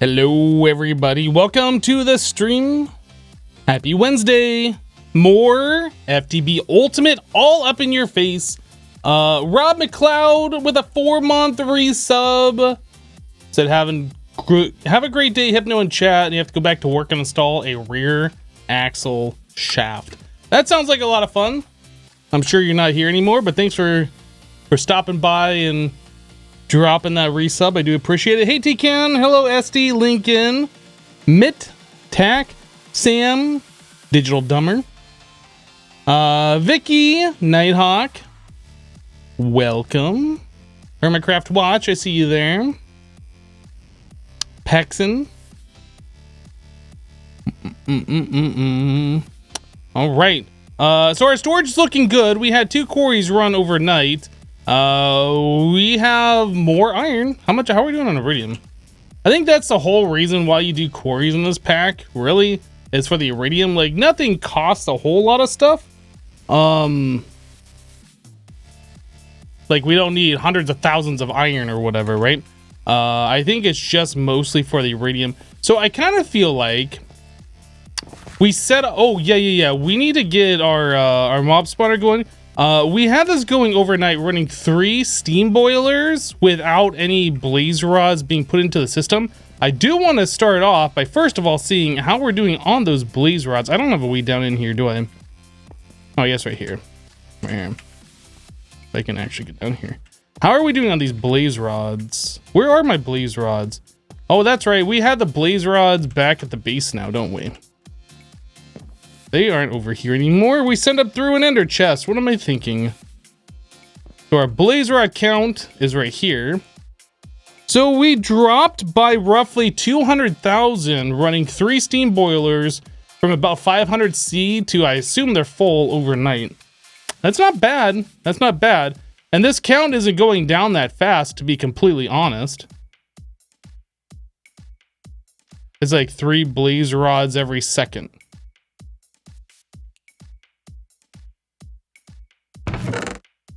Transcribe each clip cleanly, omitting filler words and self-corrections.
Hello everybody, welcome to the stream. Happy Wednesday. More FTB Ultimate all up in your face. Rob McLeod with a 4-month resub said have a great day, Hypno in chat, and you have to go back to work and install a rear axle shaft. That sounds like a lot of fun. I'm sure you're not here anymore, but thanks for stopping by and dropping that resub. I do appreciate it. Hey T-Can, hello SD, Lincoln, Mitt, Tack, Sam, Digital Dumber, Vicky, Nighthawk, welcome. Hermitcraft Watch, I see you there. Pexon. All right. So our storage is looking good. We had 2 quarries run overnight. We have more iron. How are we doing on iridium? I think that's the whole reason why you do quarries in this pack, really, is for the iridium. Like, nothing costs a whole lot of stuff. Like, we don't need hundreds of thousands of iron or whatever, right? I think it's just mostly for the iridium. So I kind of feel like we set, oh yeah, we need to get our mob spawner going. We had this going overnight, running 3 steam boilers without any blaze rods being put into the system. I do want to start off by first of all seeing how we're doing on those blaze rods. I don't have a weed down in here, do I? Oh yes, right here. Right here. If I can actually get down here. How are we doing on these blaze rods? Where are my blaze rods? Oh, that's right. We had the blaze rods back at the base now, don't we? They aren't over here anymore. We sent up through an ender chest. What am I thinking? So our blaze rod count is right here. So we dropped by roughly 200,000 running 3 steam boilers from about 500 C to, I assume they're full overnight. That's not bad. That's not bad. And this count isn't going down that fast, to be completely honest. It's like 3 blaze rods every second.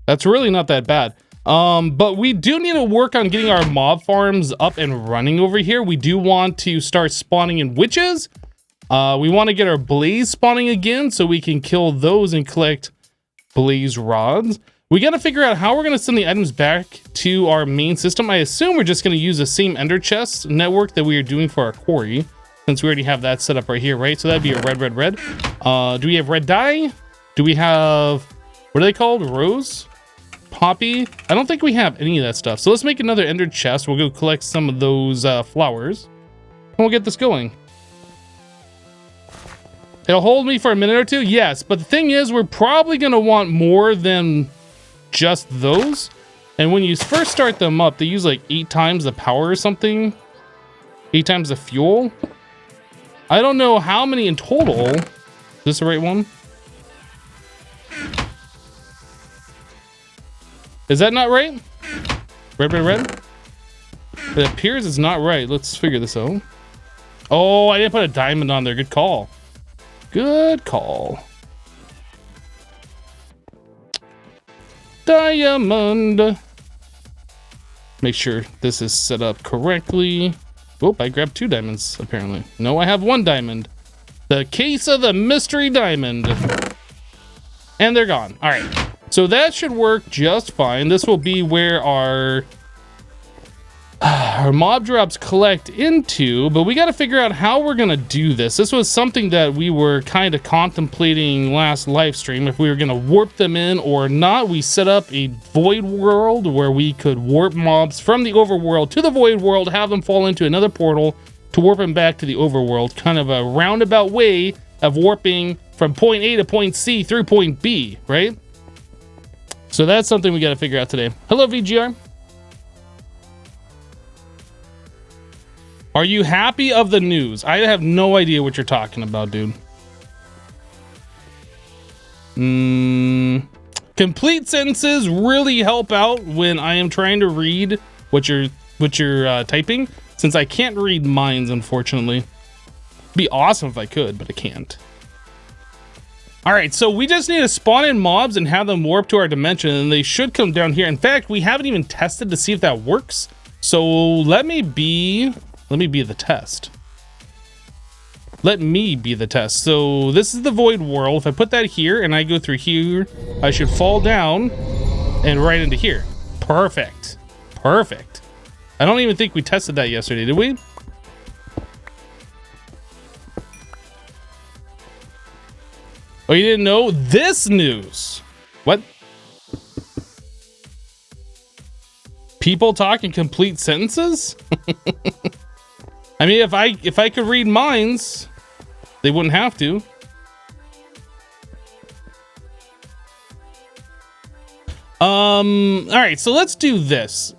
That's really not that bad. But we do need to work on getting our mob farms up and running over here. We do want to start spawning in witches. We want to get our blaze spawning again so we can kill those and collect blaze rods. We got to figure out how we're going to send the items back to our main system. I assume we're just going to use the same ender chest network that we are doing for our quarry, since we already have that set up right here, right? So that'd be a red. Do we have red dye? Do we have, what are they called? Rose? Poppy? I don't think we have any of that stuff. So let's make another ender chest. We'll go collect some of those flowers and we'll get this going. It'll hold me for a minute or two. Yes, but the thing is, we're probably going to want more than just those. And when you first start them up, they use like 8 times the power or something. 8 times the fuel. I don't know how many in total. Is this the right one? Is that not right? Red. It appears it's not right. Let's figure this out. Oh, I didn't put a diamond on there. Good call. Good call. Diamond. Make sure this is set up correctly. Oh, I grabbed 2 diamonds, apparently. No, I have 1 diamond. The case of the mystery diamond. And they're gone. All right. So that should work just fine. This will be where our mob drops collect into, but we got to figure out how we're going to do this. This was something that we were kind of contemplating last live stream, if we were going to warp them in or not. We set up a void world where we could warp mobs from the overworld to the void world, have them fall into another portal to warp them back to the overworld. Kind of a roundabout way of warping from point A to point C through point B, right? So that's something we got to figure out today. Hello, VGR. Are you happy of the news? I have no idea what you're talking about, dude. Complete sentences really help out when I am trying to read what you're typing, since I can't read minds, unfortunately. It'd be awesome if I could, but I can't. All right, so we just need to spawn in mobs and have them warp to our dimension, and they should come down here. In fact, we haven't even tested to see if that works. So let me be Let me be the test. Let me be the test. So this is the void world. If I put that here and I go through here, I should fall down and right into here. Perfect. Perfect. I don't even think we tested that yesterday, did we? Oh, you didn't know this news? What? People talk in complete sentences? I mean, if I could read minds, they wouldn't have to. All right, so let's do this.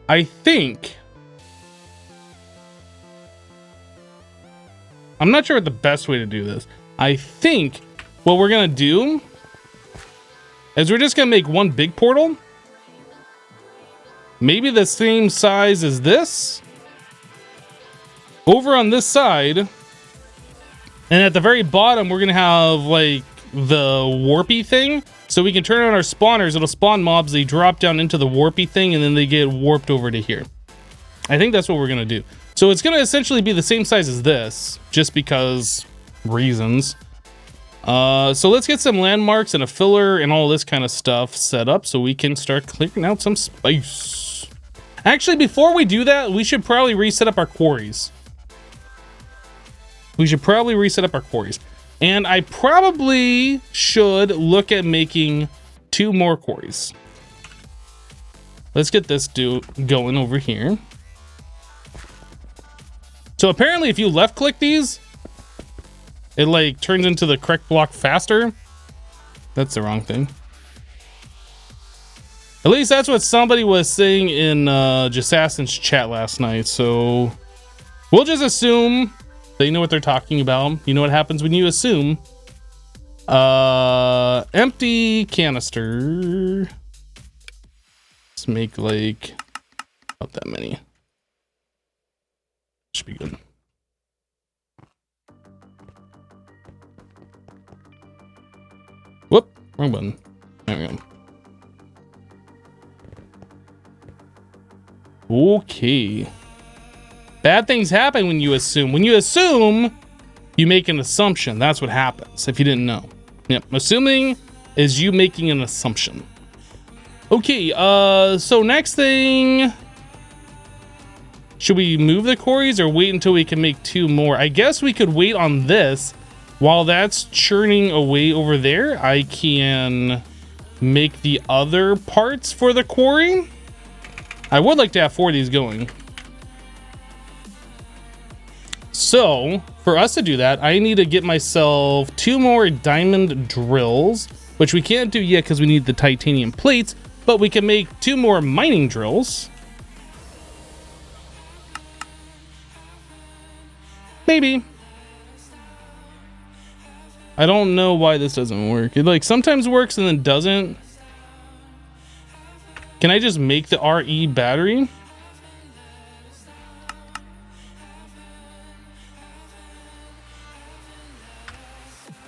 I think I'm not sure what the best way to do this. I think what we're gonna do is we're just gonna make one big portal. Maybe the same size as this. Over on this side. And at the very bottom, we're gonna have like the warpy thing. So we can turn on our spawners, it'll spawn mobs, they drop down into the warpy thing, and then they get warped over to here. I think that's what we're gonna do. So it's gonna essentially be the same size as this, just because reasons. So let's get some landmarks and a filler and all this kind of stuff set up so we can start clearing out some space. Actually, before we do that, we should probably reset up our quarries. And I probably should look at making 2 more quarries. Let's get this going over here. So apparently if you left click these, it like turns into the correct block faster. That's the wrong thing. At least that's what somebody was saying in Jessassin's chat last night. So we'll just assume they know what they're talking about. You know what happens when you assume. Empty canister. Let's make like not that many. Should be good. Whoop, wrong button. There we go. Okay. Bad things happen when you assume. When you assume, you make an assumption. That's what happens, if you didn't know. Yep, assuming is you making an assumption. Okay, so next thing... Should we move the quarries or wait until we can make 2 more? I guess we could wait on this. While that's churning away over there, I can make the other parts for the quarry. I would like to have 4 of these going. So, for us to do that, I need to get myself 2 more diamond drills, which we can't do yet because we need the titanium plates, but we can make 2 more mining drills. Maybe. I don't know why this doesn't work. It like sometimes works and then doesn't. Can I just make the RE battery?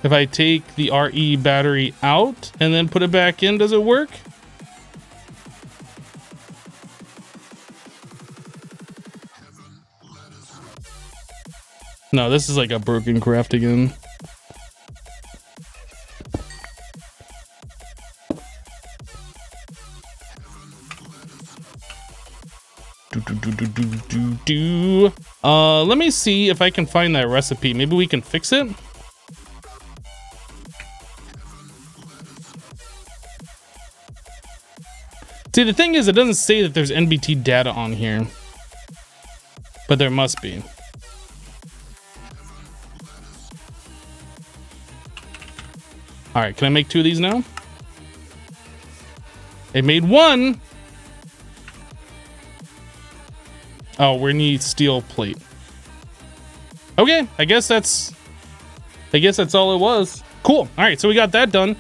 If I take the RE battery out and then put it back in, does it work? No, this is like a broken craft again. Let me see if I can find that recipe. Maybe we can fix it. See, the thing is, it doesn't say that there's NBT data on here, but there must be. All right, can I make 2 of these now? It made 1. Oh, we need steel plate. Okay, I guess that's all it was. Cool. All right, so we got that done.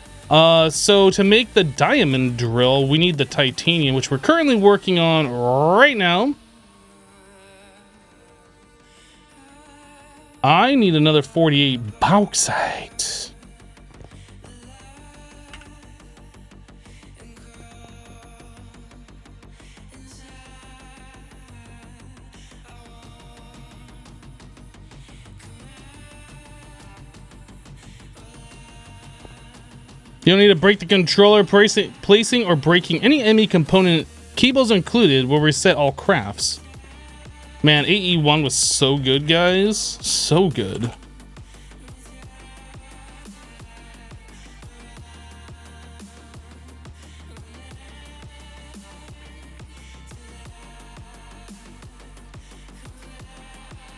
So to make the diamond drill, we need the titanium, which we're currently working on right now. I need another 48 bauxite. You don't need to break the controller. Placing or breaking any enemy component, cables included, will reset all crafts. Man, AE1 was so good, guys. So good.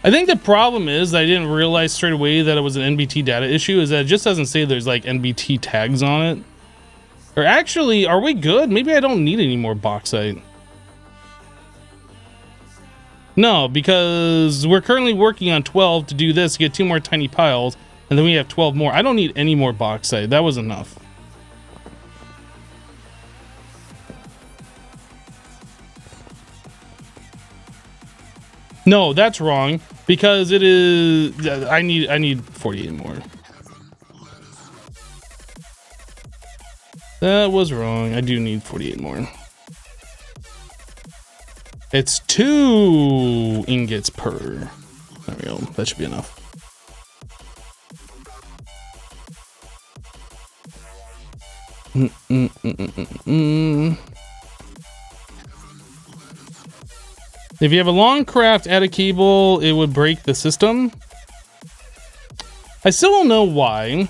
I think the problem is that I didn't realize straight away that it was an NBT data issue, is that it just doesn't say there's like NBT tags on it. Or actually, are we good? Maybe I don't need any more bauxite. No, because we're currently working on 12 to do this, to get 2 more tiny piles, and then we have 12 more. I don't need any more bauxite. That was enough. No, that's wrong, because it is... I need 48 more. That was wrong. I do need 48 more. It's 2 ingots per. There we go. That should be enough. If you have a long craft, add a cable, it would break the system. I still don't know why.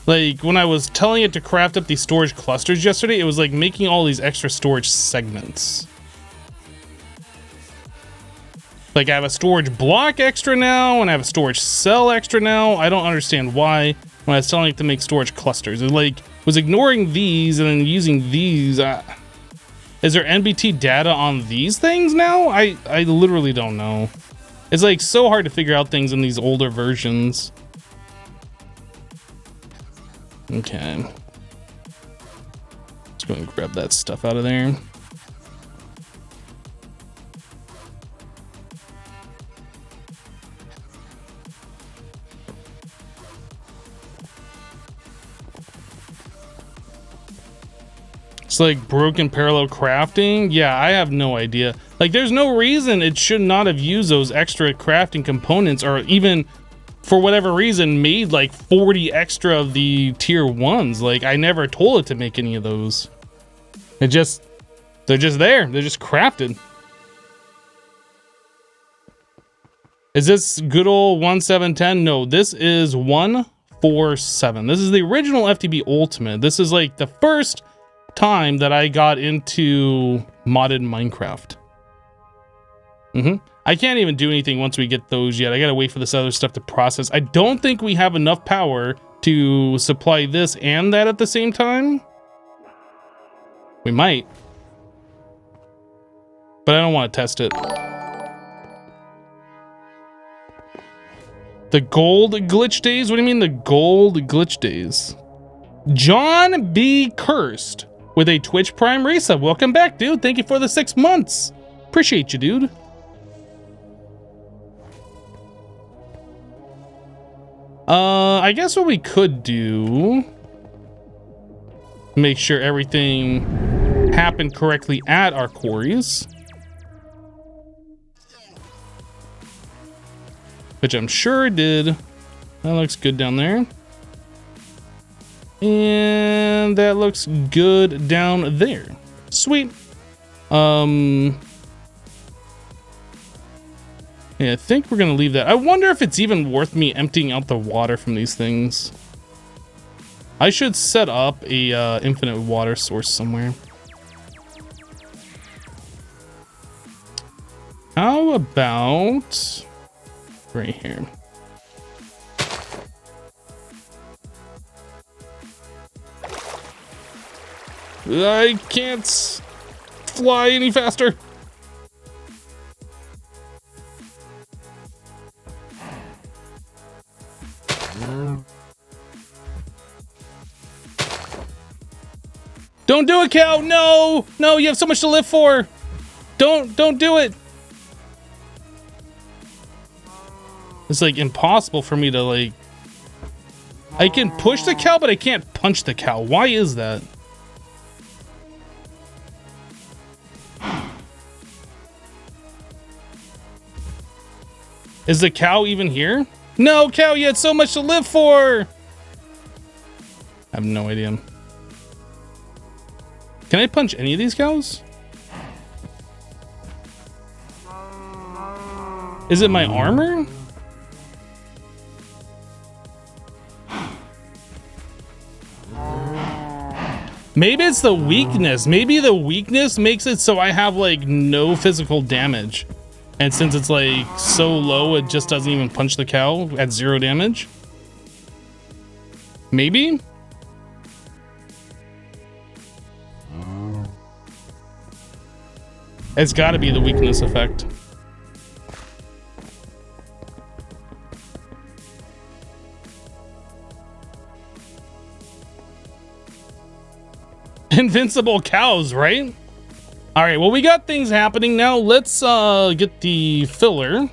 Like, when I was telling it to craft up these storage clusters yesterday, it was like making all these extra storage segments. Like, I have a storage block extra now, and I have a storage cell extra now. I don't understand why when I was telling it to make storage clusters. It like was ignoring these and then using these. Is there NBT data on these things now? I literally don't know. It's like so hard to figure out things in these older versions. Okay. Let's go and grab that stuff out of there. It's like broken parallel crafting. Yeah, I have no idea. Like, there's no reason it should not have used those extra crafting components, or even for whatever reason made like 40 extra of the tier 1s. Like, I never told it to make any of those. They're just there. They're just crafted. Is this good old 1710? No, this is 147. This is the original FTB Ultimate. This is like the first time that I got into modded Minecraft. I can't even do anything once we get those yet. I gotta wait for this other stuff to process. I don't think we have enough power to supply this and that at the same time. We might, but I don't want to test it. The gold glitch days? What do you mean the gold glitch days? John B. Cursed with a Twitch Prime resub. Welcome back, dude. Thank you for the 6 months. Appreciate you, dude. I guess what we could do, make sure everything happened correctly at our quarries, which I'm sure it did. That looks good down there. And that looks good down there. Sweet. Yeah, I think we're gonna leave that. I wonder if it's even worth me emptying out the water from these things. I should set up a infinite water source somewhere. How about right here? I can't fly any faster. Don't do it, cow. No, no, you have so much to live for. Don't do it. It's like impossible for me to like, I can push the cow, but I can't punch the cow. Why is that? Is the cow even here? No, cow, you had so much to live for. I have have no idea. Can I punch any of these cows? Is it my armor? Maybe it's the weakness. Maybe the weakness makes it so I have like no physical damage. And since it's like so low, it just doesn't even punch the cow at 0 damage. Maybe? It's gotta be the weakness effect. Invincible cows, right? All right, well, we got things happening now. Let's get the filler.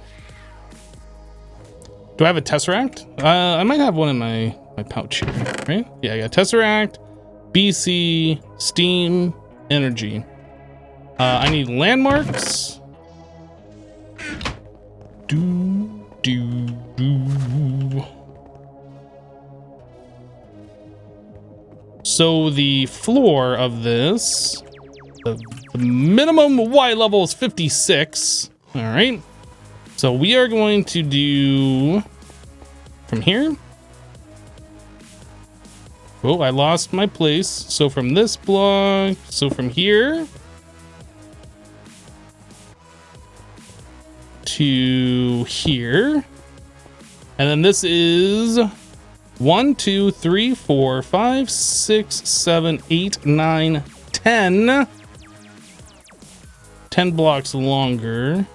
Do I have a tesseract? I might have one in my pouch here, right? Yeah, I got tesseract, BC, steam, energy. I need landmarks. So the floor of this, the minimum Y level is 56. All right. So we are going to do from here. Oh, I lost my place. So from this block, so from here to here. And then this is 1, 2, 3, 4, 5, 6, 7, 8, 9, 10. 10 blocks longer.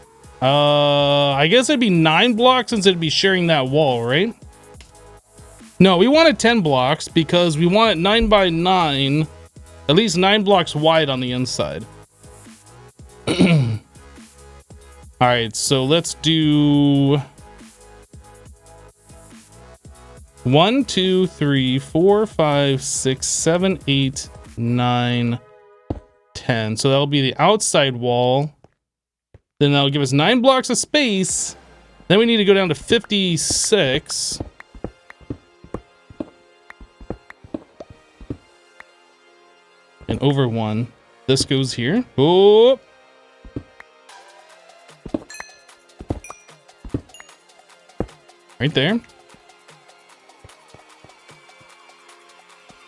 I guess it'd be 9 blocks since it'd be sharing that wall, right? No, we wanted 10 blocks because we want it 9 by 9, at least 9 blocks wide on the inside. All right, so let's do 1, 2, 3, 4, 5, 6, 7, 8, 9, 10. So that'll be the outside wall. Then that'll give us 9 blocks of space. Then we need to go down to 56. And over 1. This goes here. Oh! Right there.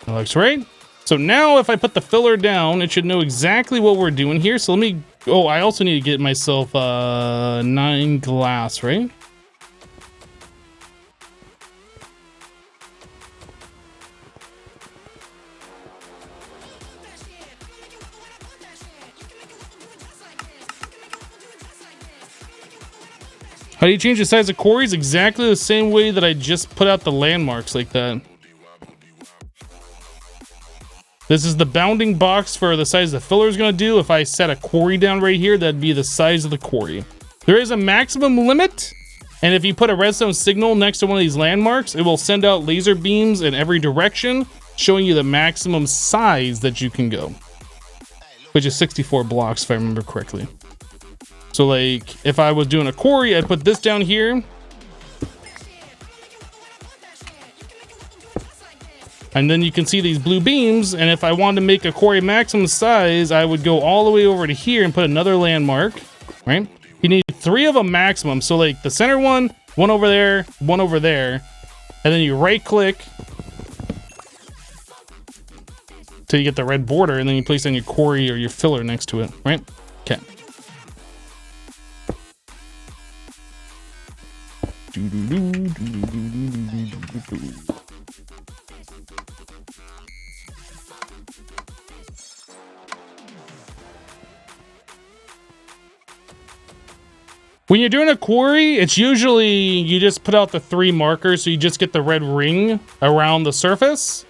That looks right. So now if I put the filler down, it should know exactly what we're doing here. So let me... Oh, I also need to get myself 9 glass, right? How do you change the size of quarries? Exactly the same way that I just put out the landmarks like that. This is the bounding box for the size the filler is going to do. If I set a quarry down right here, that'd be the size of the quarry. There is a maximum limit. And if you put a redstone signal next to one of these landmarks, it will send out laser beams in every direction, showing you the maximum size that you can go. Which is 64 blocks, if I remember correctly. So like, if I was doing a quarry, I'd put this down here. And then you can see these blue beams. And if I wanted to make a quarry maximum size, I would go all the way over to here and put another landmark, right? You need 3 of them maximum. So like the center one over there, one over there. And then you right click till you get the red border, and then you place on your quarry or your filler next to it, right? Okay. When you're doing a quarry, it's usually you just put out the 3 markers, so you just get the red ring around the surface,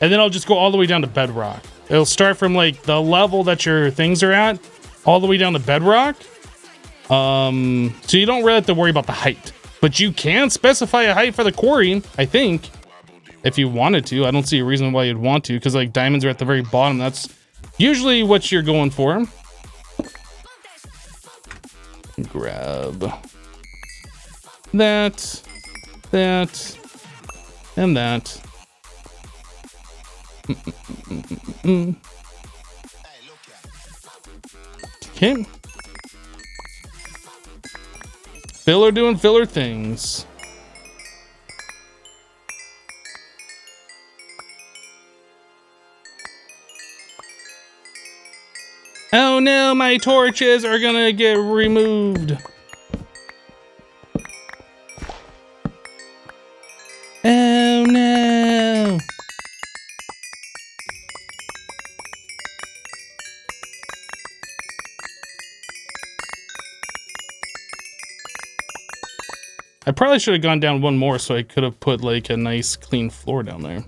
and then I'll just go all the way down to bedrock. It'll start from like the level that your things are at, all the way down to bedrock. So you don't really have to worry about the height, but you can specify a height for the quarry, I think, if you wanted to. I don't see a reason why you'd want to, because like diamonds are at the very bottom. That's usually what you're going for. Grab that, and that. Okay. Filler doing filler things. Oh no, my torches are gonna get removed. Oh no. I probably should have gone down one more so I could have put like a nice clean floor down there.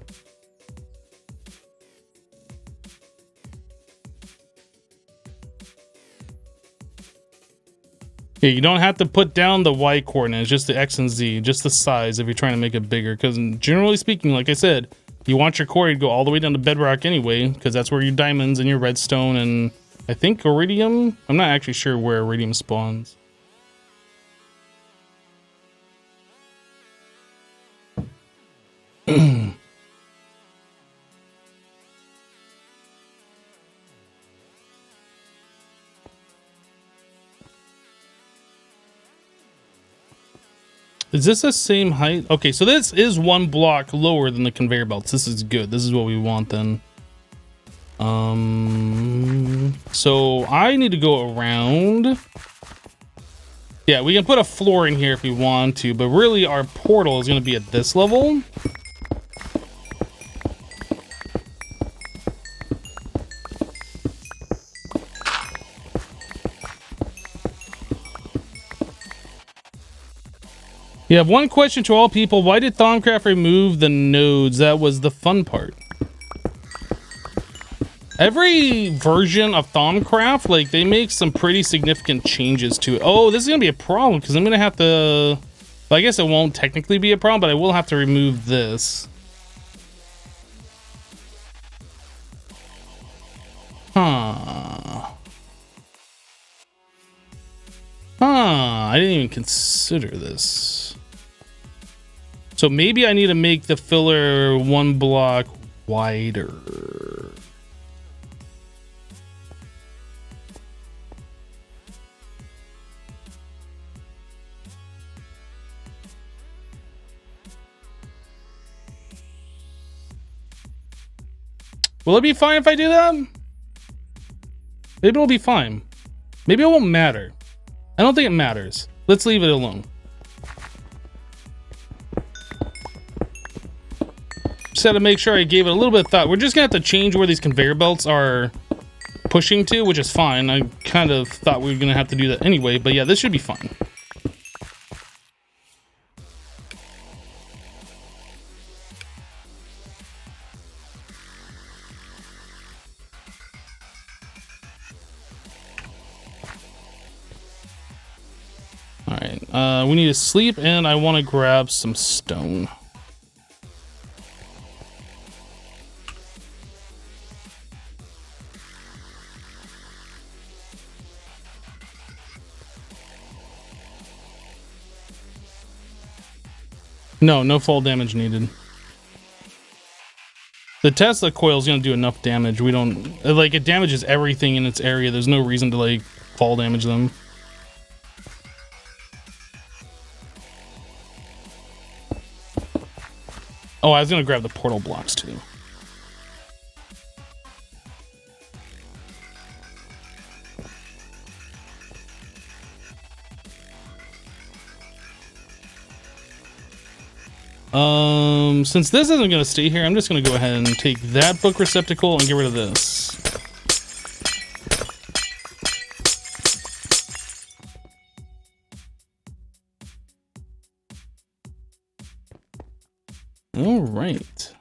Yeah, you don't have to put down the Y coordinates, just the X and Z, just the size if you're trying to make it bigger. Because generally speaking, like I said, you want your quarry to go all the way down to bedrock anyway, because that's where your diamonds and your redstone and I think iridium. I'm not actually sure where iridium spawns. Is this the same height? Okay, so this is one block lower than the conveyor belts. This is good. This is what we want then. So I need to go around. Yeah, we can put a floor in here if we want to, but really our portal is going to be at this level. You have one question to all people. Why did Thaumcraft remove the nodes? That was the fun part. Every version of Thaumcraft, like, they make some pretty significant changes to it. Oh, this is going to be a problem because I'm going to have to... Well, I guess it won't technically be a problem, but I will have to remove this. Huh. I didn't even consider this. So maybe I need to make the filler one block wider. Will it be fine if I do that? Maybe it'll be fine. Maybe it won't matter. I don't think it matters. Let's leave it alone. Just had to make sure I gave it a little bit of thought. We're just gonna have to change where these conveyor belts are pushing to, which is fine. I kind of thought we were gonna have to do that anyway, but yeah, this should be fine. We need to sleep, and I want to grab some stone. No fall damage needed. The Tesla coil is going to do enough damage. We don't... Like, it damages everything in its area. There's no reason to, like, fall damage them. Oh, I was gonna grab the portal blocks too. Since this isn't gonna stay here, I'm just gonna go ahead and take that book receptacle and get rid of this. All right.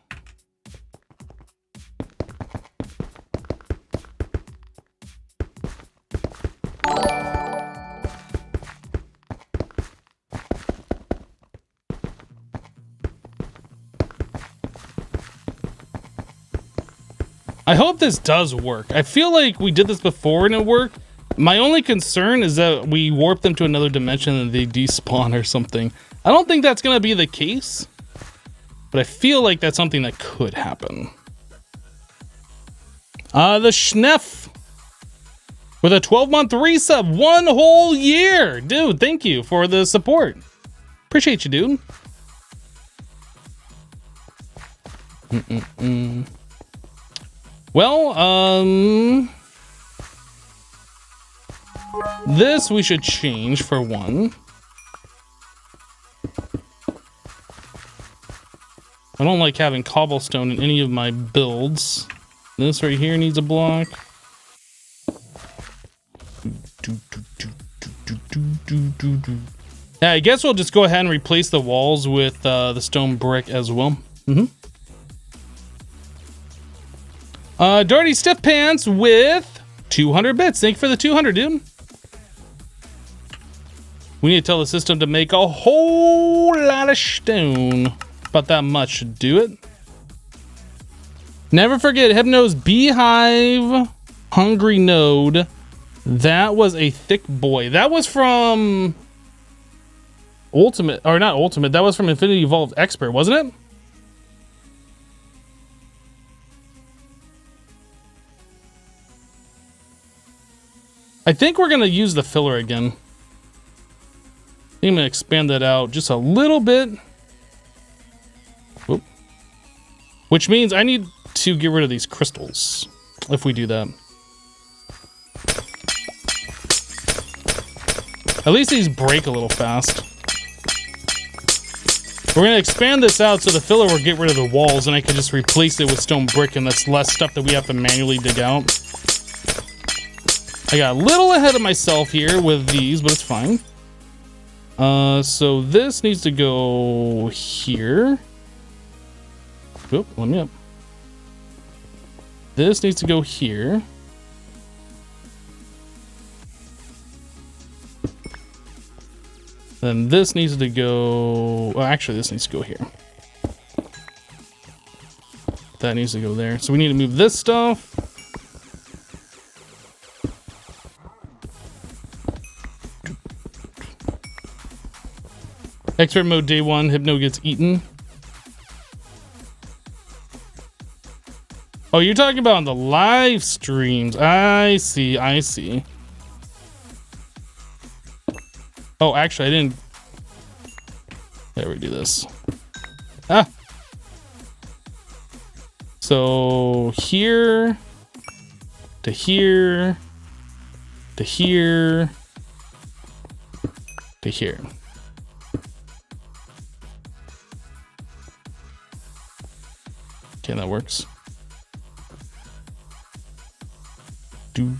I hope this does work. I feel like we did this before and it worked. My only concern is that we warp them to another dimension and they despawn or something. I don't think that's going to be the case, but I feel like that's something that could happen. The Schneff with a 12-month resub, 1 whole year. Dude, thank you for the support. Appreciate you, dude. Well, this we should change for one. I don't like having cobblestone in any of my builds. This right here needs a block. Yeah, I guess we'll just go ahead and replace the walls with the stone brick as well. Dirty Stiff Pants with 200 bits. Thank you for the 200, dude. We need to tell the system to make a whole lot of stone. About that much should do it. Never forget Hypno's Beehive Hungry Node. That was a thick boy. That was from Ultimate, or not Ultimate. That was from Infinity Evolved Expert, wasn't it? I think we're gonna use the filler again. I'm gonna expand that out just a little bit. Whoop. Which means I need to get rid of these crystals if we do that. At least these break a little fast. We're gonna expand this out so the filler will get rid of the walls and I can just replace it with stone brick, and that's less stuff that we have to manually dig out. I got a little ahead of myself here with these, but it's fine. So this needs to go here. Oop, let me up. This needs to go here. Then this needs to go... Well, actually, this needs to go here. That needs to go there. So we need to move this stuff. Expert mode day 1, Hypno gets eaten. Oh, you're talking about on the live streams. I see, I see. Oh, actually, I didn't... There, we do this. Ah! So, here... to here... to here... to here. Okay, that works. Do.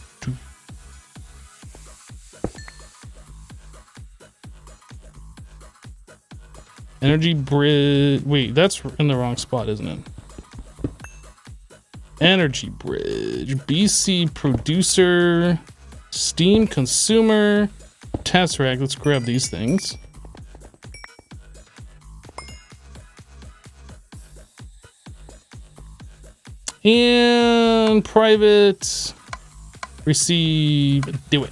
Energy bridge. Wait, that's in the wrong spot, isn't it? Energy bridge. BC producer. Steam consumer. Test rack. Let's grab these things. And private. Receive. Do it.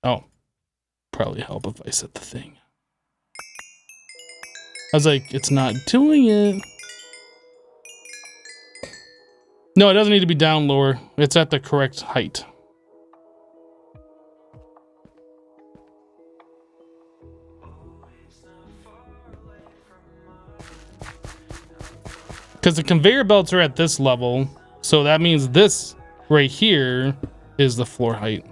Oh, probably help if I set the thing. I was like, it's not doing it. No, it doesn't need to be down lower. It's at the correct height. Because the conveyor belts are at this level. So that means this right here is the floor height.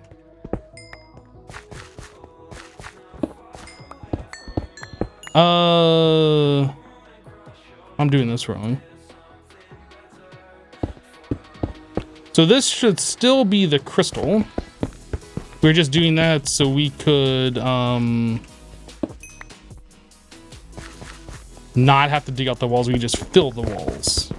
I'm doing this wrong. So this should still be the crystal. We're just doing that so we could not have to dig out the walls. We can just fill the walls.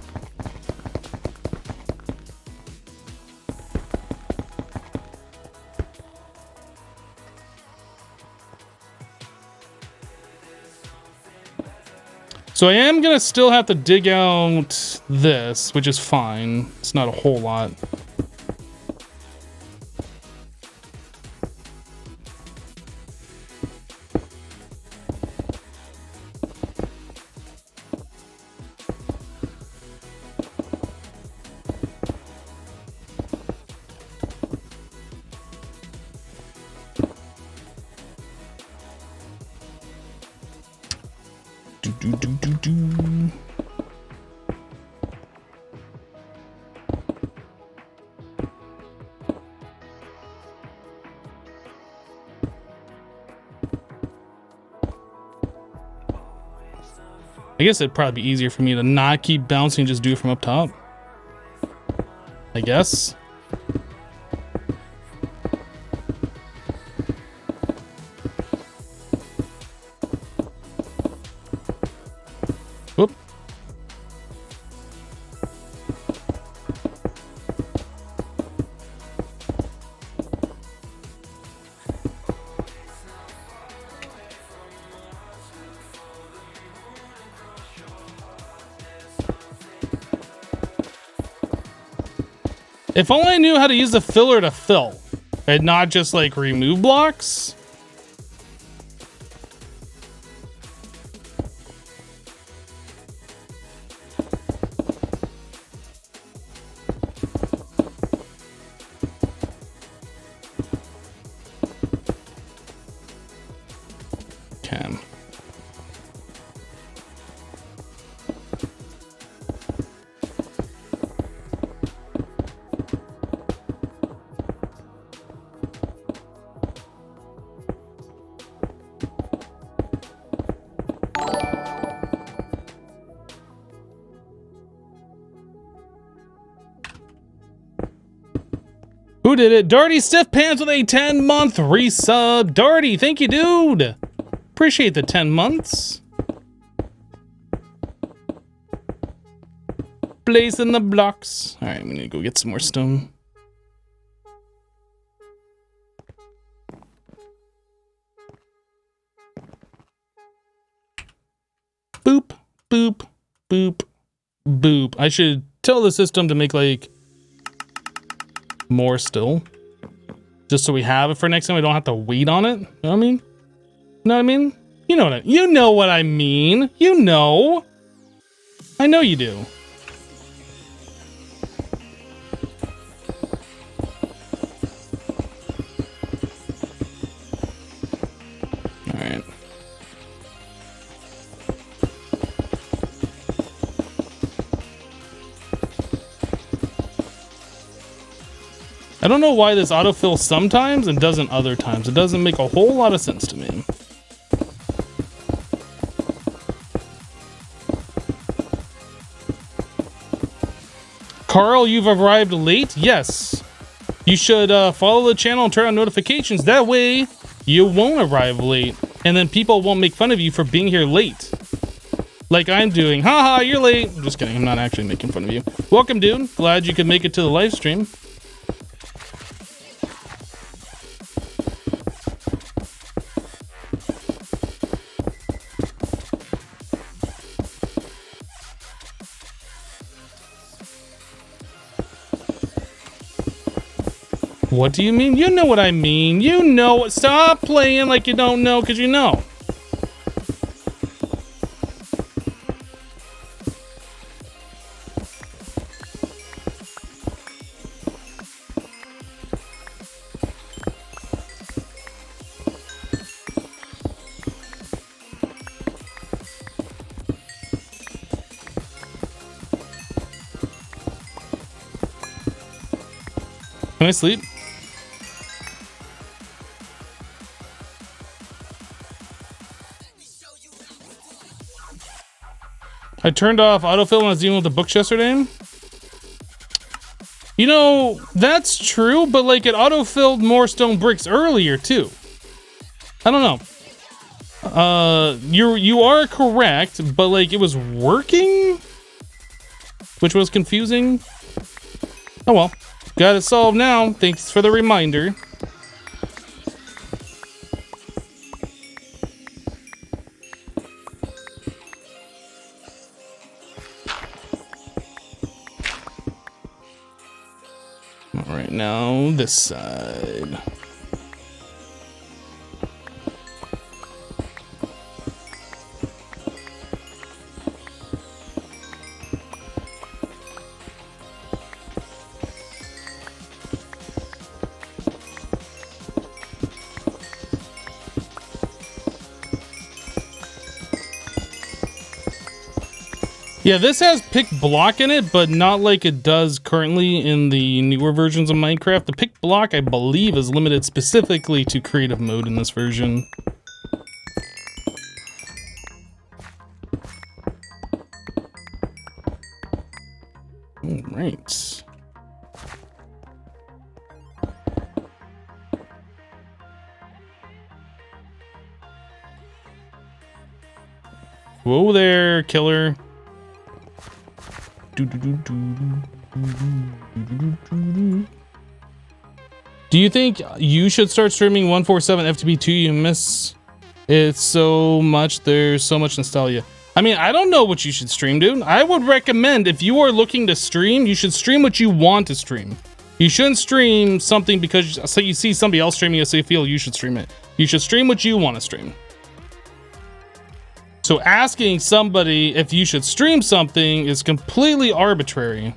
So I am gonna still have to dig out this, which is fine. It's not a whole lot. I guess it'd probably be easier for me to not keep bouncing and just do it from up top. I guess. Whoop. If only I knew how to use the filler to fill and not just like remove blocks. Can. Who did it? Darty Stiff Pants with a 10-month resub. Darty, thank you, dude. Appreciate the 10 months. Blazing the blocks. All right, we need to go get some more stone. Boop, boop, boop, boop. I should tell the system to make like more still, just so we have it for next time. We don't have to wait on it. You know what I mean? You know what I mean? You know what you know what I mean. You know. I know you do. All right. I don't know why this autofills sometimes and doesn't other times. It doesn't make a whole lot of sense to me. Carl, you've arrived late? Yes. You should follow the channel and turn on notifications. That way you won't arrive late. And then people won't make fun of you for being here late. Like I'm doing. Haha, you're late. I'm just kidding. I'm not actually making fun of you. Welcome, dude. Glad you could make it to the live stream. What do you mean? You know what I mean. You know. Stop playing like you don't know, because you know. Can I sleep? I turned off autofill when I was dealing with the books yesterday. You know, that's true, but like it autofilled more stone bricks earlier too. I don't know. You are correct, but like it was working, which was confusing. Oh well, got it solved now. Thanks for the reminder. Now this side. Yeah, this has pick block in it, but not like it does currently in the newer versions of Minecraft. The pick block, I believe, is limited specifically to creative mode in this version. All right. Whoa there, killer. Do you think you should start streaming 147 FTB2? You miss it so much. There's so much nostalgia. I mean, I don't know what you should stream, dude. I would recommend, if you are looking to stream, you should stream what you want to stream. You shouldn't stream something because so you see somebody else streaming it, so you feel you should stream it. You should stream what you want to stream. So asking somebody if you should stream something is completely arbitrary.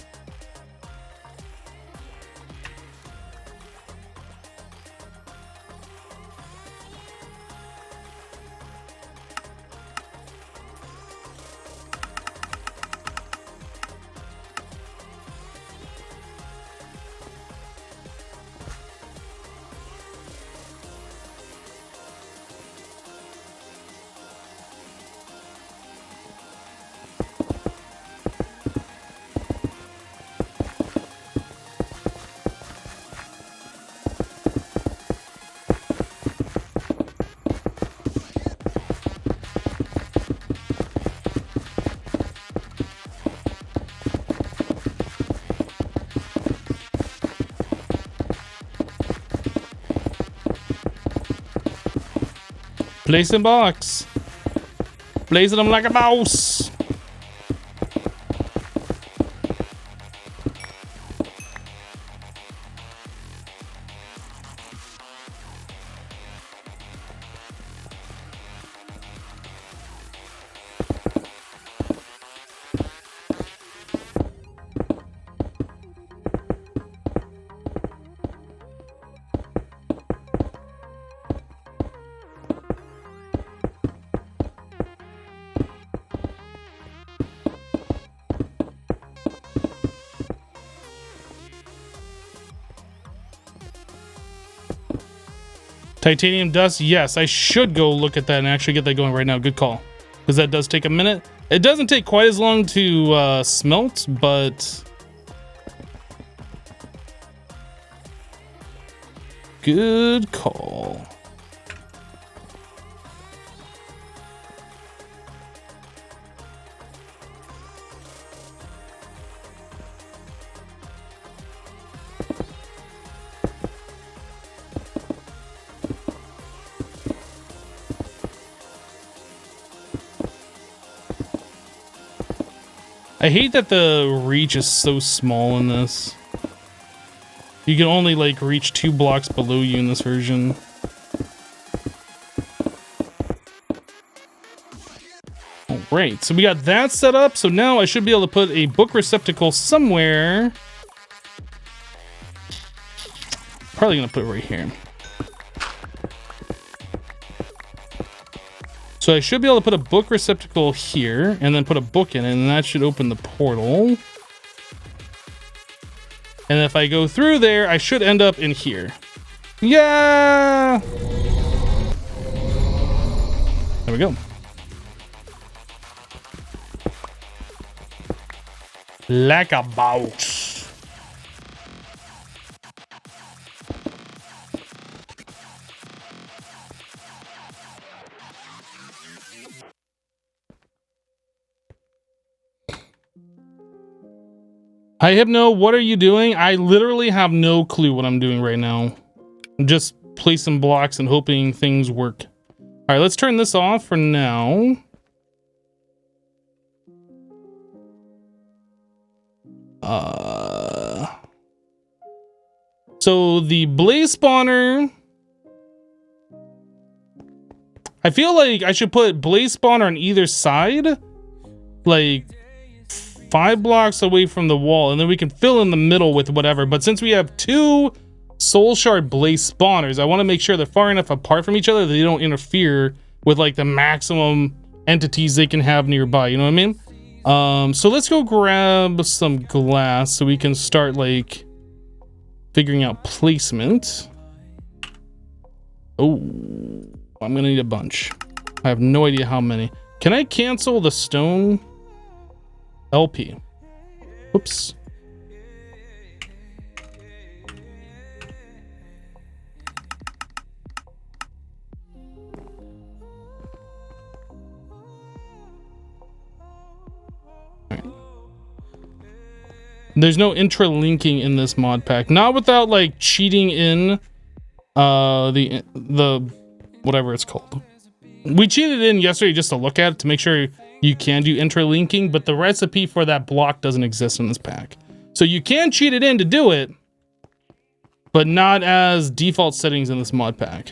Placing box. Blazing them like a mouse. Titanium dust, yes, I should go look at that and actually get that going right now. Good call, because that does take a minute. It doesn't take quite as long to smelt, but good call. I hate that the reach is so small in this. You can only like reach 2 blocks below you in this version. Alright, so we got that set up. So now I should be able to put a book receptacle somewhere. Probably gonna put it right here. So I should be able to put a book receptacle here and then put a book in it, and that should open the portal. And if I go through there, I should end up in here. Yeah! There we go. Like a boss. Hi Hypno, what are you doing? I literally have no clue what I'm doing right now. I'm just placing blocks and hoping things work. All right, let's turn this off for now. So the blaze spawner, I feel like I should put blaze spawner on either side, like 5 blocks away from the wall, and then we can fill in the middle with whatever. But since we have 2 soul shard blaze spawners, I want to make sure they're far enough apart from each other that they don't interfere with like the maximum entities they can have nearby. You know what I mean? So let's go grab some glass so we can start like figuring out placement. Oh, I'm gonna need a bunch. I have no idea how many. Can I cancel the stone? LP. Oops. There's no intralinking in this mod pack. Not without like cheating in the whatever it's called. We cheated in yesterday just to look at it to make sure you can do intralinking, but the recipe for that block doesn't exist in this pack. So you can cheat it in to do it, but not as default settings in this mod pack.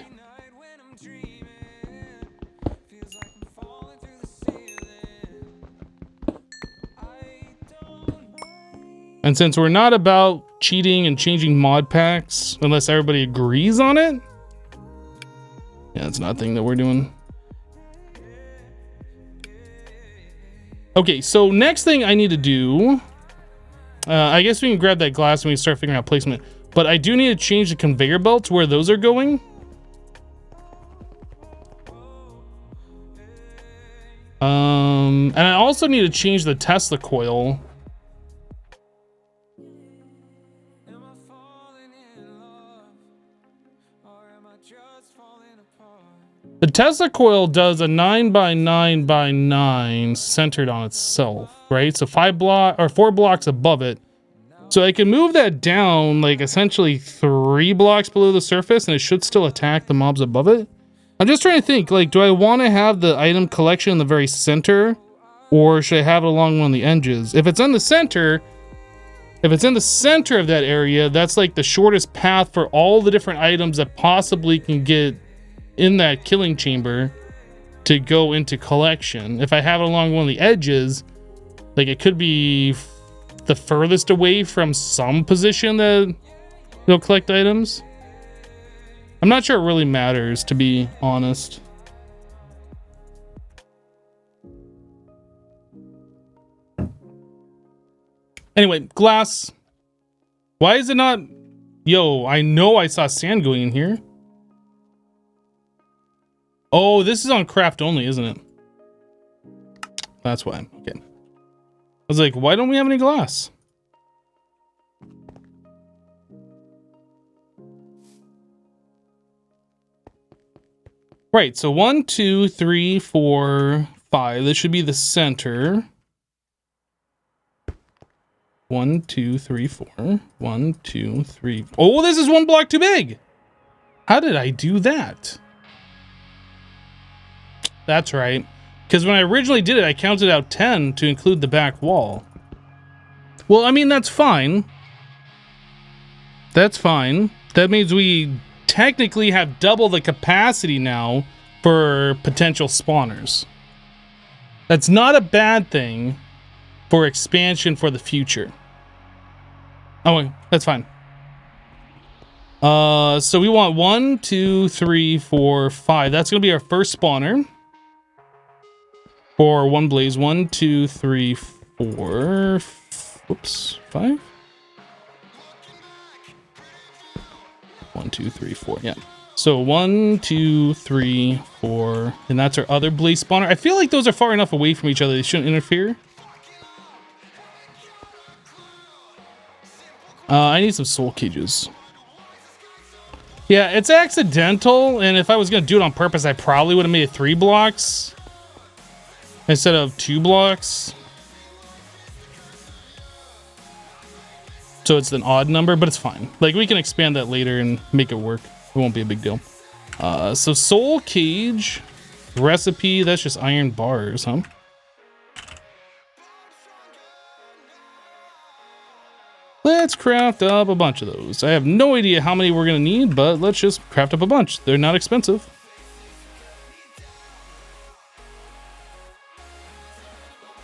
And since we're not about cheating and changing mod packs unless everybody agrees on it, yeah, it's not a thing that we're doing. Okay, so next thing I need to do, I guess we can grab that glass when we start figuring out placement, but I do need to change the conveyor belts where those are going. And I also need to change the Tesla coil. The Tesla coil does a 9 by 9 by 9 centered on itself, right? So 4 blocks above it. So I can move that down like essentially 3 blocks below the surface and it should still attack the mobs above it. I'm just trying to think, like, do I want to have the item collection in the very center or should I have it along one of the edges? If it's in the center of that area, that's like the shortest path for all the different items that possibly can get in that killing chamber to go into collection. If I have it along one of the edges, like it could be the furthest away from some position that it'll collect items. I'm not sure it really matters, to be honest. Anyway, glass. Why is it not? Yo, I know I saw sand going in here. Oh, this is on craft only, isn't it? That's why. Okay. I was like, why don't we have any glass? Right, so 1, 2, 3, 4, 5. This should be the center. 1, 2, 3, 4. 1, 2, 3. Oh, this is 1 block too big. How did I do that? That's right. Because when I originally did it, I counted out 10 to include the back wall. Well, I mean, that's fine. That's fine. That means we technically have double the capacity now for potential spawners. That's not a bad thing for expansion for the future. Oh, that's fine. So we want 1, 2, 3, 4, 5. That's going to be our first spawner. For 1 blaze. 1, 2, 3, 4. Whoops. 5. 1, 2, 3, 4. Yeah. So 1, 2, 3, 4. And that's our other blaze spawner. I feel like those are far enough away from each other. They shouldn't interfere. I need some soul cages. Yeah, it's accidental. And if I was going to do it on purpose, I probably would have made it 3 blocks. Instead of 2 blocks. So it's an odd number, but it's fine. Like, we can expand that later and make it work. It won't be a big deal. So soul cage recipe, that's just iron bars, huh? Let's craft up a bunch of those. I have no idea how many we're gonna need, but let's just craft up a bunch. They're not expensive.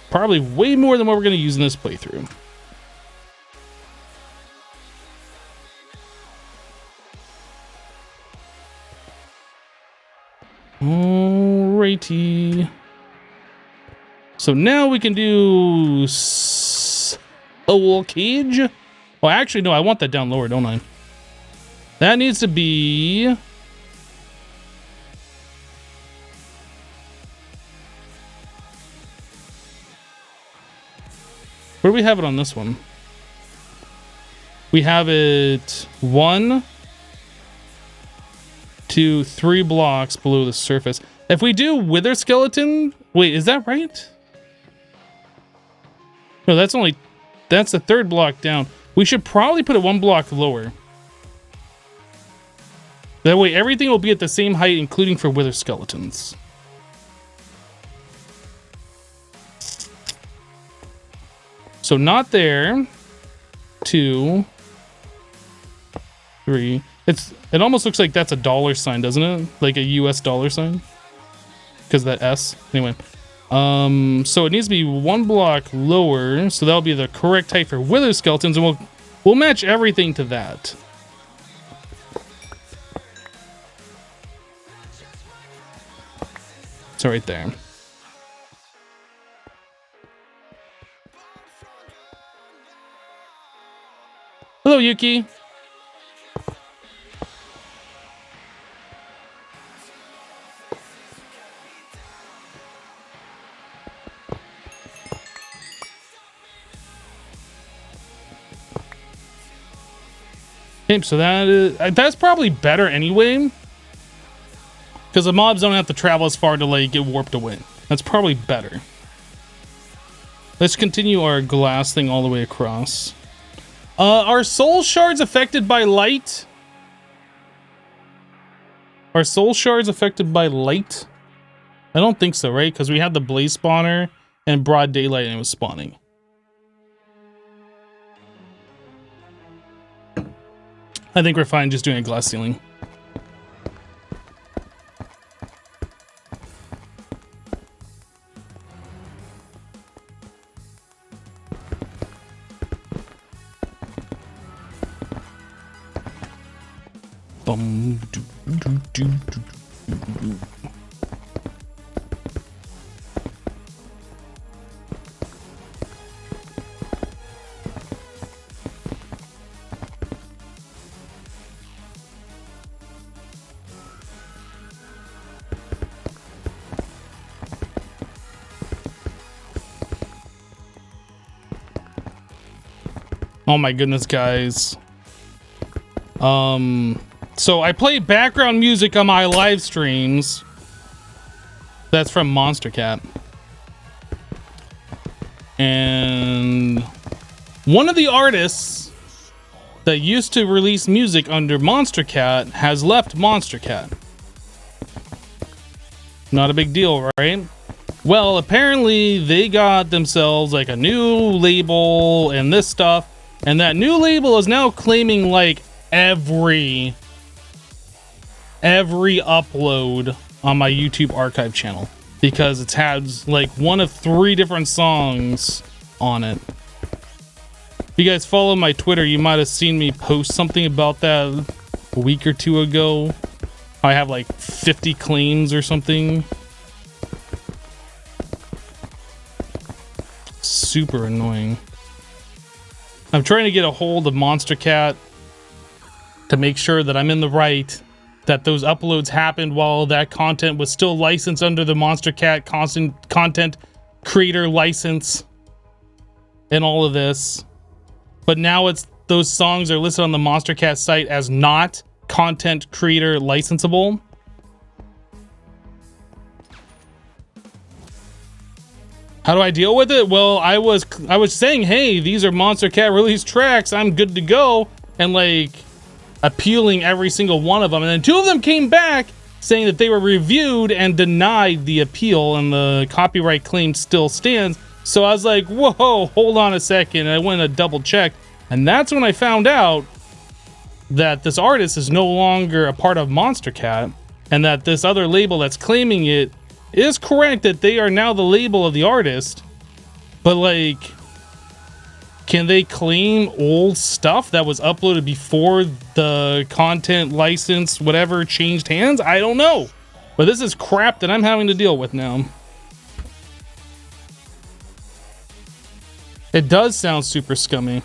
Probably way more than what we're going to use in this playthrough. Alrighty. So now we can do a wool cage. Oh, actually, no, I want that down lower, don't I? That needs to be... Where do we have it on this one? We have it 1, 2, 3 blocks below the surface. If we do wither skeleton... Wait, is that right? No, that's the 3rd block down. We should probably put it 1 block lower. That way everything will be at the same height, including for wither skeletons. So not there. 2, 3. It almost looks like that's a dollar sign, doesn't it? Like a US dollar sign. Because that S. Anyway. So it needs to be 1 block lower. So that'll be the correct height for wither skeletons, and we'll match everything to that. So right there. Hello, Yuki. Okay, so that's probably better anyway, because the mobs don't have to travel as far to like get warped away. That's probably better. Let's continue our glass thing all the way across. Are soul shards affected by light? Are soul shards affected by light? I don't think so, right? Because we had the blaze spawner and broad daylight and it was spawning. I think we're fine just doing a glass ceiling. Bum, doo, doo, doo, doo, doo, doo. Oh my goodness, guys. So I play background music on my live streams. That's from Monster Cat. And one of the artists that used to release music under Monster Cat has left Monster Cat. Not a big deal, right? Well, apparently they got themselves like a new label and this stuff. And that new label is now claiming like every upload on my YouTube archive channel, because it has like one of 3 different songs on it. If you guys follow my Twitter, you might have seen me post something about that a week or 2 ago. I have like 50 claims or something. Super annoying. I'm trying to get a hold of Monster Cat to make sure that I'm in the right, that those uploads happened while that content was still licensed under the Monster Cat content creator license and all of this. But now those songs are listed on the Monster Cat site as not content creator licensable. How do I deal with it? Well, I was saying, hey, these are Monster Cat released tracks, I'm good to go, and like appealing every single one of them. And then 2 of them came back saying that they were reviewed and denied the appeal and the copyright claim still stands. So I was like, whoa, hold on a second. And I went and double checked. And that's when I found out that this artist is no longer a part of Monster Cat, and that this other label that's claiming it is correct, that they are now the label of the artist. But like, can they claim old stuff that was uploaded before the content license whatever changed hands? I don't know, but this is crap that I'm having to deal with now. It does sound super scummy.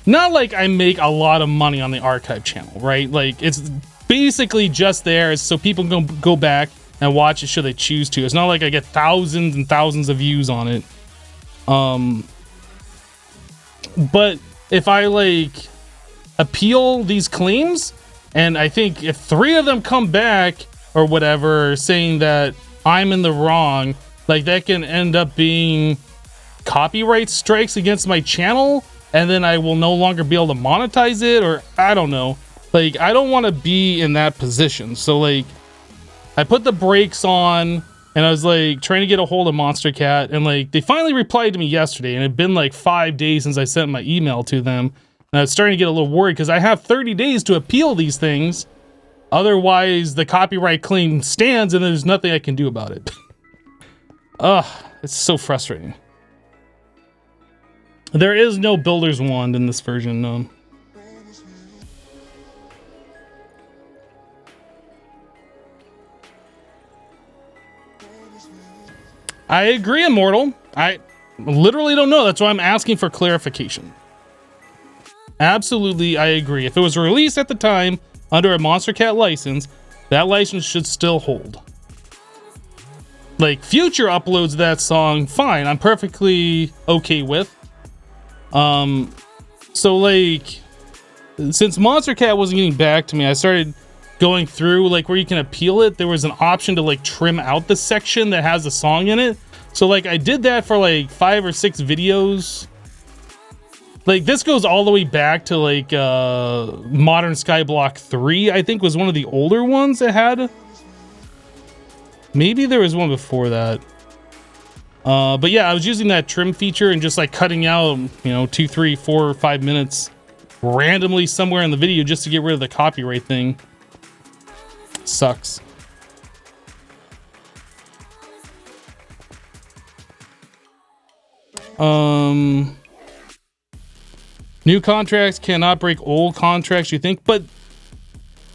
Not like I make a lot of money on the archive channel, right? Like, it's basically just there so people can go back and watch it should they choose to. It's not like I get thousands and thousands of views on it. But if I like appeal these claims, and I think if 3 of them come back or whatever saying that I'm in the wrong, like that can end up being copyright strikes against my channel, and then I will no longer be able to monetize it, or I don't know. Like, I don't want to be in that position. So like, I put the brakes on, and I was like trying to get a hold of Monster Cat, and like they finally replied to me yesterday, and it had been like 5 days since I sent my email to them, and I was starting to get a little worried because I have 30 days to appeal these things. Otherwise, the copyright claim stands, and there's nothing I can do about it. Ugh, it's so frustrating. There is no builder's wand in this version, no. I agree, Immortal. I literally don't know. That's why I'm asking for clarification. Absolutely, I agree. If it was released at the time under a Monster Cat license, that license should still hold. Like, future uploads of that song, fine. I'm perfectly okay with. So like, since Monster Cat wasn't getting back to me, I started going through like where you can appeal it. There was an option to like trim out the section that has the song in it. So like I did that for like 5 or 6 videos. Like this goes all the way back to like Modern Skyblock 3, I think was one of the older ones that had. Maybe there was one before that. But yeah, I was using that trim feature and just like cutting out, you know, 2, 3, 4, or 5 minutes randomly somewhere in the video just to get rid of the copyright thing. Sucks. New contracts cannot break old contracts, you think? But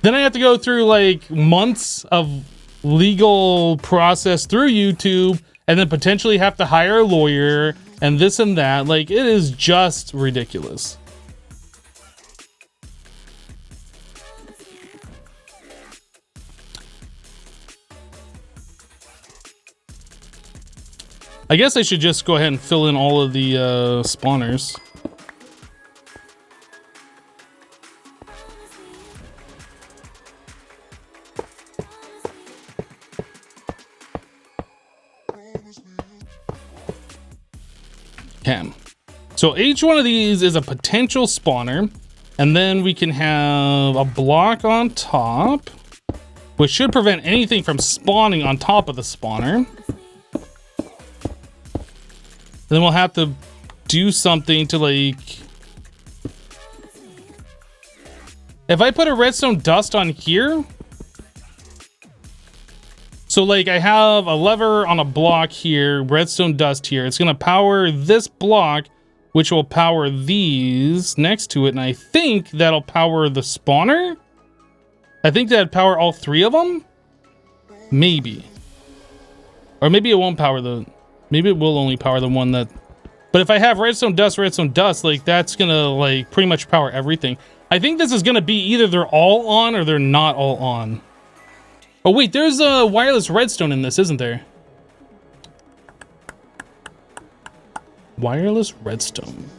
then I have to go through like months of legal process through YouTube, and then potentially have to hire a lawyer and this and that. Like, it is just ridiculous. I guess I should just go ahead and fill in all of the spawners. Okay. So each one of these is a potential spawner, and then we can have a block on top, which should prevent anything from spawning on top of the spawner. Then we'll have to do something to like, if I put a redstone dust on here, so like I have a lever on a block here, redstone dust here, it's gonna power this block, which will power these next to it, and I think that'll power the spawner. I think that'd power all 3 of them, maybe, or maybe it won't power the. Maybe it will only power the one that... But if I have redstone dust, like, that's gonna, like, pretty much power everything. I think this is gonna be either they're all on or they're not all on. Oh, wait, there's a wireless redstone in this, isn't there? Wireless redstone.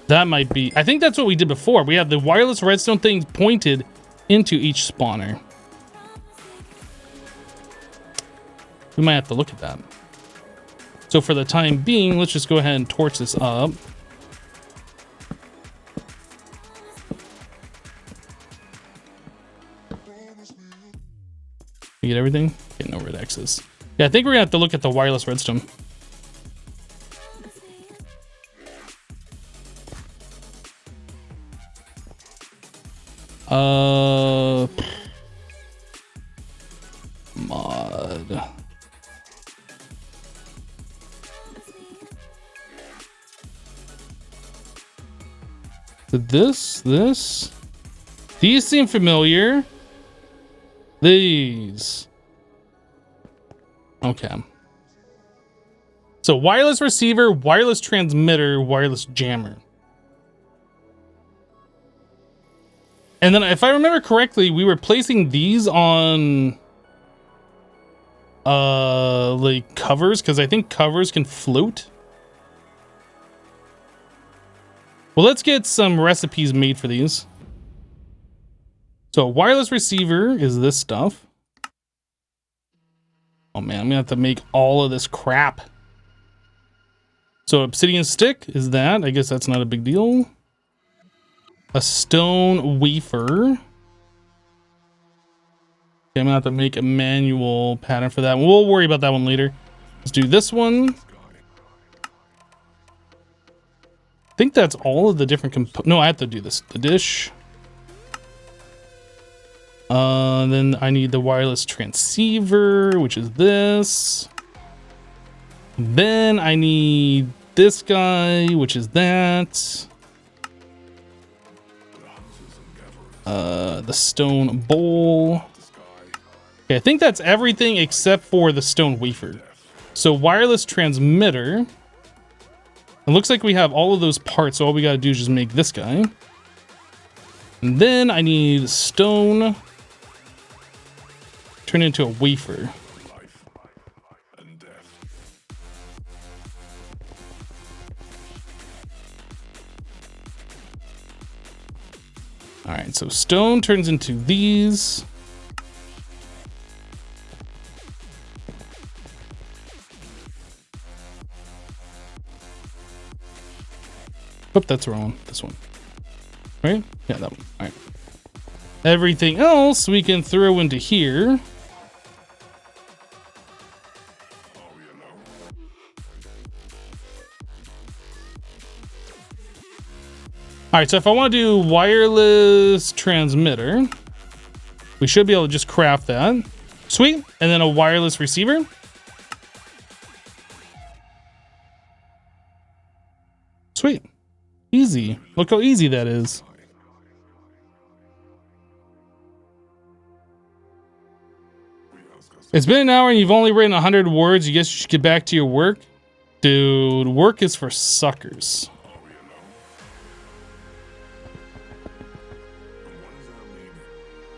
That might be... I think that's what we did before. We had the wireless redstone thing pointed into each spawner. We might have to look at that. So for the time being, let's just go ahead and torch this up. You get everything? Okay, no red X's. Yeah, I think we're gonna have to look at the wireless redstone. Mod. This. These seem familiar. These. Okay. So wireless receiver, wireless transmitter, wireless jammer. And then if I remember correctly, we were placing these on like covers, because I think covers can float. Well, let's get some recipes made for these. So wireless receiver is this stuff. Oh man, I'm gonna have to make all of this crap. So obsidian stick is that. I guess that's not a big deal. A stone wafer. Okay, I'm gonna have to make a manual pattern for that. We'll worry about that one later. Let's do this one. I think that's all of the different components. No, I have to do this. The dish. Then I need the wireless transceiver, which is this. Then I need this guy, which is that. The stone bowl. Okay, I think that's everything except for the stone wafer. So wireless transmitter. It looks like we have all of those parts, so all we gotta do is just make this guy. And then I need stone. Turn it into a wafer. All right, so stone turns into these. Oh, that's the wrong one. This one. Right? Yeah, that one. All right. Everything else we can throw into here. All right, so if I want to do wireless transmitter, we should be able to just craft that. Sweet. And then a wireless receiver. Sweet. Easy. Look how easy that is. It's been an hour and you've only written 100 words. You guess you should get back to your work. Dude, work is for suckers.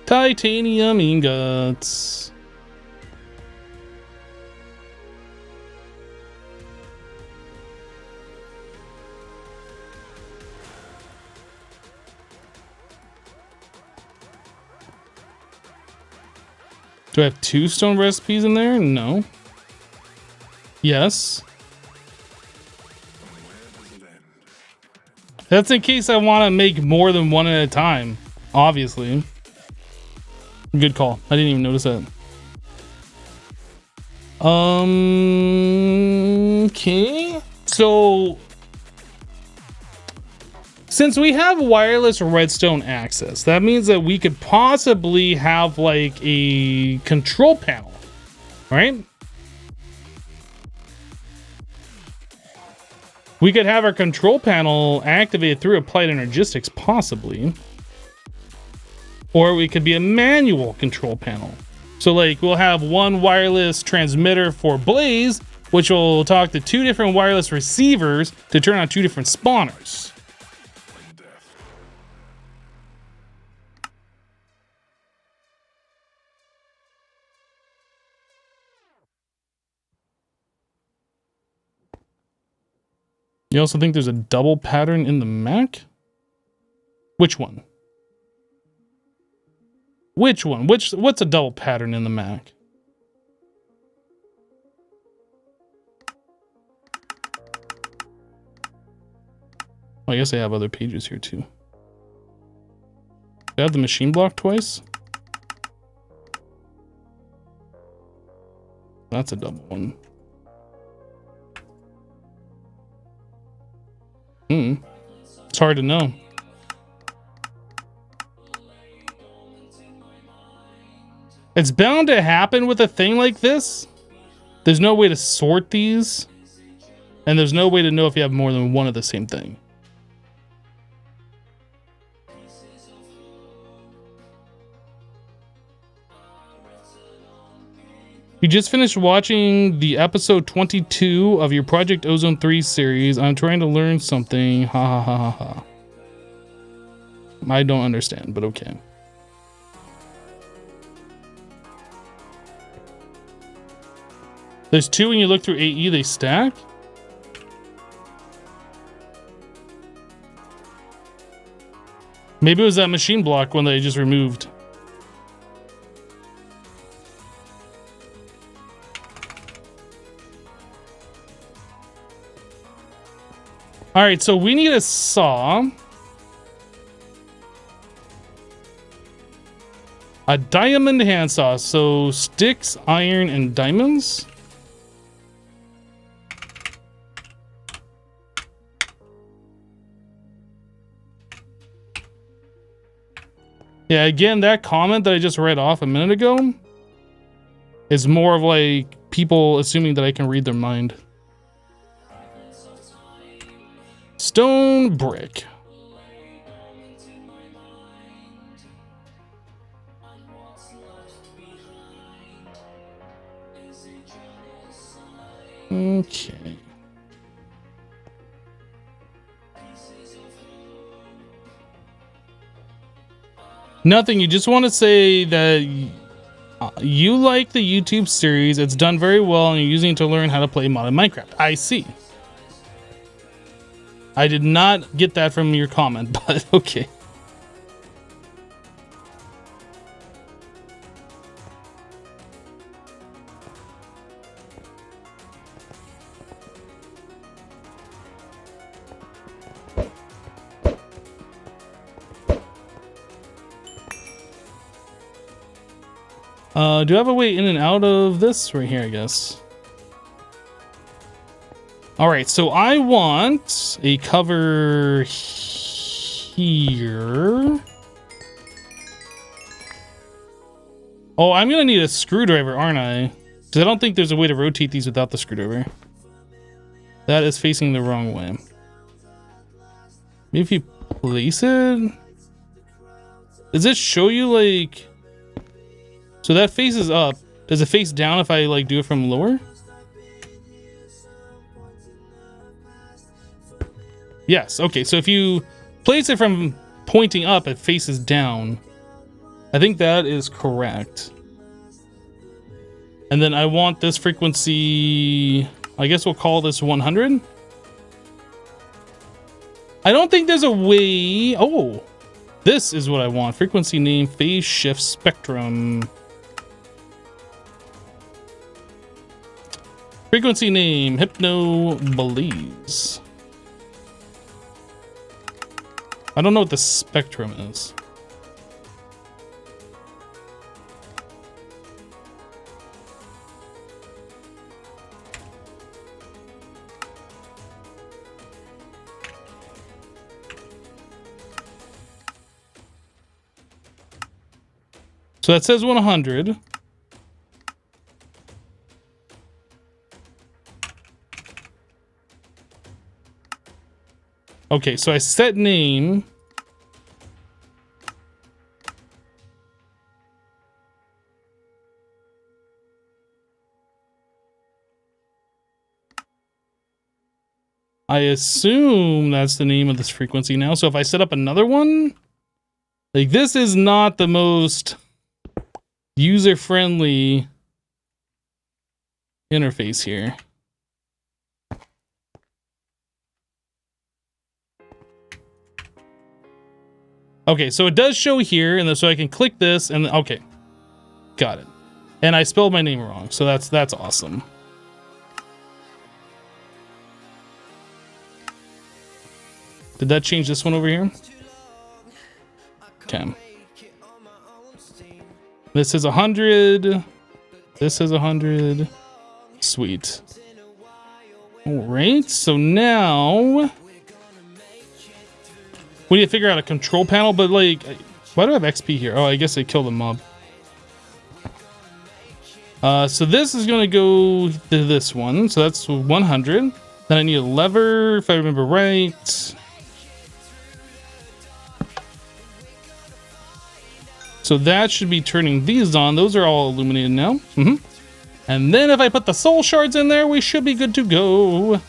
Titanium ingots. Do I have 2 stone recipes in there? No. Yes. That's in case I want to make more than one at a time, obviously. Good call. I didn't even notice that. Okay. So since we have wireless redstone access, that means that we could possibly have like a control panel, right? We could have our control panel activated through applied energistics, possibly. Or it could be a manual control panel. So like we'll have one wireless transmitter for Blaze, which will talk to 2 different wireless receivers to turn on 2 different spawners. You also think there's a double pattern in the Mac? Which one? Which one? What's a double pattern in the Mac? Well, I guess I have other pages here too. I have the machine block twice. That's a double one. It's hard to know. It's bound to happen with a thing like this. There's no way to sort these. And there's no way to know if you have more than one of the same thing. You just finished watching the episode 22 of your Project Ozone 3 series. I'm trying to learn something. Ha ha ha ha ha. I don't understand, but okay. There's two when you look through AE, they stack? Maybe it was that machine block one that I just removed. All right, so we need a saw. A diamond handsaw. So sticks, iron, and diamonds. Yeah, again, that comment that I just read off a minute ago is more of like people assuming that I can read their mind. Stone brick. Okay. Nothing. You just want to say that you like the YouTube series. It's done very well, and you're using it to learn how to play modded Minecraft. I see. I did not get that from your comment, but okay. Do I have a way in and out of this? Right here, I guess. Alright, so I want a cover here. Oh, I'm gonna need a screwdriver, aren't I? Because I don't think there's a way to rotate these without the screwdriver. That is facing the wrong way. Maybe if you place it? Does it show you like... So that faces up. Does it face down if I like do it from lower? Yes, okay, so if you place it from pointing up, it faces down. I think that is correct. And then I want this frequency, I guess we'll call this 100. I don't think there's a way, oh, this is what I want. Frequency name, phase shift spectrum. Frequency name, Hypno Belize. I don't know what the spectrum is. So that says 100. Okay, so I set name. I assume that's the name of this frequency now. So if I set up another one, like this is not the most user-friendly interface here. Okay, so it does show here, and so I can click this, and okay, got it. And I spelled my name wrong, so that's awesome. Did that change this one over here? Okay. This is 100. This is 100. Sweet. All right, so now we need to figure out a control panel, but like, why do I have XP here? Oh, I guess I killed a mob. So this is gonna go to this one. So that's 100. Then I need a lever, if I remember right. So that should be turning these on. Those are all illuminated now. And then if I put the soul shards in there, we should be good to go.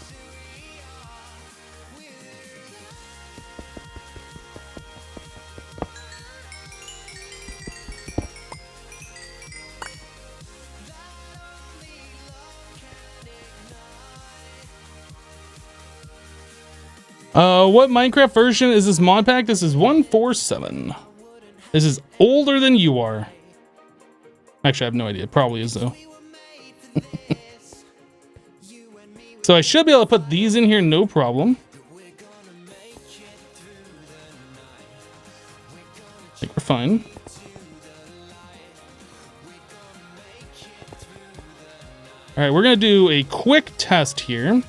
What Minecraft version is this mod pack? This is 147. This is older than you are. Actually, I have no idea. It probably is, though. So I should be able to put these in here, no problem. I think we're fine. All right, we're going to do a quick test here.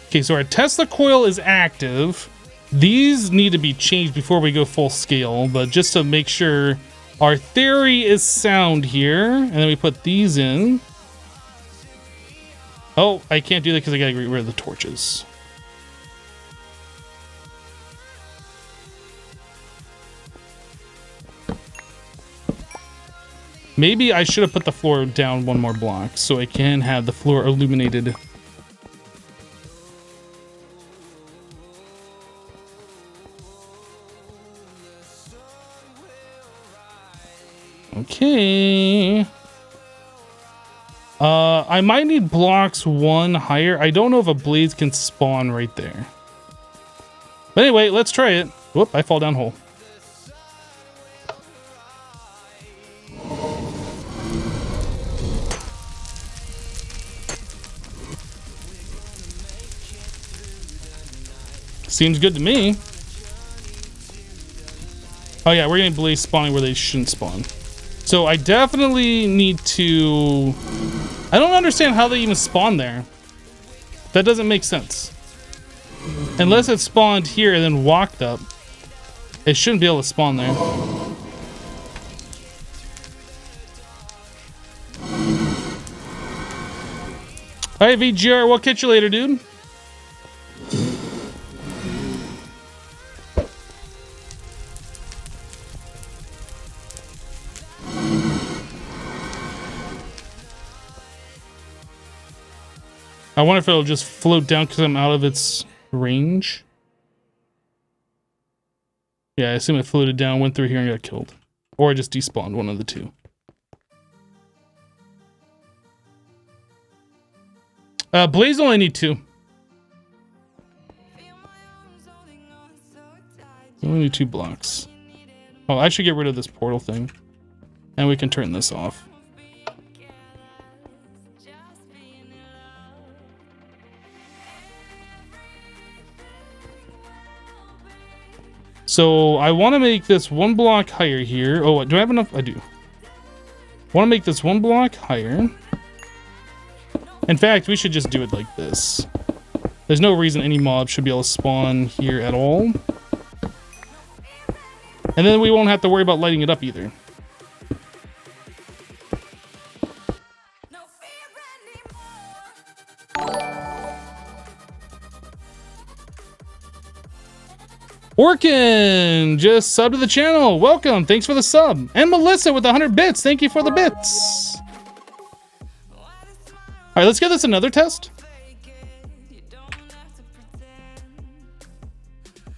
Okay, so our Tesla coil is active. These need to be changed before we go full scale, but just to make sure our theory is sound here, and then we put these in. Oh, I can't do that because I gotta get rid of the torches. Maybe I should have put the floor down one more block so I can have the floor illuminated. Okay. I might need blocks one higher. I don't know if a blaze can spawn right there. But anyway, let's try it. Whoop, I fall down hole. Seems good to me. Oh yeah, we're getting blaze spawning where they shouldn't spawn. So I definitely need to... I don't understand how they even spawn there. That doesn't make sense. Unless it spawned here and then walked up. It shouldn't be able to spawn there. Alright, VGR, we'll catch you later, dude. I wonder if it'll just float down because I'm out of its range. Yeah, I assume it floated down, went through here, and got killed. Or I just despawned, one of the two. Blaze only need 2. Only need 2 blocks. Oh, I should get rid of this portal thing. And we can turn this off. So I want to make this 1 block higher here. Oh, do I have enough? I do. Want to make this 1 block higher. In fact, we should just do it like this. There's no reason any mob should be able to spawn here at all. And then we won't have to worry about lighting it up either. Orkin just subbed to the channel. Welcome. Thanks for the sub. And Melissa with 100 bits. Thank you for the bits. All right, let's give this another test.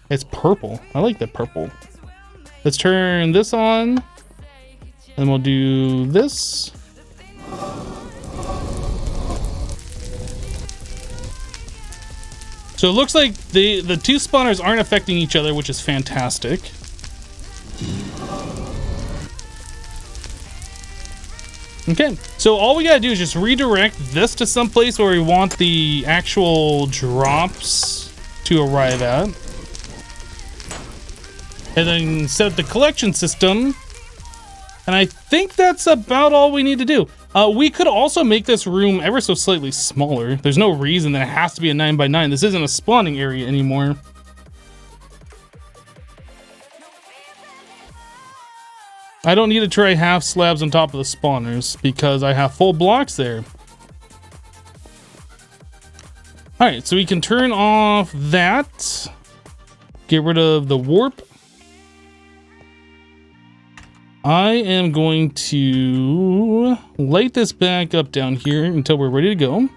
It's purple. I like the purple. Let's turn this on. And we'll do this. So it looks like the 2 spawners aren't affecting each other, which is fantastic. Okay, so all we gotta do is just redirect this to some place where we want the actual drops to arrive at. And then set up the collection system. And I think that's about all we need to do. We could also make this room ever so slightly smaller. There's no reason that it has to be a 9x9. This isn't a spawning area anymore. I don't need to try half slabs on top of the spawners because I have full blocks there. Alright, so we can turn off that. Get rid of the warp. I am going to light this back up down here until we're ready to go.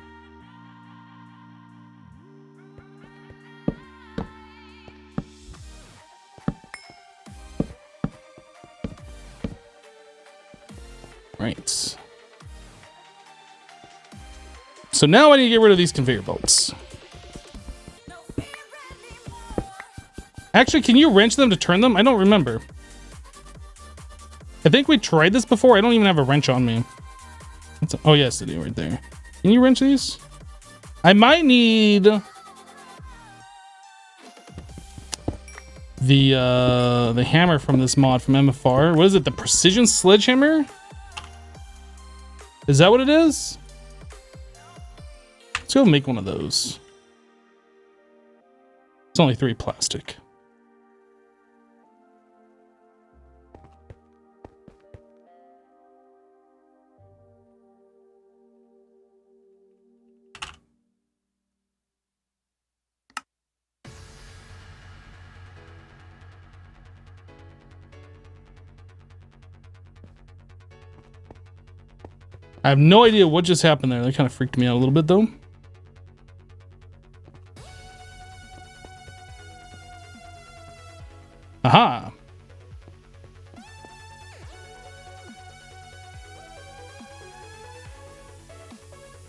Right. So now I need to get rid of these conveyor belts. Actually, can you wrench them to turn them? I don't remember. I think we tried this before. I don't even have a wrench on me. Oh, yes, it is right there. Can you wrench these? I might need the hammer from this mod from MFR. What is it? The precision sledgehammer? Is that what it is? Let's go make one of those. It's only 3 plastic. I have no idea what just happened there. That kind of freaked me out a little bit, though. Aha!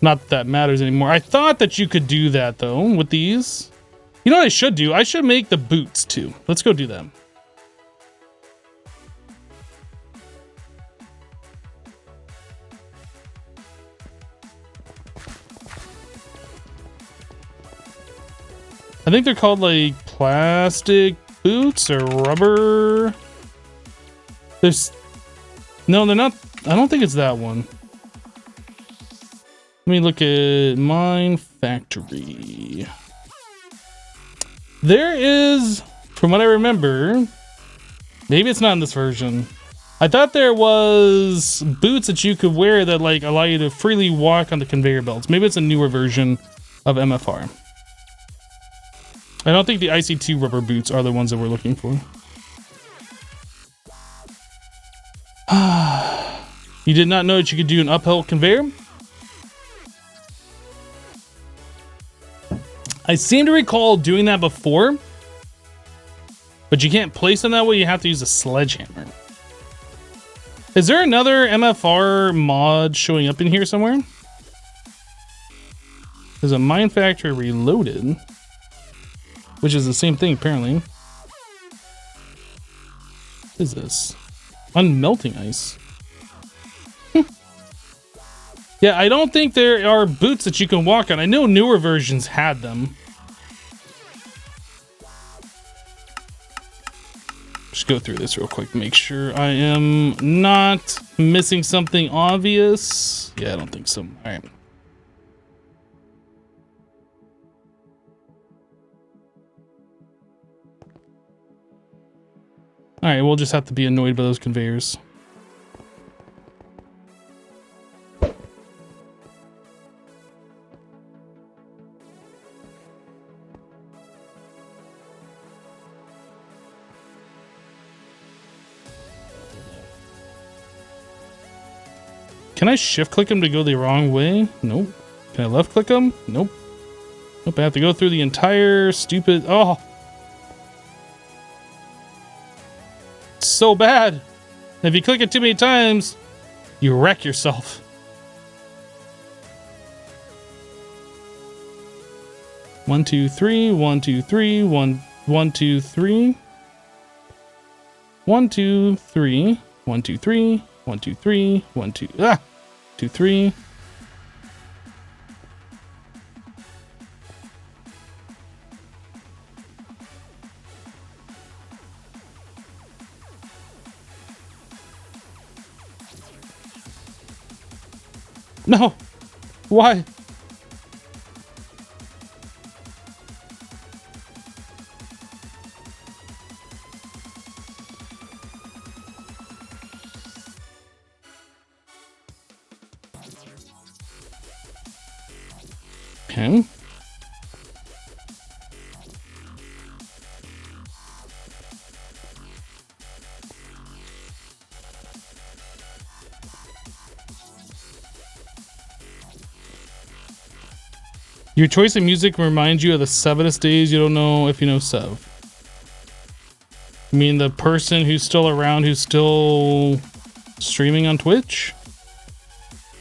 Not that that matters anymore. I thought that you could do that, though, with these. You know what I should do? I should make the boots, too. Let's go do them. I think they're called like plastic boots or rubber. No, they're not. I don't think it's that one. Let me look at Mine Factory. There is, from what I remember, maybe it's not in this version. I thought there was boots that you could wear that like allow you to freely walk on the conveyor belts. Maybe it's a newer version of MFR. I don't think the IC2 rubber boots are the ones that we're looking for. You did not know that you could do an uphill conveyor? I seem to recall doing that before, but you can't place them that way. You have to use a sledgehammer. Is there another MFR mod showing up in here somewhere? There's a Mine Factory Reloaded. Which is the same thing, apparently. What is this? Unmelting ice. Yeah, I don't think there are boots that you can walk on. I know newer versions had them. Just go through this real quick. Make sure I am not missing something obvious. Yeah, I don't think so. All right. Alright, we'll just have to be annoyed by those conveyors. Can I shift click them to go the wrong way? Nope. Can I left click them? Nope. Nope, I have to go through the entire stupid... Oh! So bad. If you click it too many times, you wreck yourself. One, two, three, 1, 2, 3, 1, 1, 2, 3. 1, 2, 3, 1, 2, 3, 1, 2, 3, 1, 2, 2, 3. No! Why? Okay. Your choice of music reminds you of the Sevenest days. You don't know if you know Sev. You mean the person who's still around, who's still streaming on Twitch?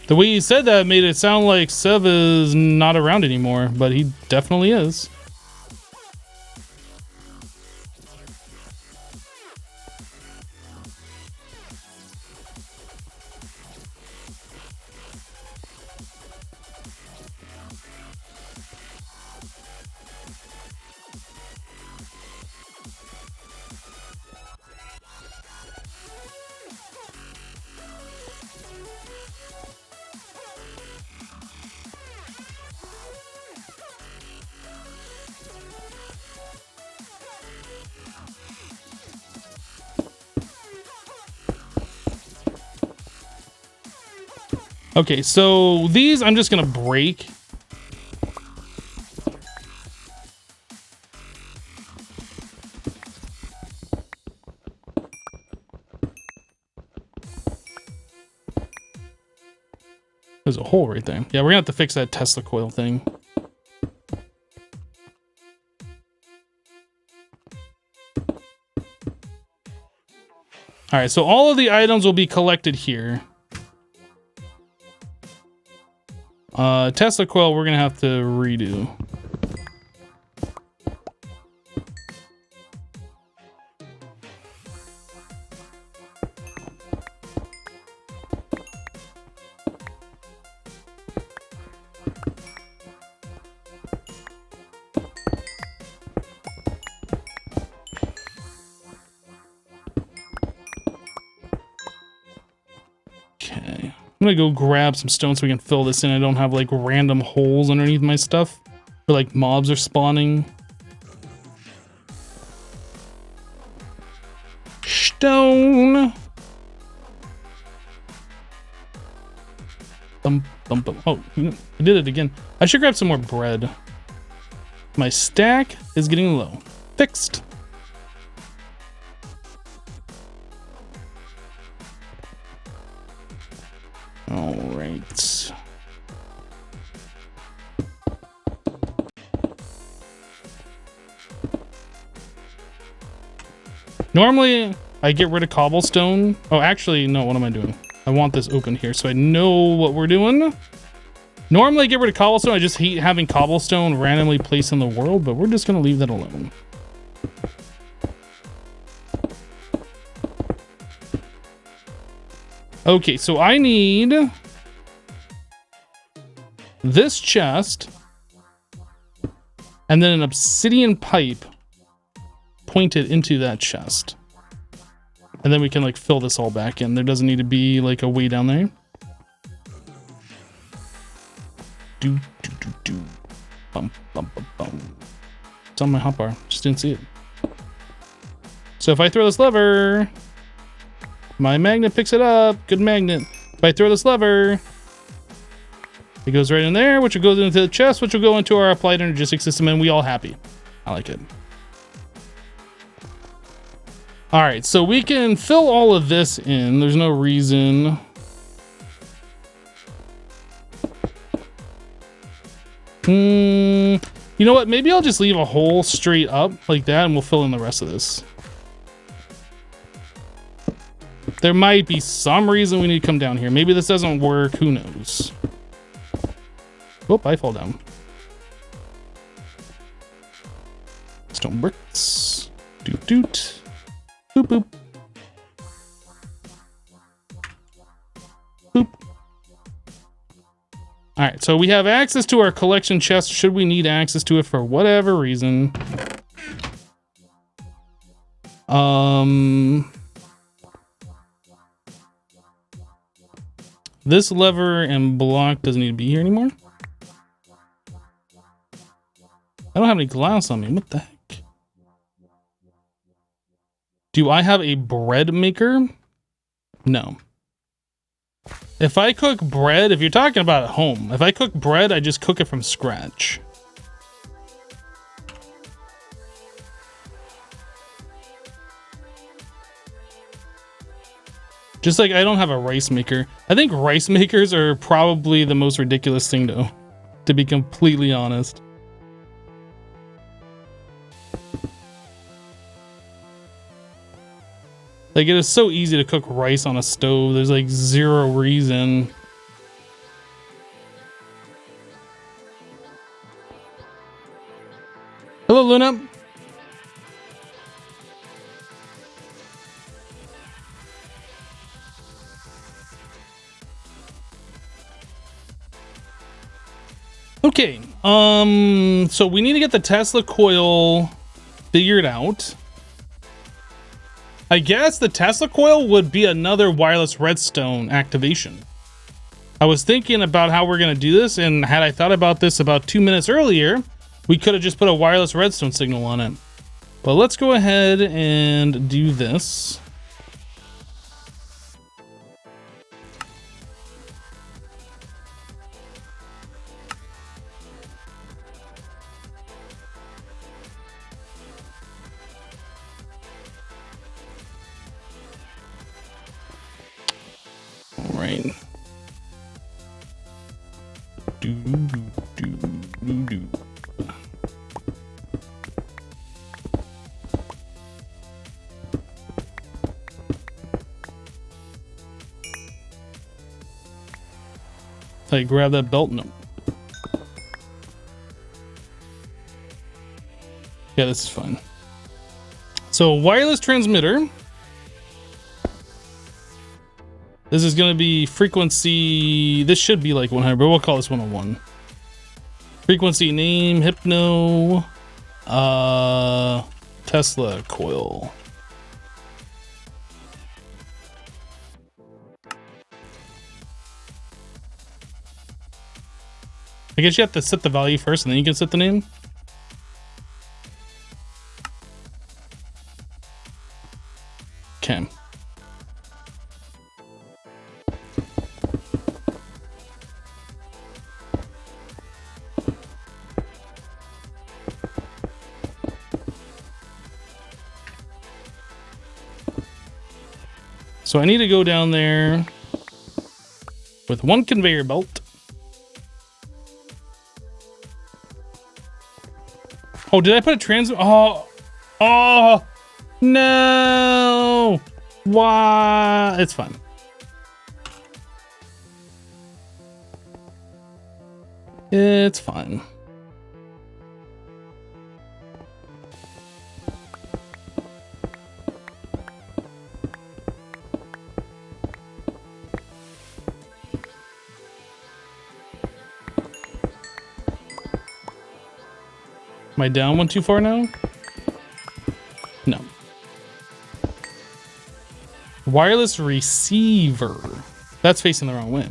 The way you said that made it sound like Sev is not around anymore, but he definitely is. Okay, so these I'm just gonna break. There's a hole right there. Yeah, we're gonna have to fix that Tesla coil thing. All right, so all of the items will be collected here. Tesla coil, we're gonna have to redo. I'm gonna go grab some stone so we can fill this in. I don't have like random holes underneath my stuff where like mobs are spawning. Stone. Oh, I did it again. I should grab some more bread. My stack is getting low. Fixed. All right. Normally, I get rid of cobblestone. Oh, actually, no, what am I doing? I want this open here so I know what we're doing. Normally, I get rid of cobblestone. I just hate having cobblestone randomly placed in the world, but we're just going to leave that alone. Okay, so I need this chest and then an obsidian pipe pointed into that chest. And then we can like fill this all back in. There doesn't need to be like a way down there. Bum, bum, bum, bum. It's on my hotbar. Just didn't see it. So if I throw this lever, my magnet picks it up. Good magnet. If I throw this lever, it goes right in there, which will go into the chest, which will go into our applied energetic system, and we all happy. I like it. All right, so we can fill all of this in. There's no reason. You know what? Maybe I'll just leave a hole straight up like that, and we'll fill in the rest of this. There might be some reason we need to come down here. Maybe this doesn't work. Who knows? Whoop, I fall down. Stone bricks. Doot doot. Boop boop. Boop. Alright, so we have access to our collection chest should we need access to it for whatever reason. This lever and block doesn't need to be here anymore. I don't have any glass on me. What the heck? Do I have a bread maker? No. If I cook bread, if you're talking about at home, if I cook bread, I just cook it from scratch. Just like I don't have a rice maker. I think rice makers are probably the most ridiculous thing to to be completely honest. Like, it is so easy to cook rice on a stove. There's like zero reason. Hello, Luna. Okay, so we need to get the Tesla coil figured out. I guess the Tesla coil would be another wireless redstone activation. I was thinking about how we're going to do this, and had I thought about this about 2 minutes earlier, we could have just put a wireless redstone signal on it. But let's go ahead and do this. All right. Like, grab that belt? No. Yeah, this is fine. So, wireless transmitter. This is going to be frequency. This should be like 100, but we'll call this 101. Frequency name, Hypno, Tesla coil. I guess you have to set the value first and then you can set the name. Okay. So I need to go down there with one conveyor belt. Oh, did I put a oh, no. Why? It's fine. It's fine. Am I down one too far now? No. Wireless receiver. That's facing the wrong way.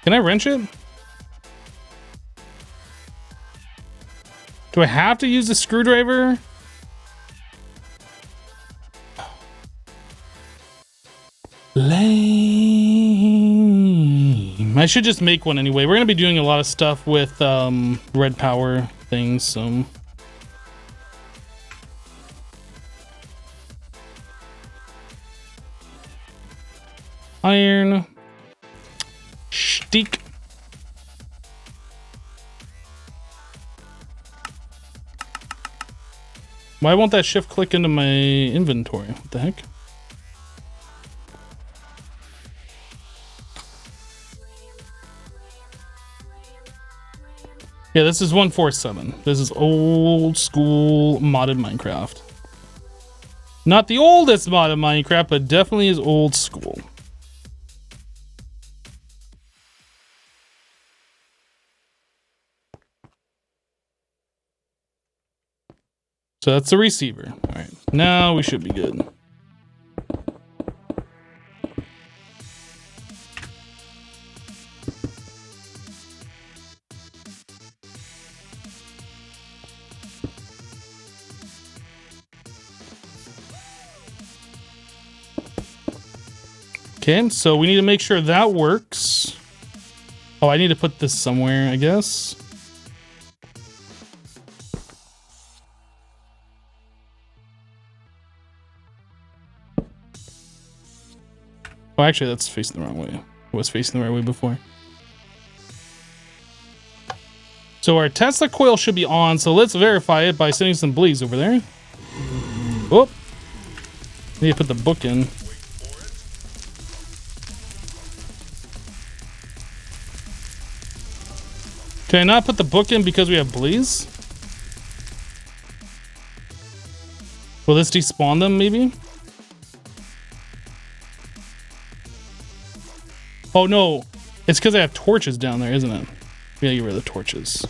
Can I wrench it? Do I have to use the screwdriver? Lame. I should just make one anyway. We're gonna be doing a lot of stuff with red power things, so. Iron. Steak. Why won't that shift click into my inventory? What the heck? Yeah, this is 147. This is old school modded Minecraft. Not the oldest modded Minecraft, but definitely is old school. So that's the receiver. All right, now we should be good. Okay, so we need to make sure that works. Oh, I need to put this somewhere, I guess. Oh, actually, that's facing the wrong way. was facing the right way before. So our Tesla coil should be on, so let's verify it by sending some blaze over there. Oh, need to put the book in. Can I not put the book in because we have blaze? Will this despawn them, maybe? Oh no, it's because I have torches down there, isn't it? Yeah, get rid of the torches.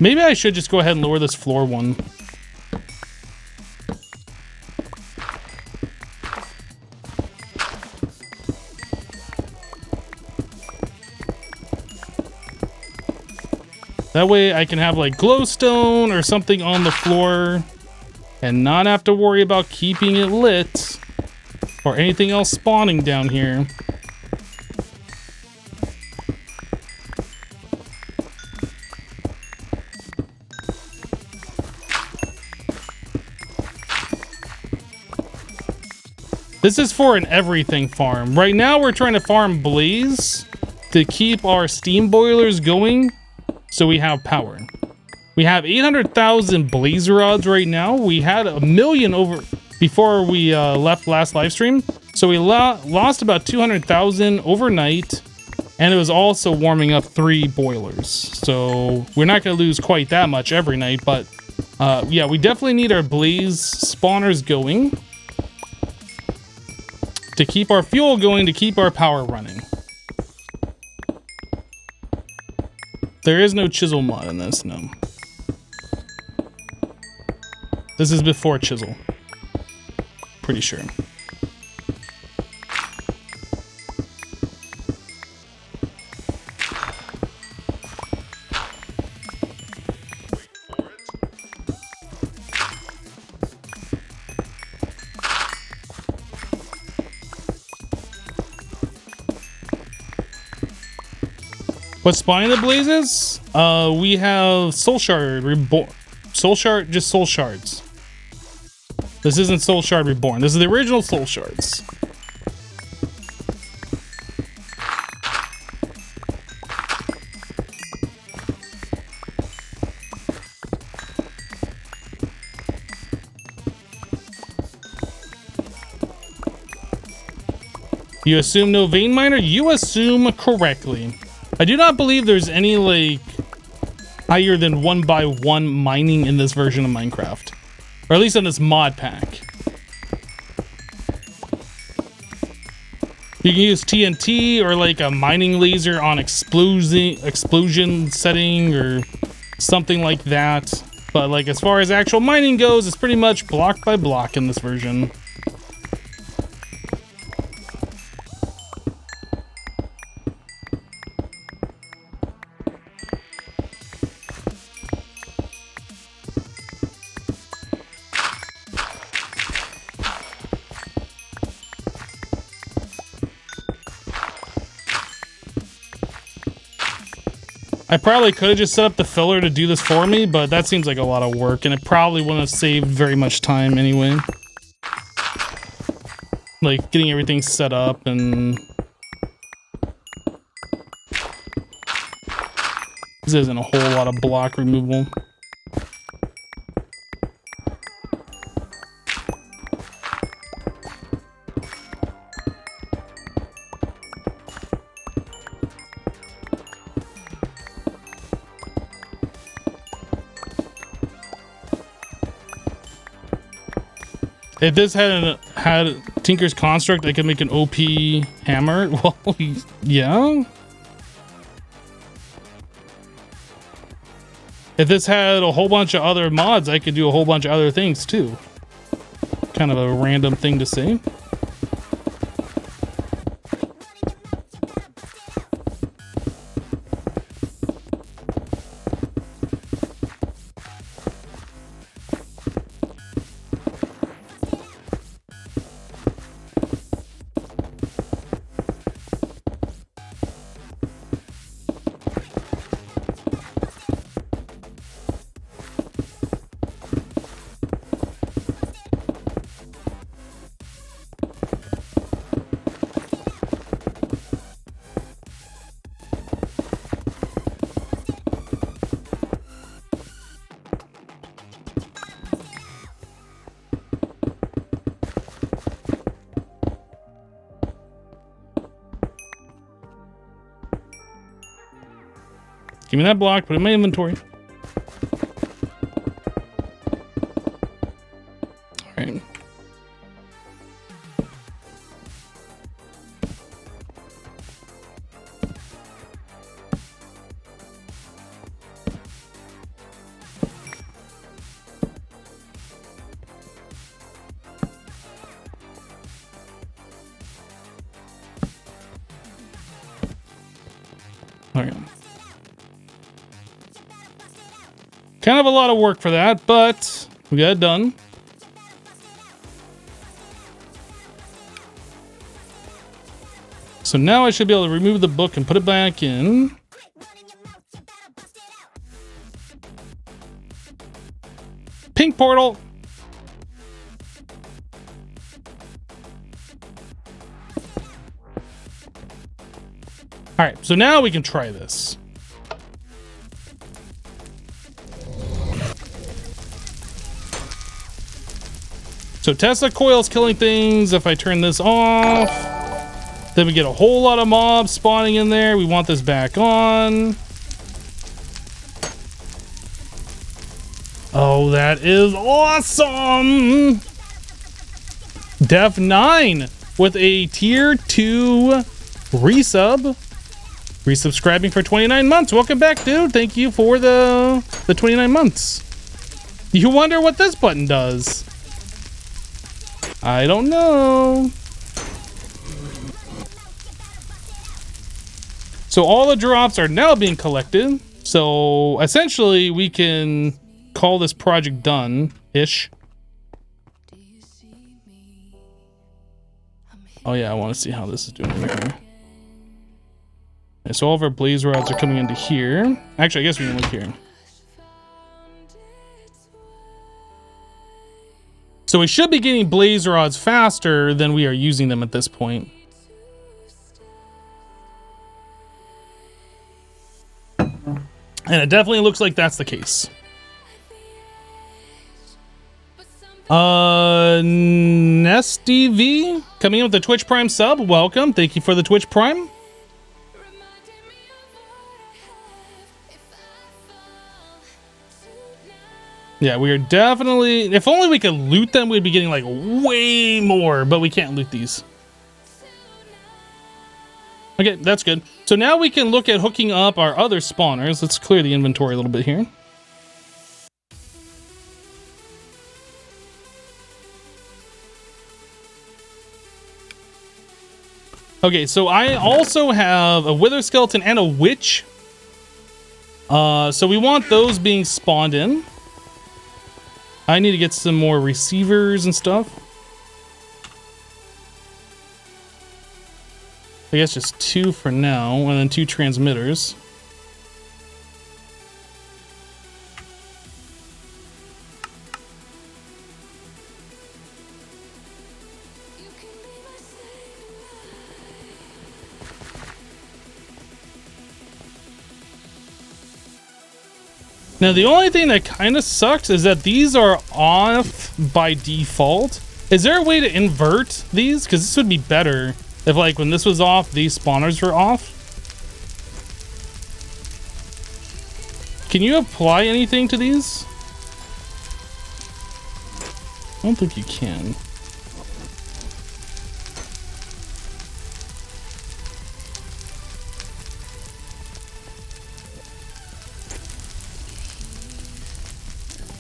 Maybe I should just go ahead and lower this floor one. That way I can have like glowstone or something on the floor and not have to worry about keeping it lit or anything else spawning down here. This is for an everything farm. Right now we're trying to farm blaze to keep our steam boilers going so we have power. We have 800,000 blaze rods right now. We had 1 million over before we left last live stream. So we lost about 200,000 overnight, and it was also warming up 3 boilers. So we're not gonna lose quite that much every night, but yeah, we definitely need our blaze spawners going to keep our fuel going, to keep our power running. There is no chisel mod in this, no. This is before chisel. Pretty sure. What's spawning the blazes? We have soul shard reborn. Soul shard, just soul shards. This isn't soul shard reborn. This is the original soul shards. You assume no vein miner? You assume correctly. I do not believe there's any, like, higher than 1x1 mining in this version of Minecraft. Or at least in this mod pack. You can use TNT or, like, a mining laser on explosion setting or something like that. But, like, as far as actual mining goes, it's pretty much block by block in this version. I probably could have just set up the filler to do this for me, but that seems like a lot of work, and it probably wouldn't have saved very much time anyway. Like, getting everything set up and... This isn't a whole lot of block removal. If this had Tinker's Construct, I could make an OP hammer. Well, yeah. If this had a whole bunch of other mods, I could do a whole bunch of other things too. Kind of a random thing to say. Give me that block, put it in my inventory. All right. Okay. Kind of a lot of work for that, but we got it done. So now I should be able to remove the book and put it back in. Pink portal. All right, so now we can try this. So Tesla coil's killing things. If I turn this off, then we get a whole lot of mobs spawning in there. We want this back on. Oh, that is awesome. Def 9 with a tier 2 resub. Resubscribing for 29 months. Welcome back, dude. Thank you for the 29 months. You wonder what this button does? I don't know. So all the drops are now being collected. So essentially we can call this project done-ish. Oh yeah, I want to see how this is doing here. Okay, so all of our blaze rods are coming into here. Actually, I guess we can look here. So we should be getting blaze rods faster than we are using them at this point. And it definitely looks like that's the case. Nesty V coming in with the Twitch Prime sub. Welcome. Thank you for the Twitch Prime. Yeah, we are definitely... If only we could loot them, we'd be getting like way more, but we can't loot these. Okay, that's good. So now we can look at hooking up our other spawners. Let's clear the inventory a little bit here. Okay, so I also have a wither skeleton and a witch. So we want those being spawned in. I need to get some more receivers and stuff. I guess just 2 for now, and then 2 transmitters. Now, the only thing that kind of sucks is that these are off by default. Is there a way to invert these? Because this would be better if, like, when this was off, these spawners were off. Can you apply anything to these? I don't think you can.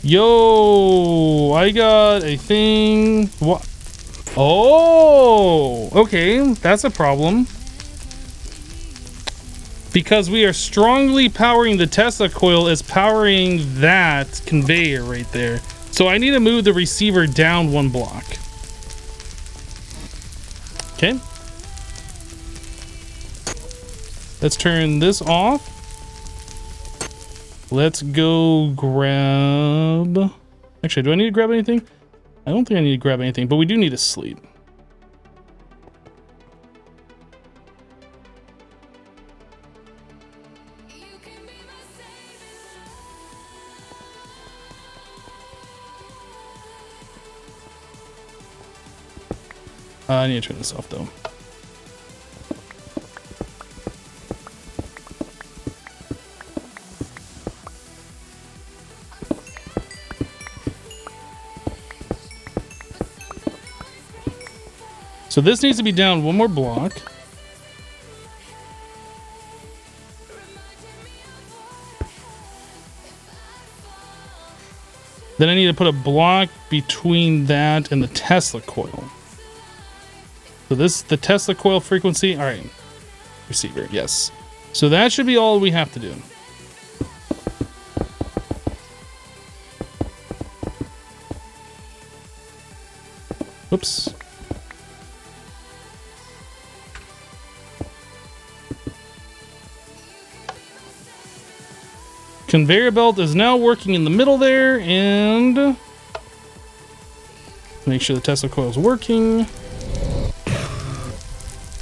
Yo, I got a thing. What? Oh, okay. That's a problem. Because we are strongly powering the Tesla coil is powering that conveyor right there. So I need to move the receiver down 1 block. Okay. Let's turn this off. Let's go grab... Actually, do I need to grab anything? I don't think I need to grab anything, but we do need to sleep. I need to turn this off, though. So this needs to be down one more block. Then I need to put a block between that and the Tesla coil. So this, the Tesla coil frequency. All right. Receiver, yes. So that should be all we have to do. Whoops. Conveyor belt is now working in the middle there, and make sure the Tesla coil is working.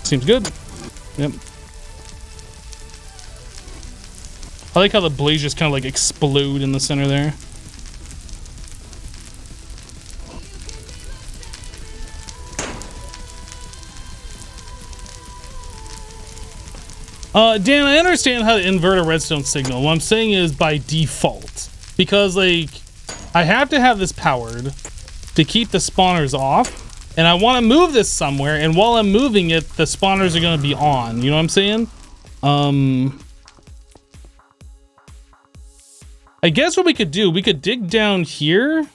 Seems good. Yep. I like how the blades just kind of like explode in the center there. Dan, I understand how to invert a redstone signal. What I'm saying is by default. Because, like, I have to have this powered to keep the spawners off. And I want to move this somewhere. And while I'm moving it, the spawners are going to be on. You know what I'm saying? I guess what we could do, we could dig down here. And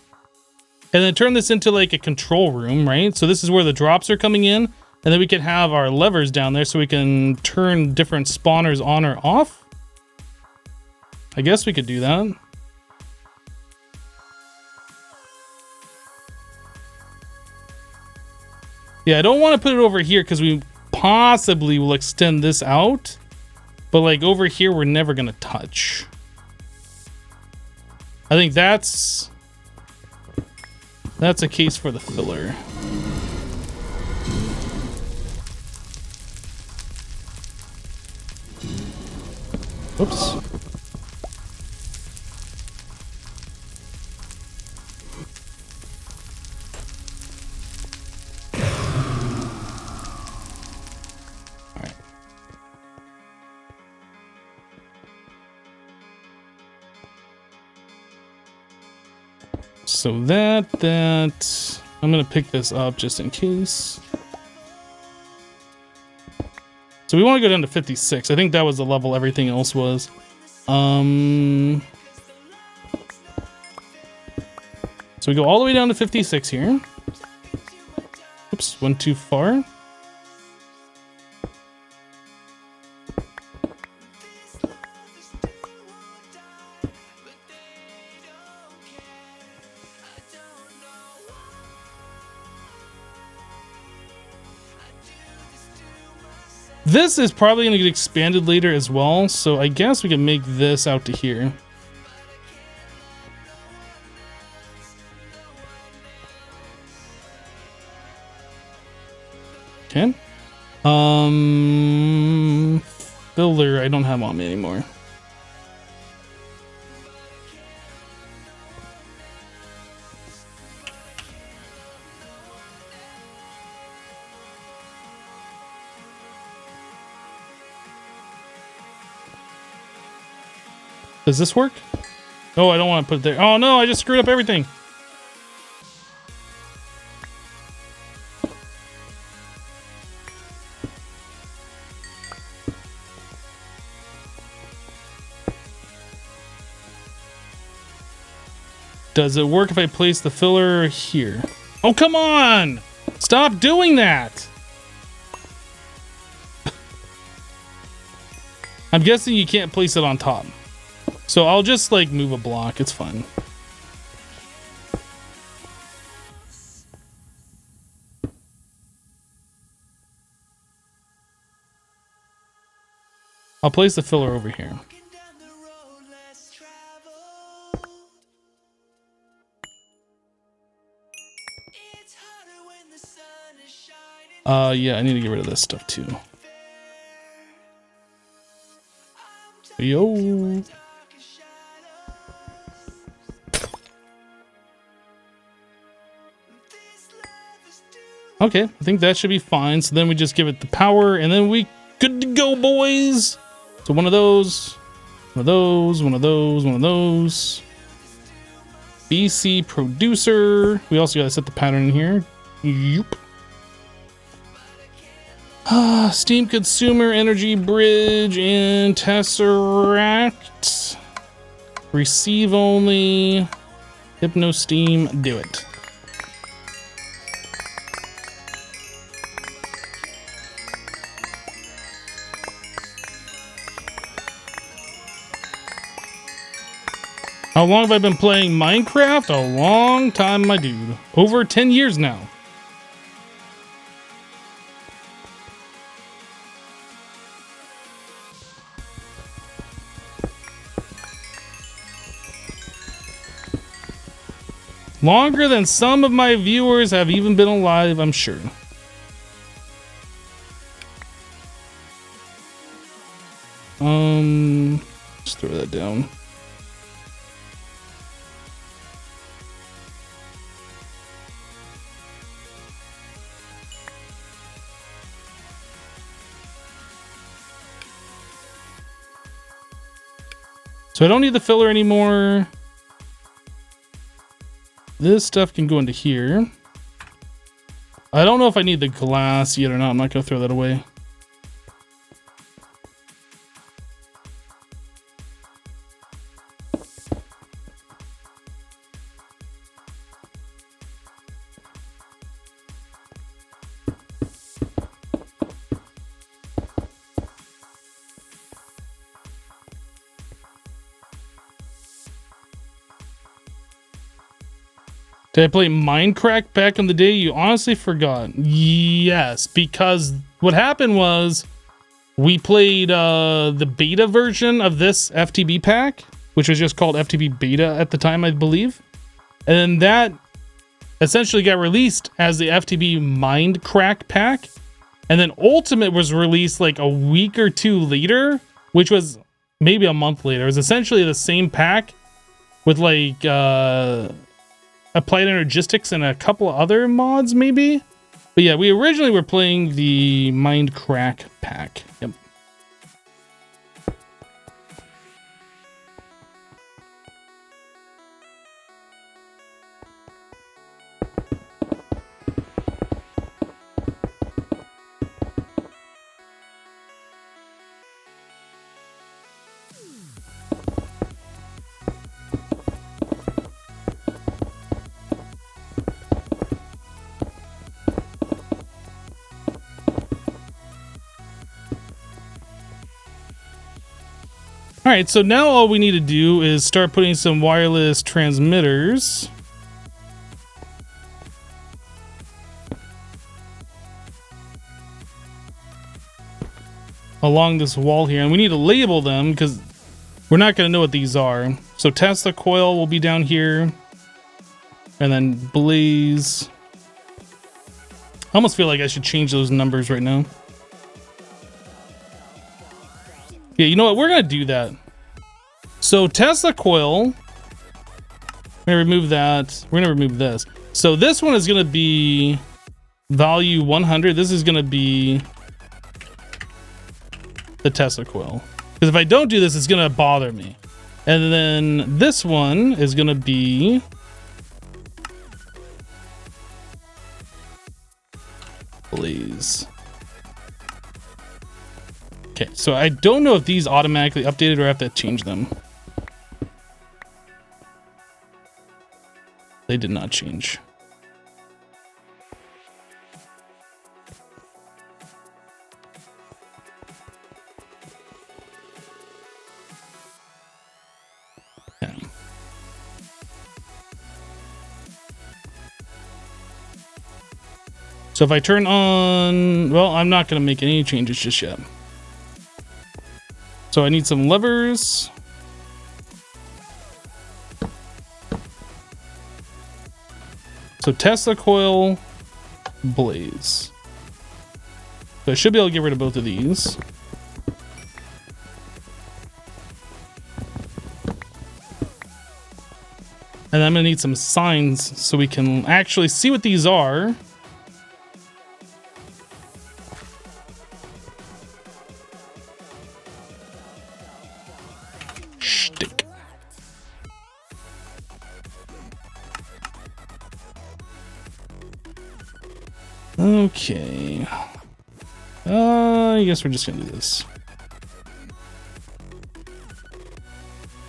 then turn this into, like, a control room, right? So this is where the drops are coming in. And then we could have our levers down there so we can turn different spawners on or off. I guess we could do that. Yeah, I don't want to put it over here because we possibly will extend this out. But like over here, we're never going to touch. I think that's a case for the filler. Oops. All right. So that I'm gonna pick this up just in case. So we want to go down to 56. I think that was the level everything else was. So we go all the way down to 56 here. Oops, went too far. This is probably going to get expanded later as well, so I guess we can make this out to here. Okay. Filler, I don't have on me anymore. Does this work? Oh, I don't want to put it there. Oh no, I just screwed up everything. Does it work if I place the filler here? Oh, come on! Stop doing that! I'm guessing you can't place it on top. So I'll just like move a block, it's fine. I'll place the filler over here. Yeah, I need to get rid of this stuff too. Yo. Okay, I think that should be fine. So then we just give it the power and then we good to go, boys. So one of those, one of those, one of those, one of those. BC producer. We also got to set the pattern in here. Yep. Steam consumer, energy bridge, and tesseract. Receive only. Hypno steam. Do it. How long have I been playing Minecraft? A long time, my dude. Over 10 years now. Longer than some of my viewers have even been alive, I'm sure. Just throw that down. So I don't need the filler anymore. This stuff can go into here. I don't know if I need the glass yet or not. I'm not gonna throw that away. Did I play Minecraft back in the day? You honestly forgot. Yes, because what happened was we played the beta version of this FTB pack, which was just called FTB beta at the time, I believe. And that essentially got released as the FTB Minecraft pack. And then Ultimate was released like a week or two later, which was maybe a month later. It was essentially the same pack with like Applied Energistics and a couple of other mods, maybe. But yeah, we originally were playing the Minecraft pack. Yep. All right, so now all we need to do is start putting some wireless transmitters. Along this wall here, and we need to label them because we're not going to know what these are. So Tesla coil will be down here, and then blaze. I almost feel like I should change those numbers right now. Yeah, you know what? We're going to do that. So Tesla coil, we're going to remove that. We're going to remove this. So this one is going to be value 100. This is going to be the Tesla coil. Because if I don't do this, it's going to bother me. And then this one is going to be blaze. Okay, so I don't know if these automatically updated or I have to change them. They did not change. Okay. So if I turn on, well, I'm not going to make any changes just yet. So I need some levers. So Tesla coil, blaze. So I should be able to get rid of both of these. And I'm gonna need some signs so we can actually see what these are. Shtick. Okay. I guess we're just gonna do this.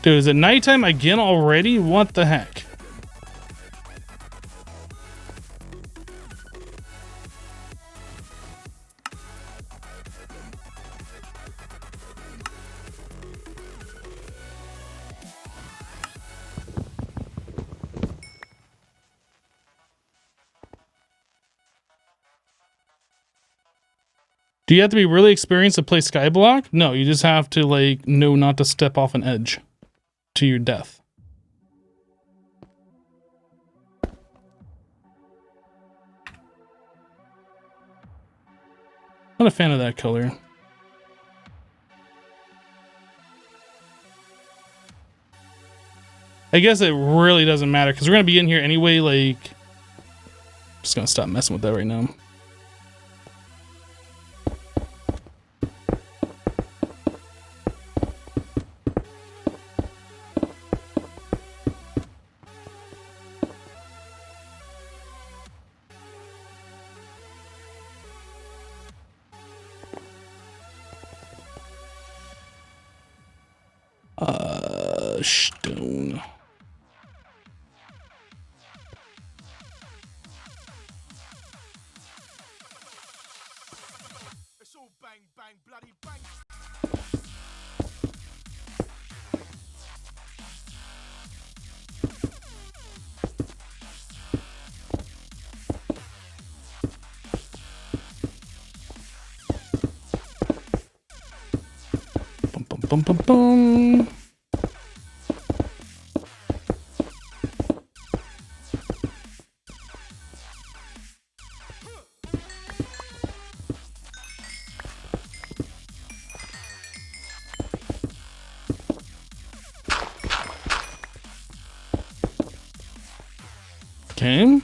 Dude, is it nighttime again already? What the heck? Do you have to be really experienced to play Skyblock? No, you just have to like know not to step off an edge to your death. Not a fan of that color. I guess it really doesn't matter because we're gonna be in here anyway. Like, just gonna stop messing with that right now. Stone. It's all bang, bang, bloody bang. Bum, bum, bum, bum, bum. Okay.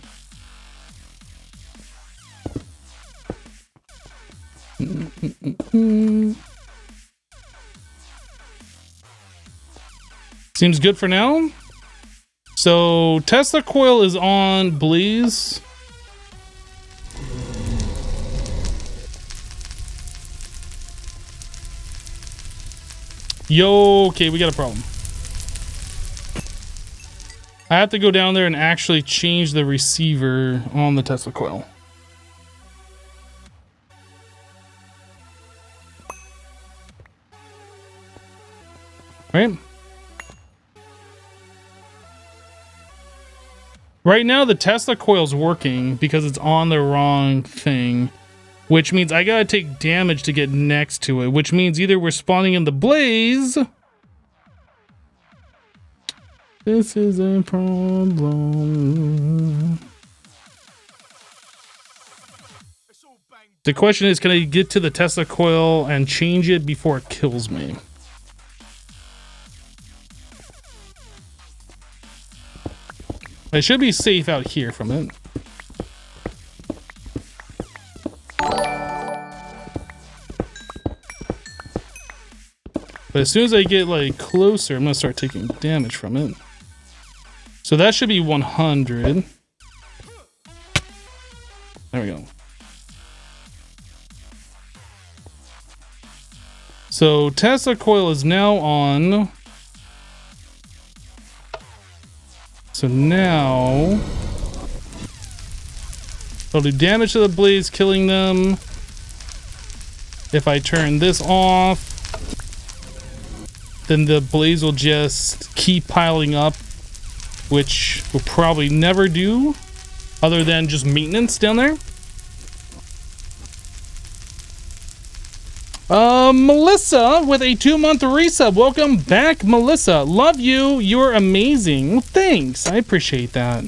Seems good for now. So Tesla coil is on Blaze. Yo, okay, we got a problem. I have to go down there and actually change the receiver on the Tesla coil. Right? Right now, the Tesla coil's working because it's on the wrong thing, which means I gotta take damage to get next to it, which means either we're spawning in the Blaze. This is a problem. The question is, can I get to the Tesla coil and change it before it kills me? I should be safe out here from it. But as soon as I get like closer, I'm gonna start taking damage from it. So that should be 100. There we go. So Tesla coil is now on. So now it'll do damage to the Blaze, killing them. If I turn this off, then the Blaze will just keep piling up, which will probably never do other than just maintenance down there. Melissa with a 2-month resub. Welcome back, Melissa. Love you. You're amazing. Well, thanks. I appreciate that.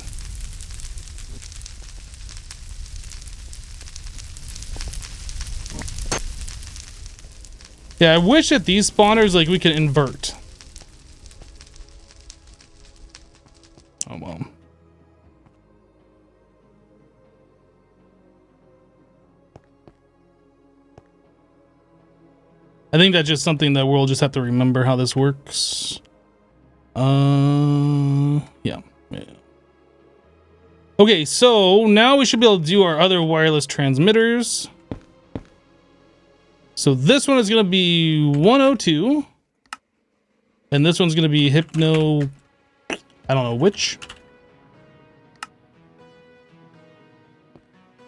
Yeah, I wish that these spawners, like, we could invert. Oh, well. I think that's just something that we'll just have to remember how this works. Yeah. Okay, so now we should be able to do our other wireless transmitters. So this one is going to be 102. And this one's going to be Hypno... I don't know which.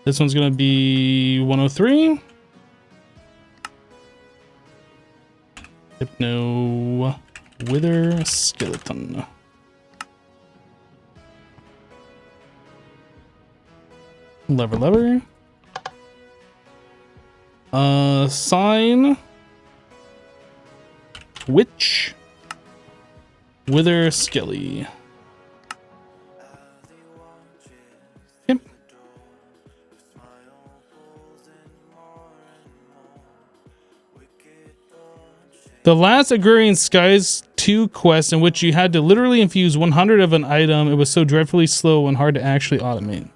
This one's going to be 103. Hypno Wither Skeleton. Lever. Sign. Witch. Wither Skelly. Yep. The last Agrarian Skies 2 quest in which you had to literally infuse 100 of an item, it was so dreadfully slow and hard to actually automate.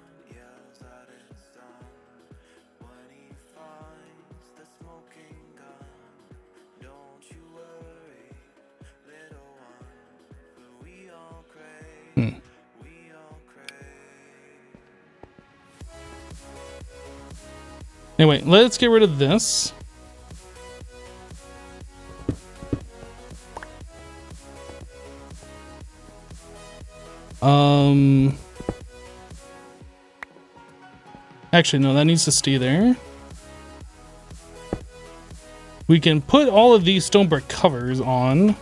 Anyway, let's get rid of this. Actually, no, that needs to stay there. We can put all of these stone brick covers on.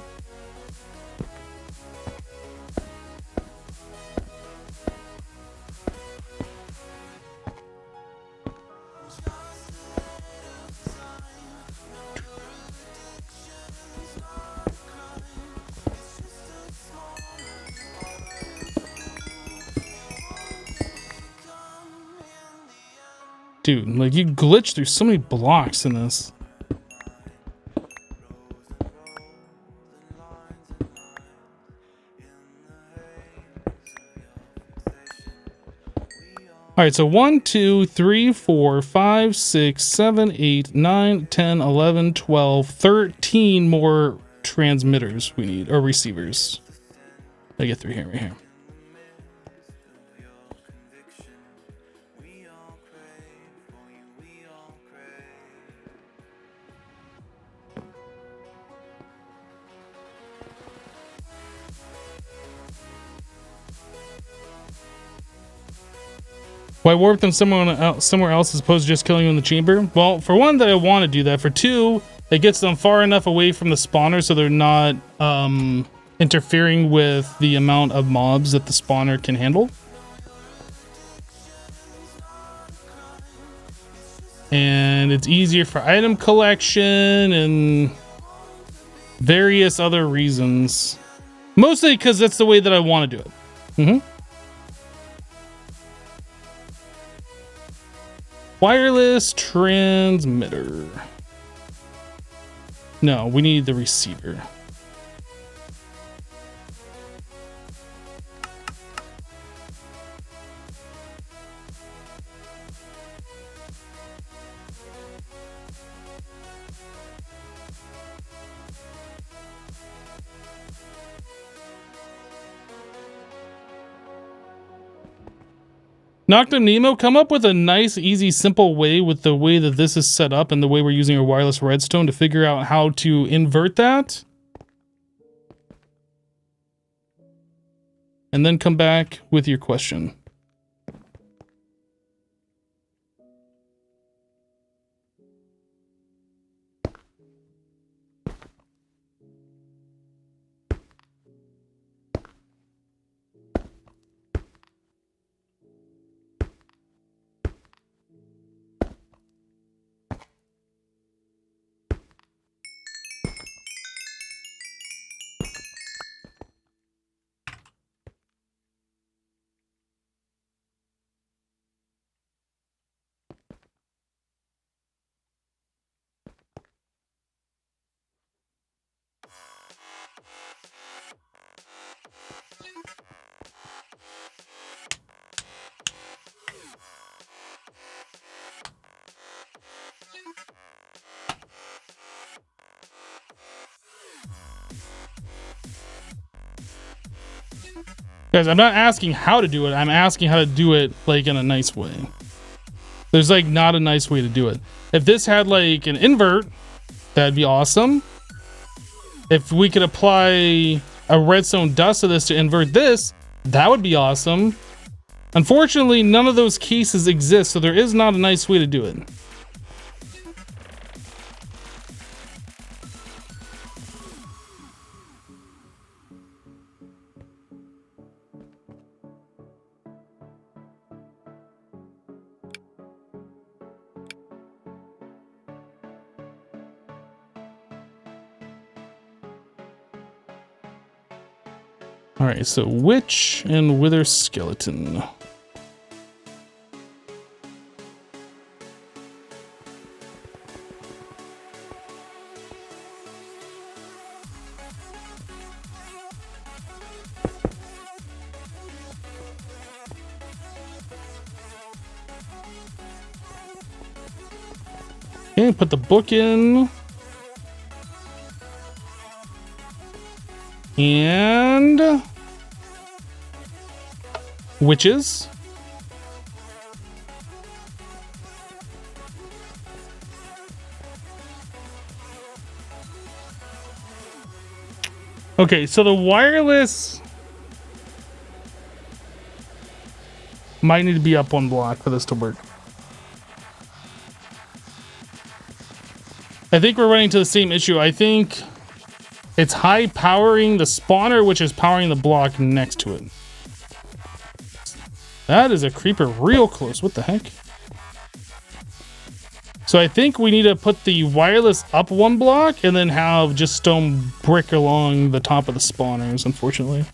Dude, like you glitch through so many blocks in this. All right, so 1, 2, 3, 4, 5, 6, 7, 8, 9, 10, 11, 12, 13 more transmitters we need, or receivers. I get through here, right here. Why warp them somewhere else as opposed to just killing you in the chamber? Well, for one, that I want to do that. For two, it gets them far enough away from the spawner so they're not interfering with the amount of mobs that the spawner can handle. And it's easier for item collection and various other reasons. Mostly because that's the way that I want to do it. Wireless transmitter. No, we need the receiver. Noctum Nemo, come up with a nice, easy, simple way with the way that this is set up and the way we're using our wireless redstone to figure out how to invert that. And then come back with your question. Guys, I'm not asking how to do it. I'm asking how to do it like in a nice way. There's like not a nice way to do it. If this had like an invert, that'd be awesome. If we could apply a redstone dust to this to invert this, that would be awesome. Unfortunately, none of those cases exist, so there is not a nice way to do it. All right, so witch and wither skeleton. Okay, put the book in. And witches. Okay, so the wireless might need to be up one block for this to work. I think we're running into the same issue. I think it's high powering the spawner, which is powering the block next to it. That is a creeper real close. What the heck? So I think we need to put the wireless up one block and then have just stone brick along the top of the spawners, unfortunately.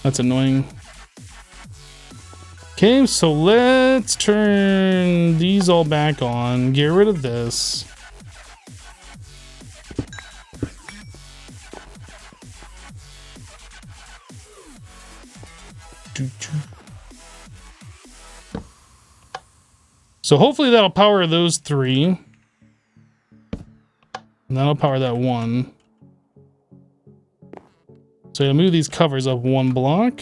That's annoying. Okay, so let's turn these all back on. Get rid of this. So hopefully that'll power those three. And that'll power that one. So I'll move these covers up one block.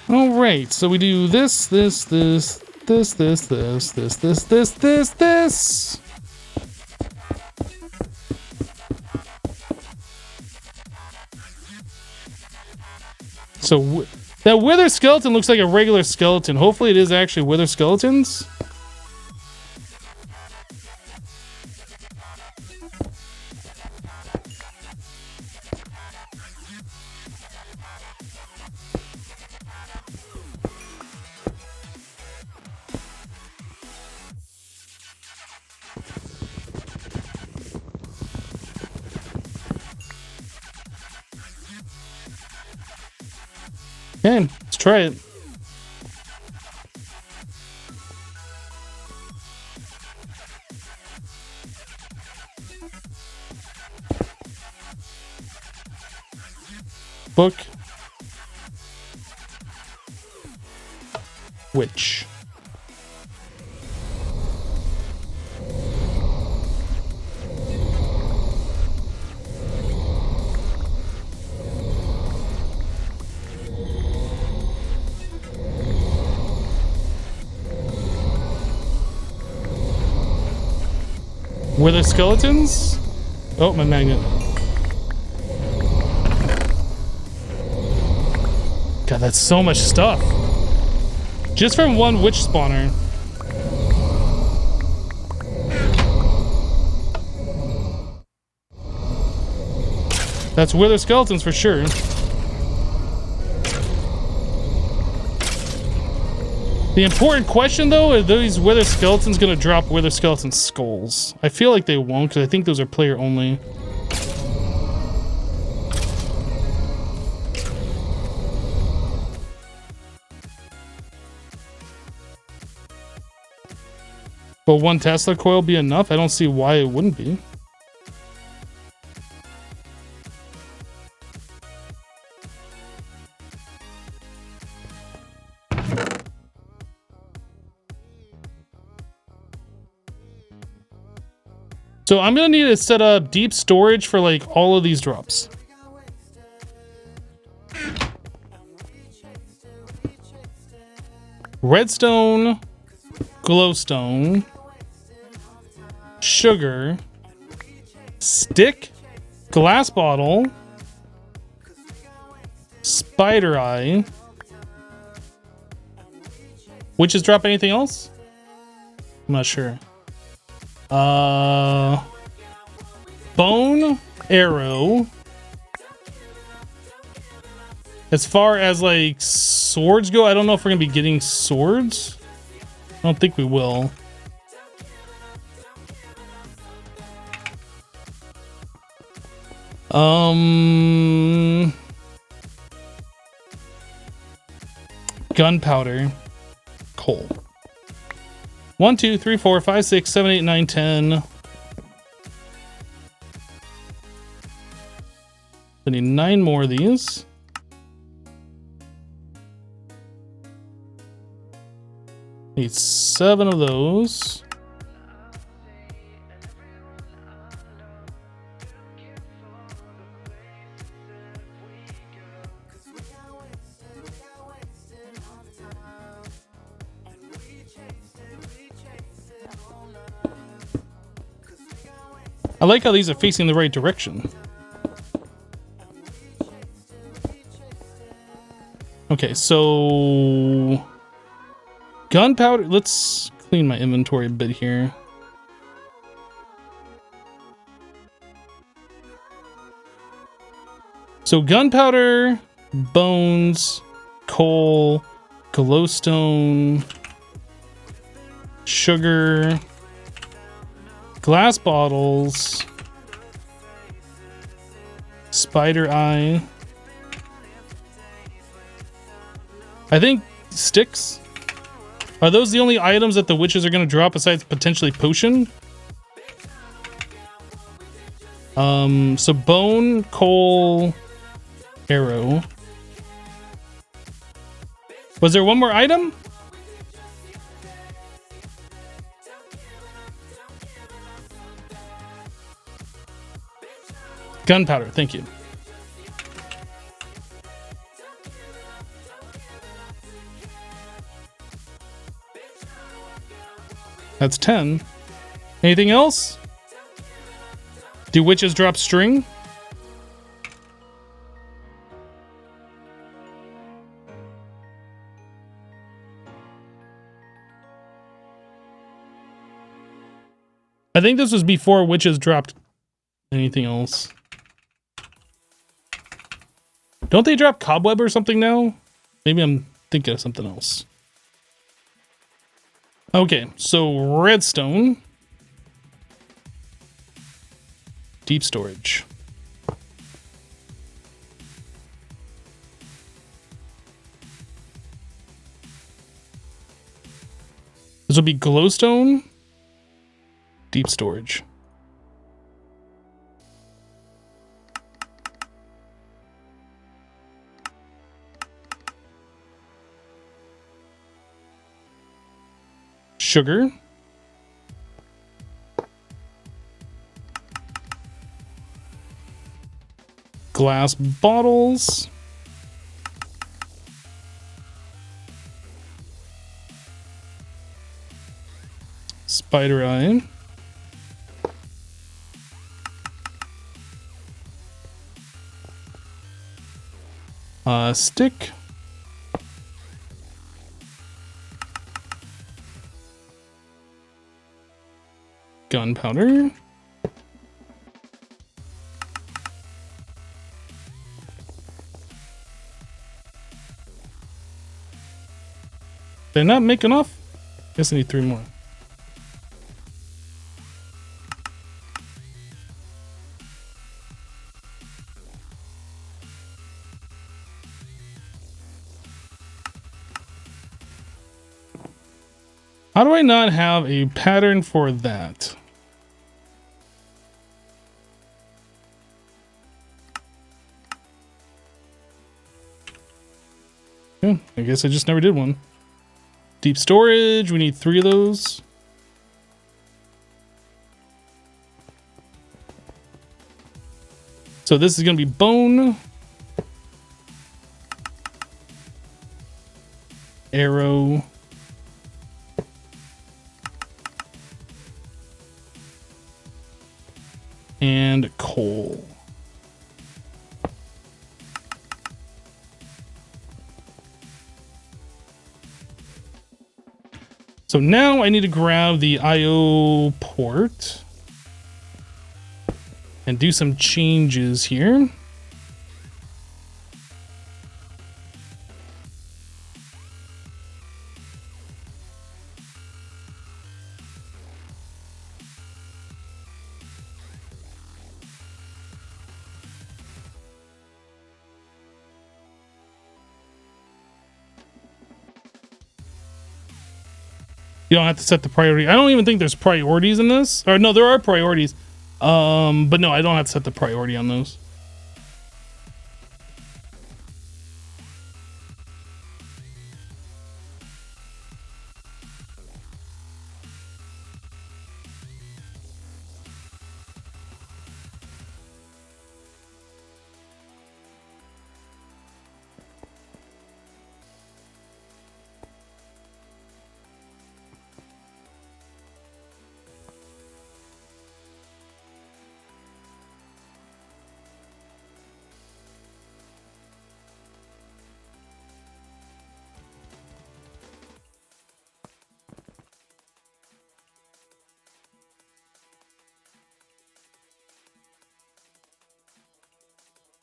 All right, so we do this. So that wither skeleton looks like a regular skeleton. Hopefully it is actually wither skeletons. Okay, let's try it. Book. Witch. Were there skeletons? Oh, my magnet. God, that's so much stuff. Just from one witch spawner. That's wither skeletons for sure. The important question though, are these wither skeletons gonna drop wither skeleton skulls? I feel like they won't, because I think those are player only. Will one Tesla coil be enough? I don't see why it wouldn't be. So I'm gonna need to set up deep storage for like all of these drops. Redstone, glowstone, sugar, stick, glass bottle, spider eye. Witches drop anything else? I'm not sure. Bone arrow. As far as like swords go, I don't know if we're gonna be getting swords. I don't think we will. Gunpowder, coal. 1, 2, 3, 4, 5, 6, 7, 8, 9, 10. I need 9 more of these. Need 7 of those. I like how these are facing the right direction. Okay, so gunpowder. Let's clean my inventory a bit here. So gunpowder, bones, coal, glowstone, sugar, glass bottles, spider eye. I think sticks. Are those the only items that the witches are going to drop besides potentially potion? So bone, coal, arrow. Was there one more item? Gunpowder, thank you. That's 10. Anything else? Do witches drop string? I think this was before witches dropped anything else. Don't they drop cobweb or something now? Maybe I'm thinking of something else. Okay, so redstone. Deep storage. This will be glowstone. Deep storage. Sugar. Glass bottles. Spider eye. Stick. Gunpowder. Did I not make enough? Guess I need 3 more. How do I not have a pattern for that? Yeah, I guess I just never did one. Deep storage, we need 3 of those. So this is going to be bone. Arrow. And coal. So now I need to grab the IO port and do some changes here. You don't have to set the priority. I don't even think there's priorities in this. Or no, there are priorities. But no, I don't have to set the priority on those.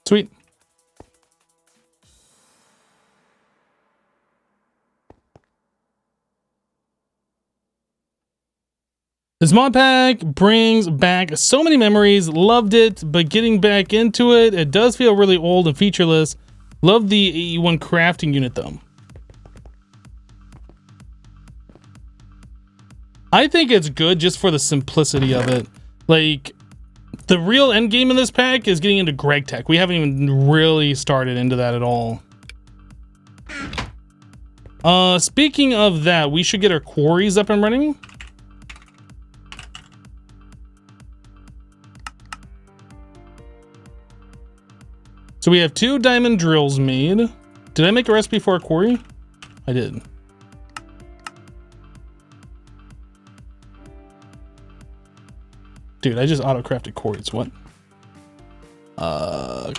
Sweet. This mod pack brings back so many memories. Loved it, but getting back into it, it does feel really old and featureless. Love the AE1 crafting unit though. I think it's good just for the simplicity of it. Like, the real end game in this pack is getting into Greg Tech. We haven't even really started into that at all. Speaking of that, we should get our quarries up and running. So we have 2 diamond drills made. Did I make a recipe for a quarry? I did. Dude, I just auto-crafted quarries. What?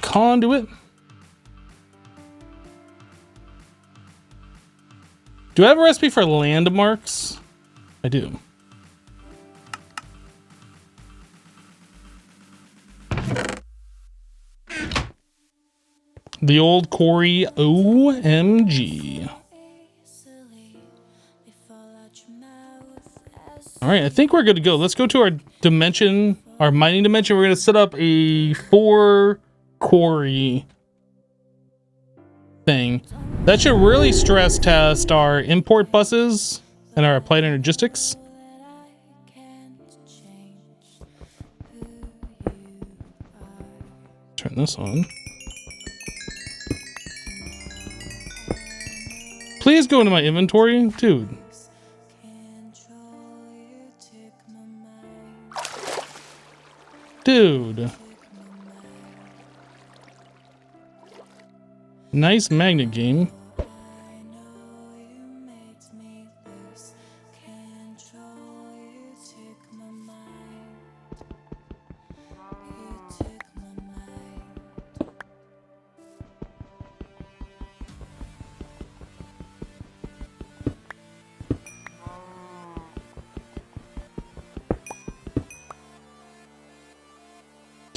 Conduit. Do I have a recipe for landmarks? I do. The old Quarry OMG. All right, I think we're good to go. Let's go to our dimension, our mining dimension. We're going to set up a 4 quarry thing. That should really stress test our import buses and our applied energistics. Turn this on. Please go into my inventory, dude. Dude. Nice magnet game.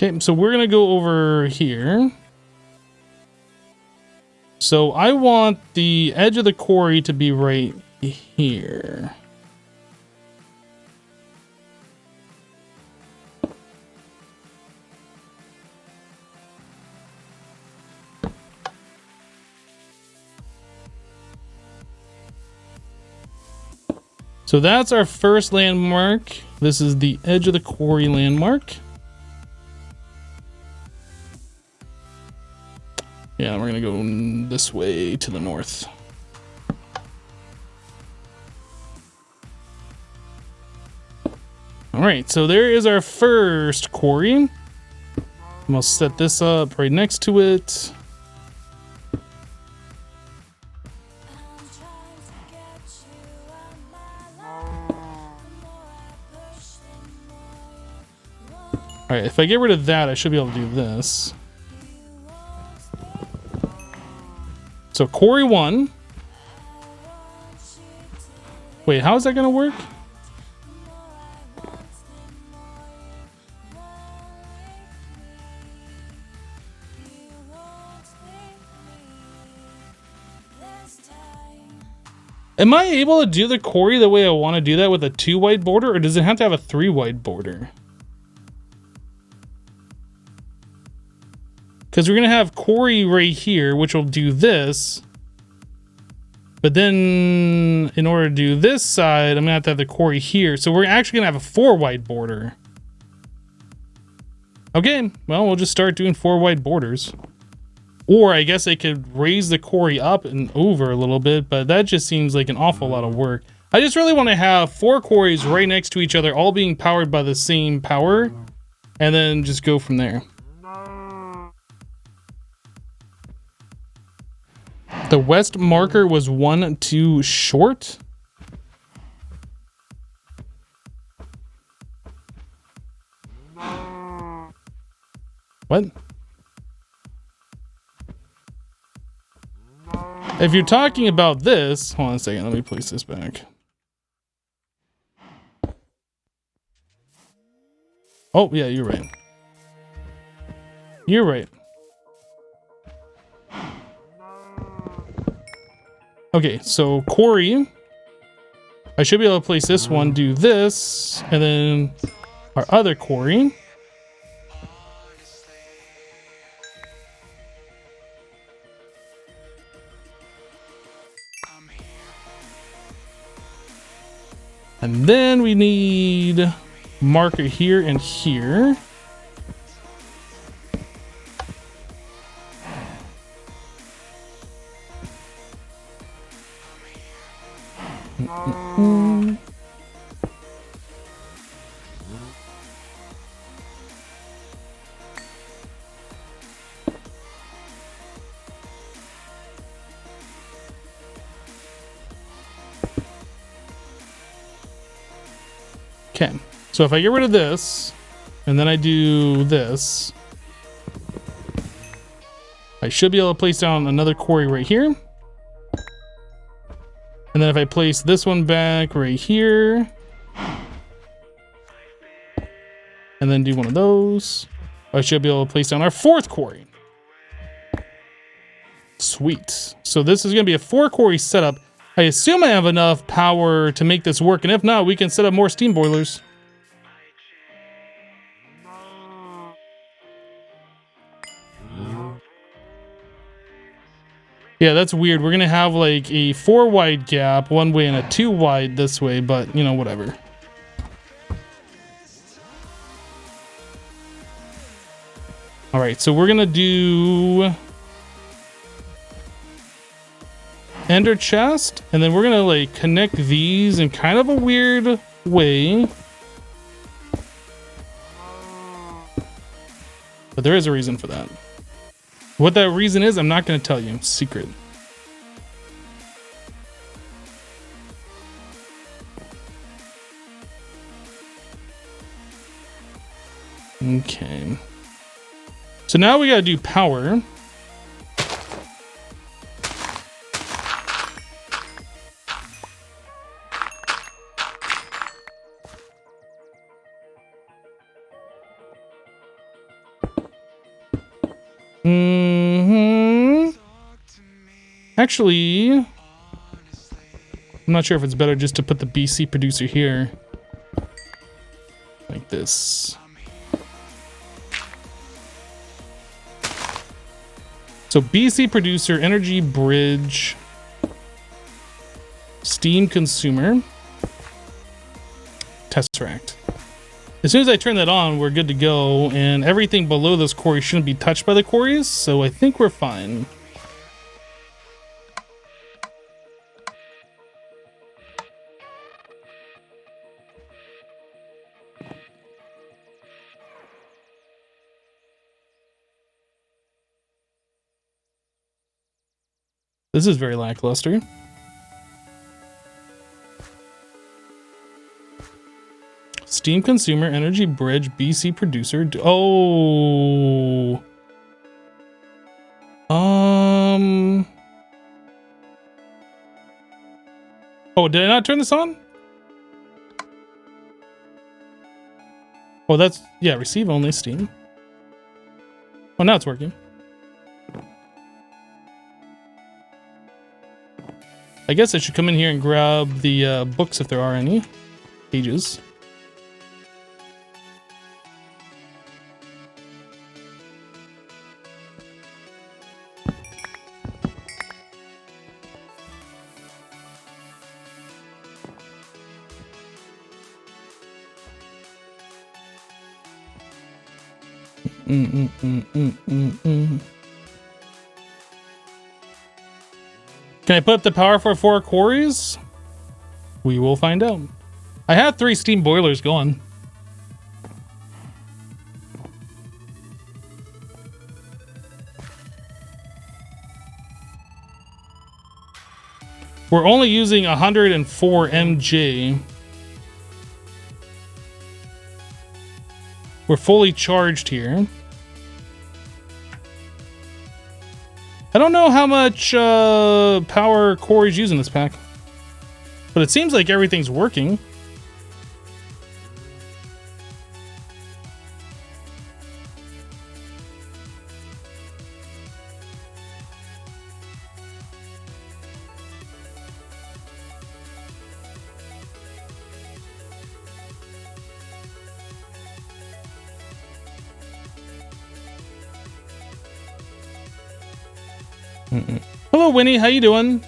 Okay, so we're gonna go over here. So I want the edge of the quarry to be right here. So that's our first landmark. This is the edge of the quarry landmark. Yeah, we're gonna go this way to the north. All right, so there is our first quarry. And we'll set this up right next to it. All right, if I get rid of that, I should be able to do this. So quarry 1. Wait, how is that gonna work? Am I able to do the quarry the way I want to do that with a 2 wide border, or does it have to have a 3 wide border? Because we're going to have quarry right here, which will do this. But then in order to do this side, I'm going to have the quarry here. So we're actually going to have a 4 wide border. Okay, well, we'll just start doing 4 wide borders. Or I guess I could raise the quarry up and over a little bit, but that just seems like an awful lot of work. I just really want to have 4 quarries right next to each other, all being powered by the same power, and then just go from there. The west marker was 1 too short. What? If you're talking about this, hold on a second, let me place this back. Oh, yeah, you're right. You're right. Okay, so quarry. I should be able to place this one, do this, and then our other quarry. And then we need marker here and here. Okay, so if I get rid of this, and then I do this, I should be able to place down another quarry right here. And then if I place this one back right here, and then do one of those, I should be able to place down our 4th quarry. Sweet. So this is going to be a 4 quarry setup. I assume I have enough power to make this work, and if not, we can set up more steam boilers. Yeah, that's weird. We're gonna have like a 4 wide gap one way and a 2 wide this way, but you know, whatever. All right, so we're gonna do ender chest, and then we're gonna like connect these in kind of a weird way. But there is a reason for that. What that reason is, I'm not gonna tell you. Secret. Okay. So now we gotta do power. Actually, I'm not sure if it's better just to put the BC producer here. Like this. So BC producer, energy bridge, steam consumer, tesseract. As soon as I turn that on, we're good to go, and everything below this quarry shouldn't be touched by the quarries, so I think we're fine. This is very lackluster. Steam consumer, energy bridge, BC producer. Oh. Oh, did I not turn this on? Oh, that's, yeah, receive only Steam. Oh, now it's working. I guess I should come in here and grab the books if there are any. Pages. Can I put up the power for 4 quarries? We will find out. I have 3 steam boilers going. We're only using 104 MJ. We're fully charged here. I don't know how much power Quarry's using this pack, but it seems like everything's working. Hello, Winnie. How you doing?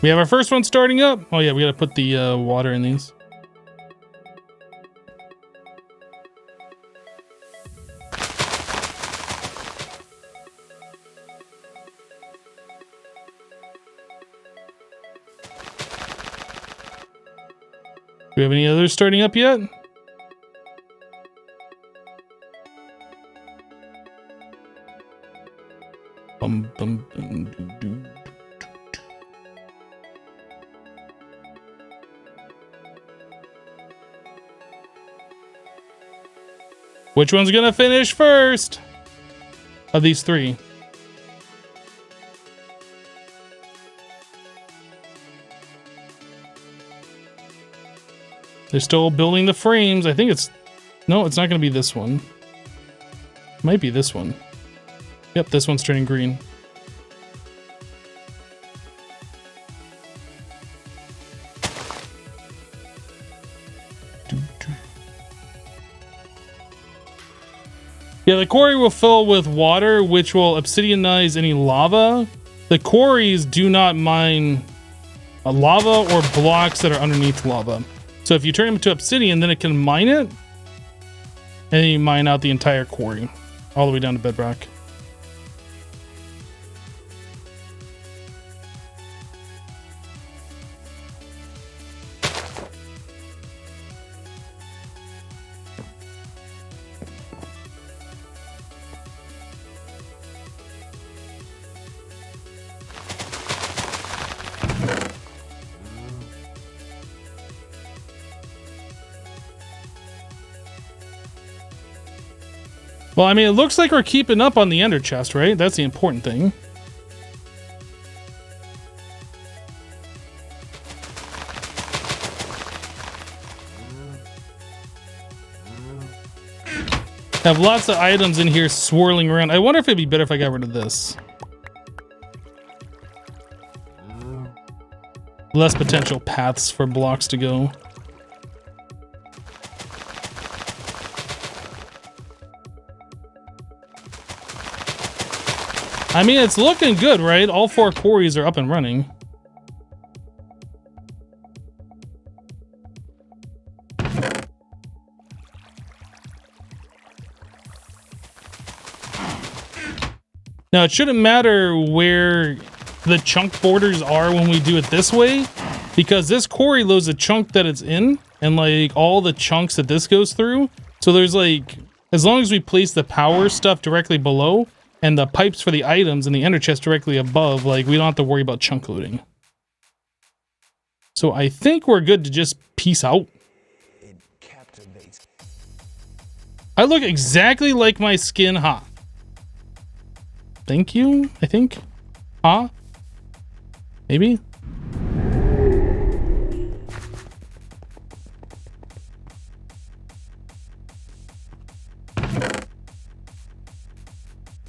We have our first one starting up. Oh yeah, we gotta put the water in these. Do we have any others starting up yet? Which one's gonna finish first of these 3? They're still building the frames. I think it's... No, it's not going to be this one. It might be this one. Yep, this one's turning green. Yeah, the quarry will fill with water, which will obsidianize any lava. The quarries do not mine lava or blocks that are underneath lava. So if you turn them into obsidian, then it can mine it, and then you mine out the entire quarry, all the way down to bedrock. Well, I mean, it looks like we're keeping up on the ender chest, right? That's the important thing. Have lots of items in here swirling around. I wonder if it'd be better if I got rid of this. Less potential paths for blocks to go. I mean, it's looking good, right? All 4 quarries are up and running. Now, it shouldn't matter where the chunk borders are when we do it this way, because this quarry loads a chunk that it's in, and like all the chunks that this goes through. So there's like, as long as we place the power stuff directly below, and the pipes for the items and the ender chest directly above, like, we don't have to worry about chunk loading. So I think we're good to just peace out. I look exactly like my skin, huh? Thank you, I think. Huh? Maybe?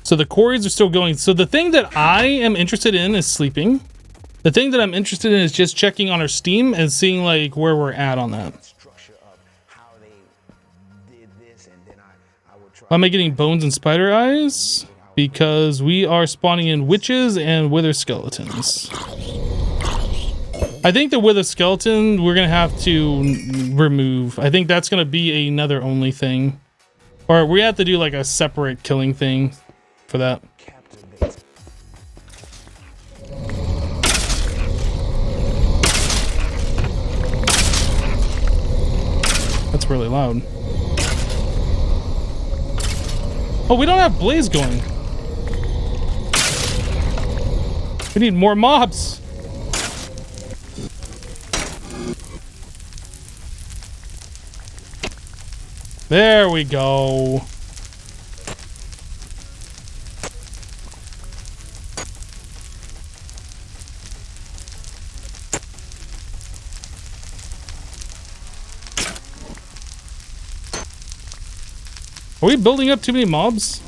So the quarries are still going. So the thing that I am interested in is sleeping. The thing that I'm interested in is just checking on our Steam and seeing like where we're at on that. Am I getting bones and spider eyes? Because we are spawning in witches and wither skeletons. I think the wither skeleton we're gonna have to remove. I think that's gonna be another only thing. Or we have to do like a separate killing thing for that. That's really loud. Oh, we don't have blaze going. We need more mobs. There we go. Are we building up too many mobs?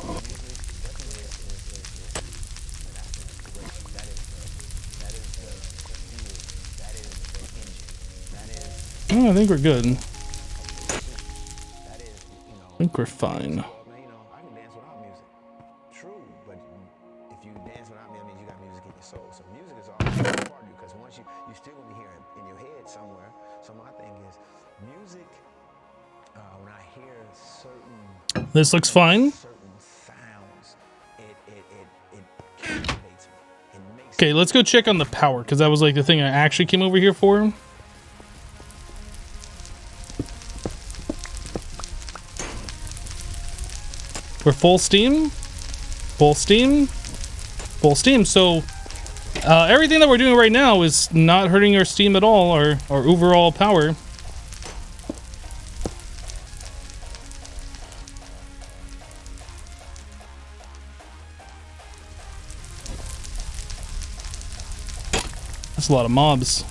Oh, I think we're good. I think we're fine. This looks fine. Okay, let's go check on the power, because that was like the thing I actually came over here for. We're full steam. Full steam. Full steam. So everything that we're doing right now is not hurting our steam at all, or our overall power. That's a lot of mobs.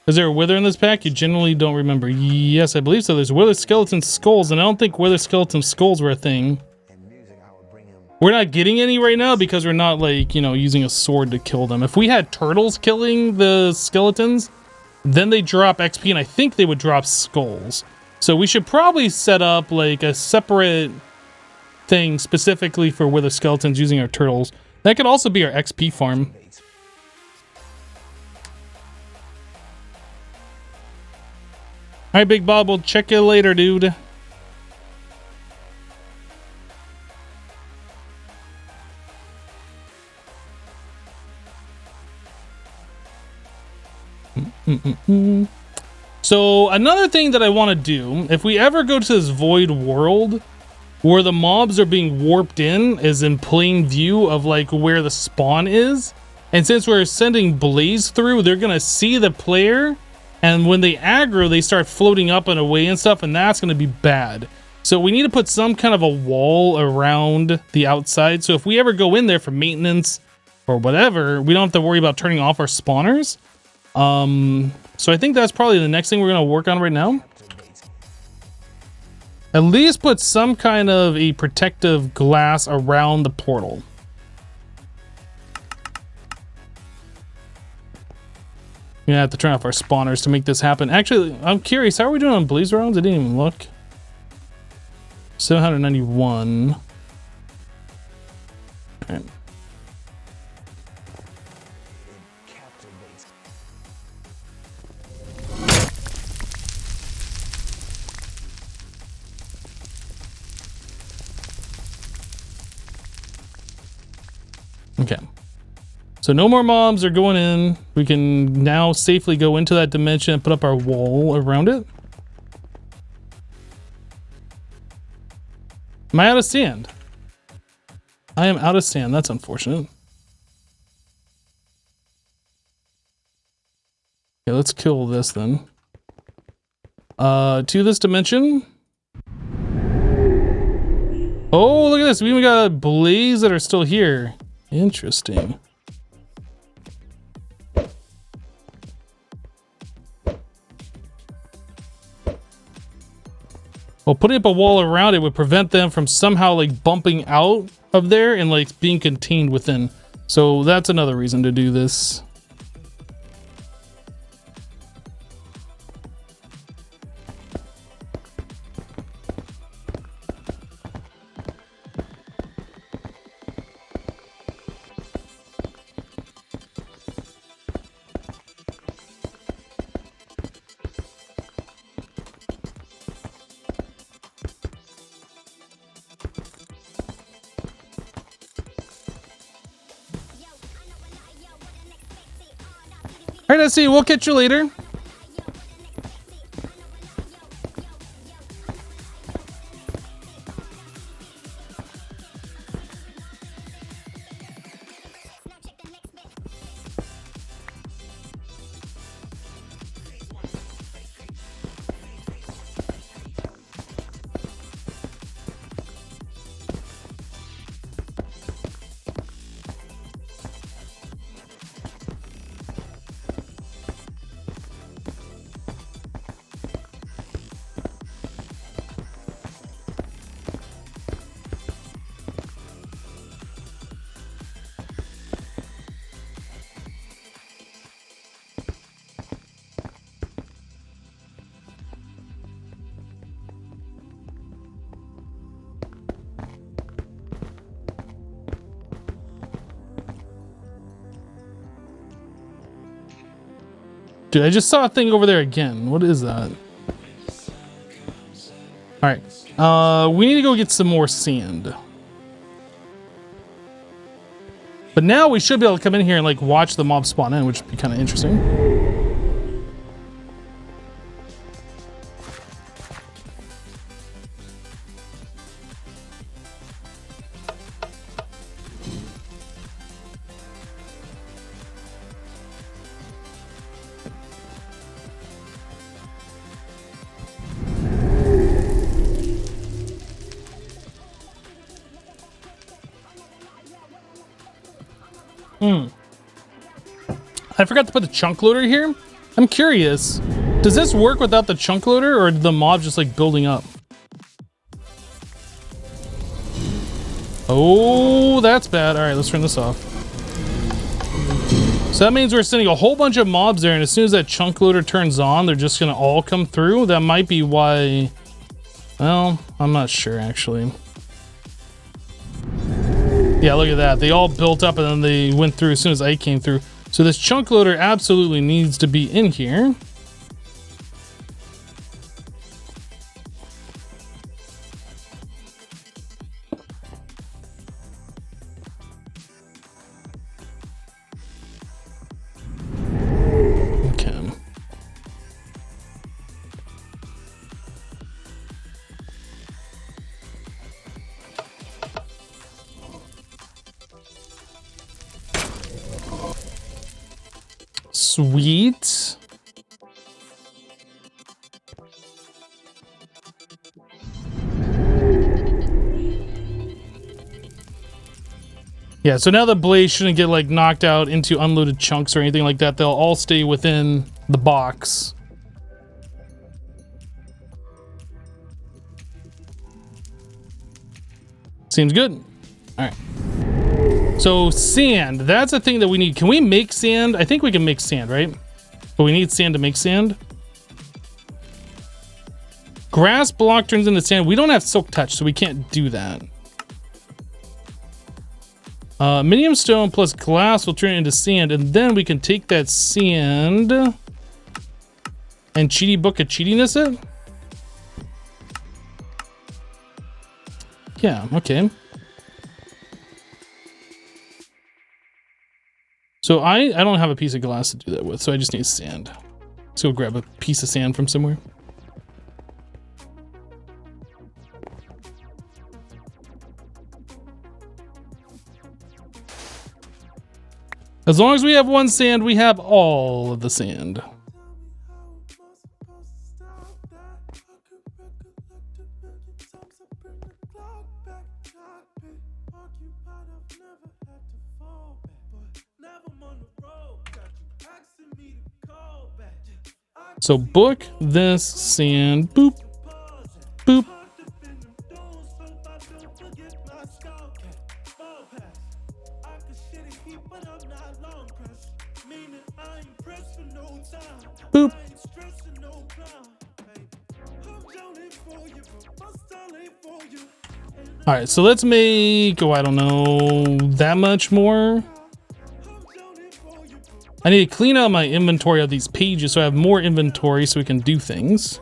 Is there a wither in this pack? You generally don't remember. Yes, I believe so. There's wither skeleton skulls, and I don't think wither skeleton skulls were a thing. We're not getting any right now because we're not, like, you know, using a sword to kill them. If we had turtles killing the skeletons, then they drop XP, and I think they would drop skulls. So we should probably set up, like, a separate thing specifically for wither skeletons using our turtles. That could also be our XP farm. All right, Big Bob, we'll check you later, dude. So another thing that I want to do, if we ever go to this void world where the mobs are being warped in, is in plain view of like where the spawn is, And since we're sending blaze through, they're gonna see the player, and when they aggro, they start floating up and away and stuff, and that's gonna be bad. So we need to put some kind of a wall around the outside, so if we ever go in there for maintenance or whatever, we don't have to worry about turning off our spawners. So I think that's probably the next thing we're gonna work on right now. At least put some kind of a protective glass around the portal. We're gonna have to turn off our spawners to make this happen. Actually, I'm curious, how are we doing on blaze rounds? I didn't even look. 791. All right. Okay. So no more mobs are going in. We can now safely go into that dimension and put up our wall around it. Am I out of sand? I am out of sand. That's unfortunate. Okay, let's kill this then. To this dimension. Oh, look at this. We even got blaze that are still here. Interesting. Well, putting up a wall around it would prevent them from somehow like bumping out of there and like being contained within. So that's another reason to do this. All right, let's see. We'll catch you later. Dude, I just saw a thing over there again. What is that? All right. We need to go get some more sand. But now we should be able to come in here and like watch the mob spawn in, which would be kind of interesting. I forgot to put the chunk loader here. I'm curious. Does this work without the chunk loader, or the mob just like building up? Oh, that's bad. All right, let's turn this off. So that means we're sending a whole bunch of mobs there, and as soon as that chunk loader turns on, they're just gonna all come through. That might be why. Well, I'm not sure actually. Yeah, look at that. They all built up and then they went through as soon as I came through. So this chunk loader absolutely needs to be in here. Okay. Sweet. Yeah, so now the blades shouldn't get like knocked out into unloaded chunks or anything like that. They'll all stay within the box. Seems good. All right. So sand, that's a thing that we need. Can we make sand? I think we can make sand, right? But we need sand to make sand. Grass block turns into sand. We don't have silk touch, so we can't do that. Minium stone plus glass will turn it into sand, and then we can take that sand and cheaty book of cheatiness it. Yeah, okay. So I don't have a piece of glass to do that with, so I just need sand. Let's go grab a piece of sand from somewhere. As long as we have one sand, we have all of the sand. So book this sand, boop, boop. Boop. All right, so let's make, oh, I don't know, that much more. I need to clean out my inventory of these pages so I have more inventory so we can do things.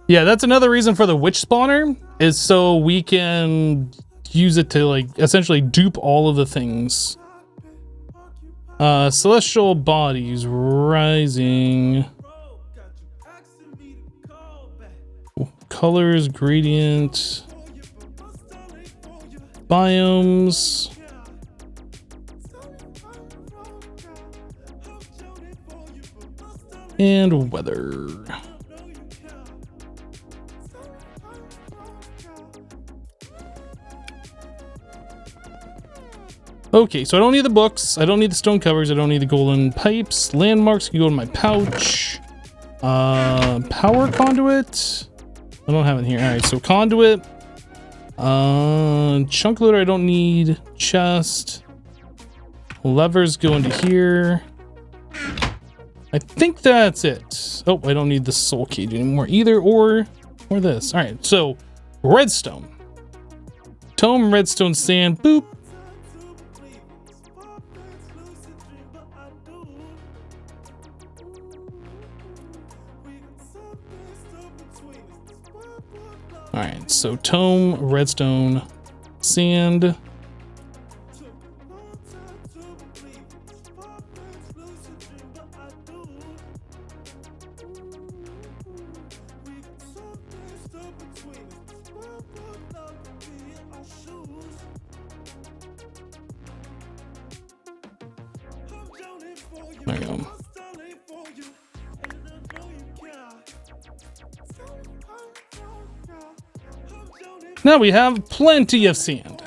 Yeah, that's another reason for the witch spawner, is so we can use it to like essentially dupe all of the things. Celestial bodies rising. Colors, gradient, biomes. And weather. Okay, so I don't need the books, I don't need the stone covers, I don't need the golden pipes. Landmarks can go in my pouch. Power conduit. I don't have it here. All right, so conduit. Chunk loader I don't need. Chest. Levers go into here. I think that's it. Oh, I don't need the soul cage anymore either, or this. All right, so redstone. Tome, redstone, sand, boop. All right, so tome, redstone, sand. There we go. Now we have plenty of sand.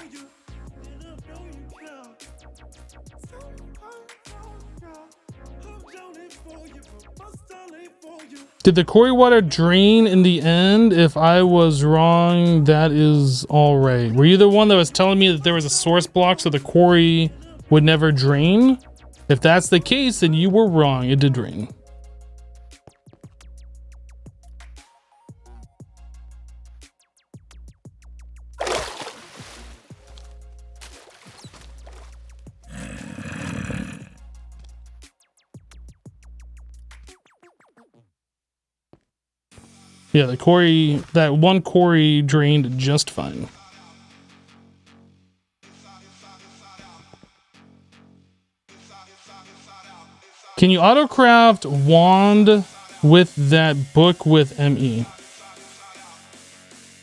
Did the quarry water drain in the end? If I was wrong, that is all right. Were you the one that was telling me that there was a source block so the quarry would never drain? If that's the case, then you were wrong. It did drain. Yeah, the quarry, that one quarry drained just fine. Can you autocraft wand with that book with ME?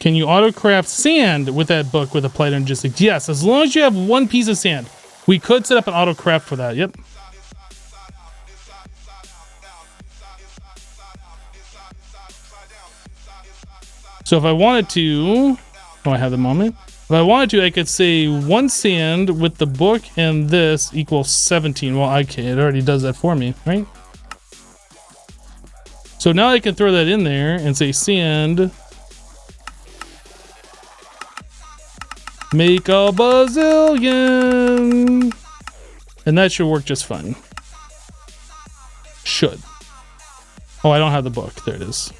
Can you autocraft sand with that book with applied logistics? Yes, as long as you have one piece of sand. We could set up an autocraft for that, yep. So if I wanted to, oh, I have the moment. If I wanted to, I could say 1 sand with the book and this equals 17. Well, okay, it already does that for me, right? So now I can throw that in there and say sand. Make a bazillion. And that should work just fine. Should. Oh, I don't have the book. There it is.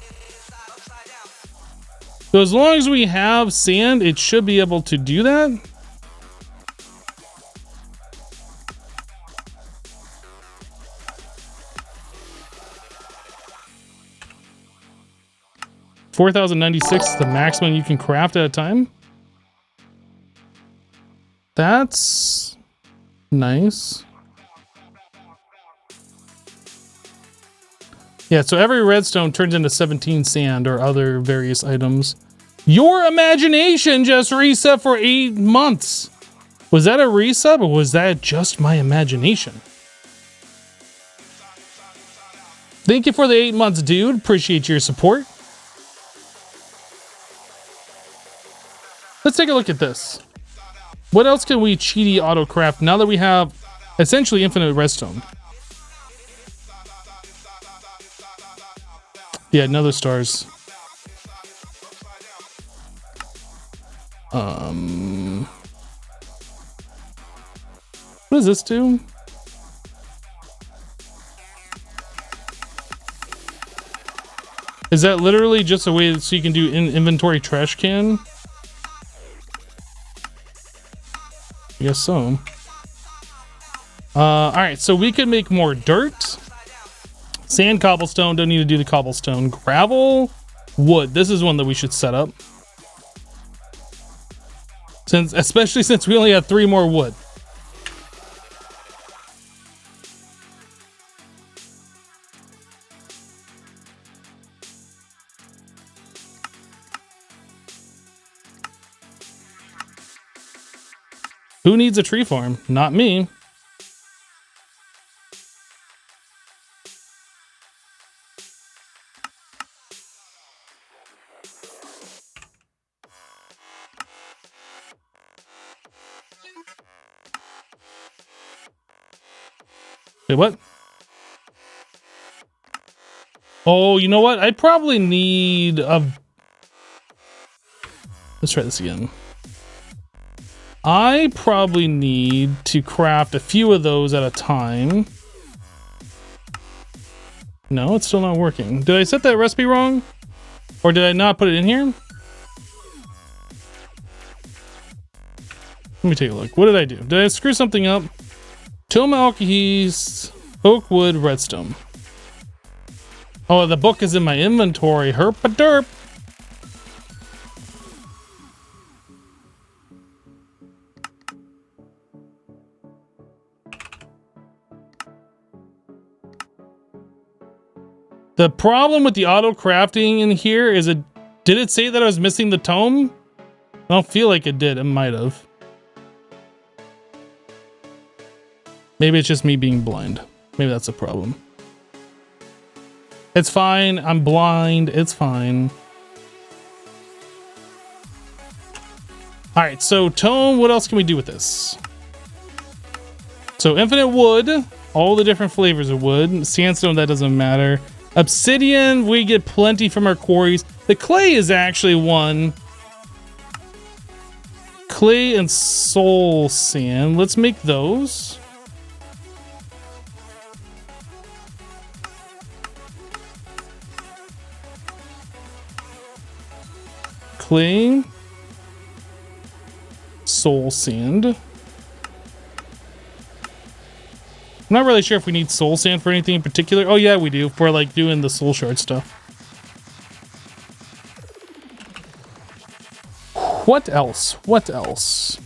So as long as we have sand, it should be able to do that. $4,096 is the maximum you can craft at a time. That's nice. Yeah, so every redstone turns into 17 sand or other various items. Your imagination just reset for 8 months. Was that a reset or was that just my imagination? Thank you for the 8 months, dude. Appreciate your support. Let's take a look at this. What else can we cheaty auto craft now that we have essentially infinite redstone? Yeah, another stars. What does this do? Is that literally just a way so you can do inventory trash can? I guess so. All right, so we could make more dirt. Sand, cobblestone, don't need to do the cobblestone. Gravel, wood. This is one that we should set up. Especially since we only have 3 more wood. Who needs a tree farm? Not me. Wait, what? Oh, you know what? I probably need a... Let's try this again. I probably need to craft a few of those at a time. No, it's still not working. Did I set that recipe wrong? Or did I not put it in here? Let me take a look. What did I do? Did I screw something up? Tome alkeys, oak wood, redstone. Oh, the book is in my inventory. Herp-a-derp. The problem with the auto crafting in here is did it say that I was missing the tome? I don't feel like it did. It might have. Maybe it's just me being blind. Maybe that's a problem. It's fine. I'm blind. It's fine. All right. So tome, what else can we do with this? So infinite wood, all the different flavors of wood. Sandstone, that doesn't matter. Obsidian, we get plenty from our quarries. The clay is actually one. Clay and soul sand. Let's make those. Clay. Soul sand. I'm not really sure if we need soul sand for anything in particular. Oh yeah, we do. For like doing the soul shard stuff. What else? What else?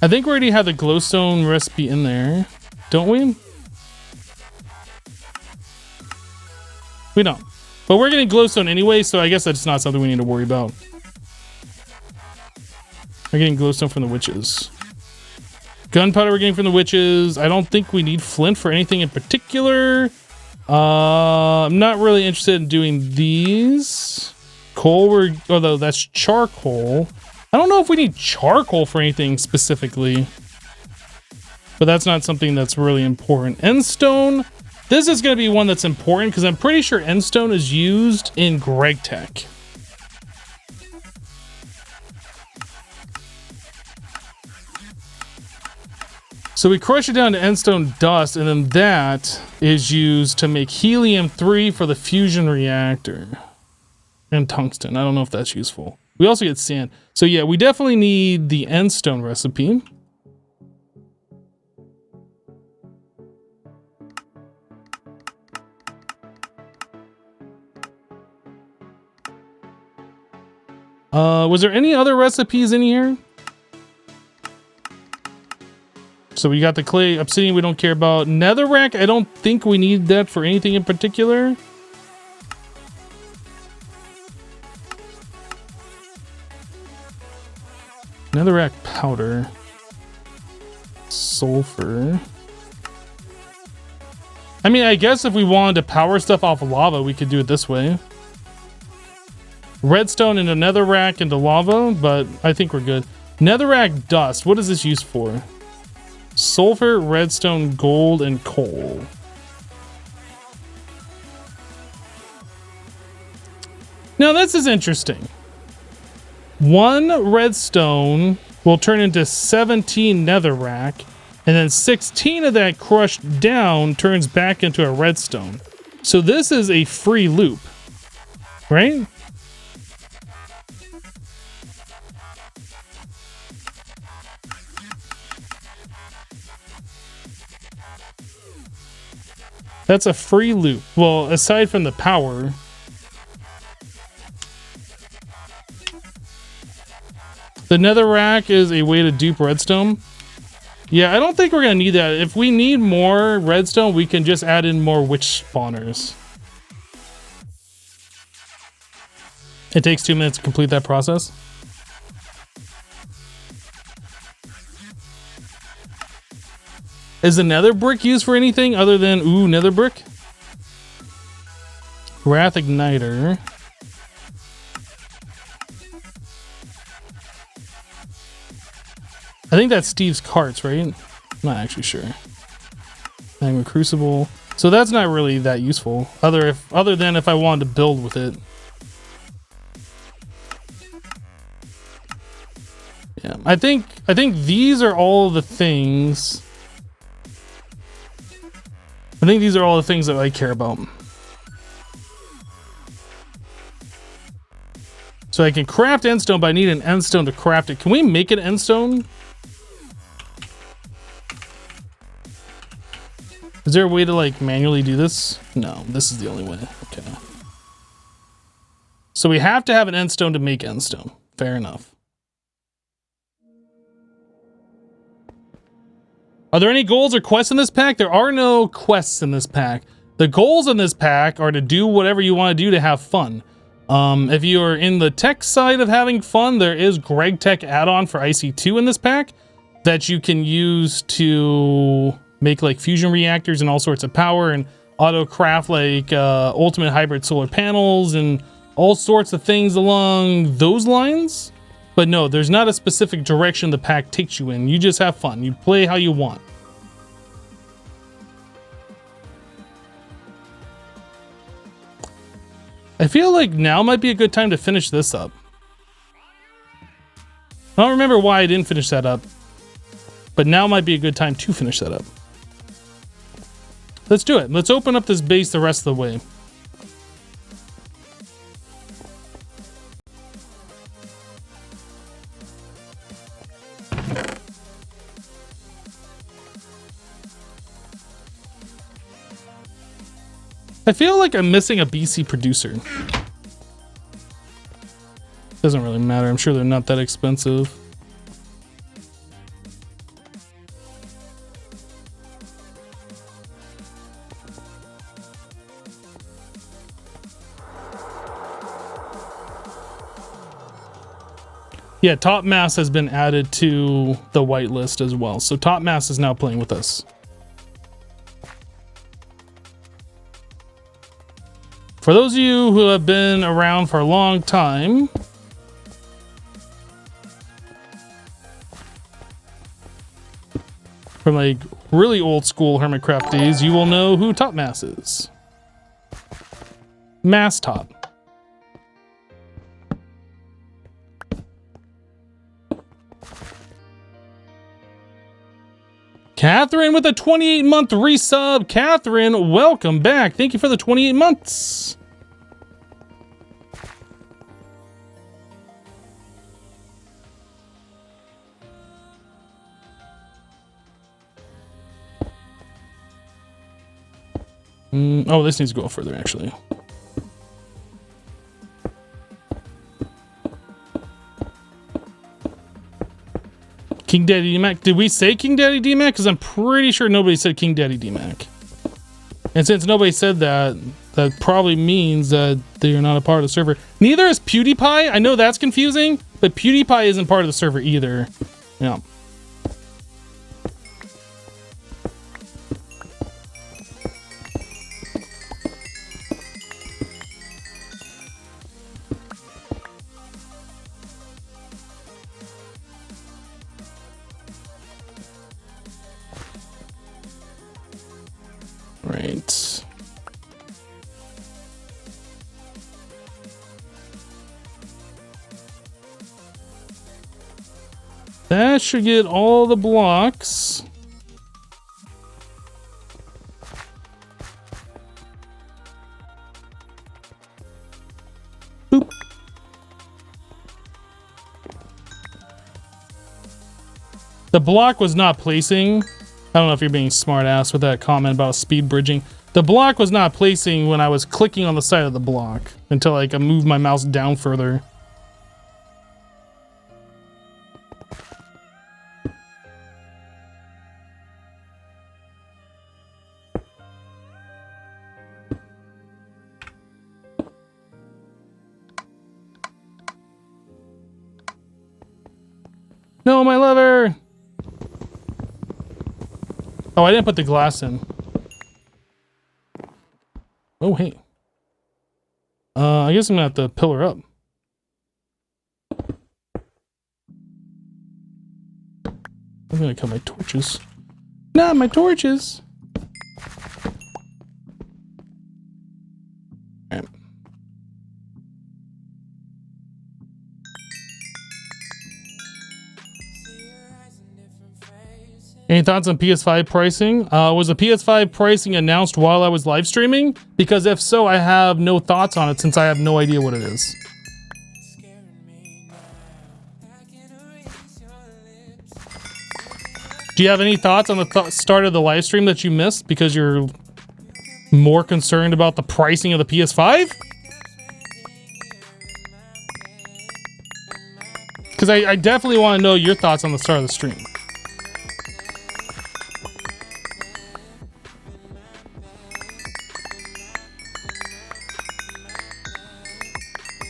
I think we already have the glowstone recipe in there. Don't we? We don't. But we're getting glowstone anyway, so I guess that's not something we need to worry about. We're getting glowstone from the witches. Gunpowder we're getting from the witches. I don't think we need flint for anything in particular. I'm not really interested in doing these. Coal, although that's charcoal. I don't know if we need charcoal for anything specifically, but that's not something that's really important. Endstone, this is going to be one that's important because I'm pretty sure endstone is used in GregTech. So we crush it down to endstone dust, and then that is used to make helium-3 for the fusion reactor. And tungsten. I don't know if that's useful. We also get sand. So yeah, we definitely need the endstone recipe. Was there any other recipes in here? So we got the clay, obsidian we don't care about. Netherrack, I don't think we need that for anything in particular. Netherrack powder. Sulfur. I mean, I guess if we wanted to power stuff off of lava, we could do it this way. Redstone into netherrack into lava, but I think we're good. Netherrack dust, what is this used for? Sulfur, redstone, gold, and coal. Now this is interesting. 1 redstone will turn into 17 netherrack, and then 16 of that crushed down turns back into a redstone. So this is a free loop, right? That's a free loop. Well, aside from the power. The netherrack is a way to dupe redstone. Yeah, I don't think we're gonna need that. If we need more redstone, we can just add in more witch spawners. It takes 2 minutes to complete that process. Is the nether brick used for anything other than, ooh, nether brick? Wrath igniter. I think that's Steve's carts, right? I'm not actually sure. Magma crucible. So that's not really that useful, other than if I wanted to build with it. Yeah, I think these are all the things. I think these are all the things that I care about. So I can craft endstone, but I need an endstone to craft it. Can we make an endstone? Is there a way to like manually do this? No, this is the only way. Okay. So we have to have an endstone to make endstone. Fair enough. Are there any goals or quests in this pack? There are no quests in this pack. The goals in this pack are to do whatever you want to do to have fun. If you are in the tech side of having fun, there is GregTech add-on for IC2 in this pack that you can use to make like fusion reactors and all sorts of power and auto craft like ultimate hybrid solar panels and all sorts of things along those lines. But no, there's not a specific direction the pack takes you in. You just have fun. You play how you want. I feel like now might be a good time to finish this up. I don't remember why I didn't finish that up, but now might be a good time to finish that up. Let's do it. Let's open up this base the rest of the way. I feel like I'm missing a BC producer. Doesn't really matter. I'm sure they're not that expensive. Yeah, Top Mass has been added to the whitelist as well. So Top Mass is now playing with us. For those of you who have been around for a long time, from like really old school Hermitcraft days, you will know who Top Mass is. Mass Top. Catherine with a 28-month resub. Catherine, welcome back. Thank you for the 28 months. Oh, this needs to go further, actually. King Daddy D-Mac. Did we say King Daddy D-Mac? Because I'm pretty sure nobody said King Daddy D-Mac. And since nobody said that, that probably means that they are not a part of the server. Neither is PewDiePie. I know that's confusing, but PewDiePie isn't part of the server either. Yeah. Right. That should get all the blocks. Boop. The block was not placing. I don't know if you're being smart ass with that comment about speed bridging. The block was not placing when I was clicking on the side of the block until like I moved my mouse down further. No, my lever! Oh, I didn't put the glass in. Oh, hey. I guess I'm gonna have to pillar up. I'm gonna cut my torches. Not my torches! Alright. Any thoughts on PS5 pricing? Was the PS5 pricing announced while I was live streaming? Because if so, I have no thoughts on it since I have no idea what it is. Do you have any thoughts on the start of the live stream that you missed because you're more concerned about the pricing of the PS5? Because I definitely want to know your thoughts on the start of the stream.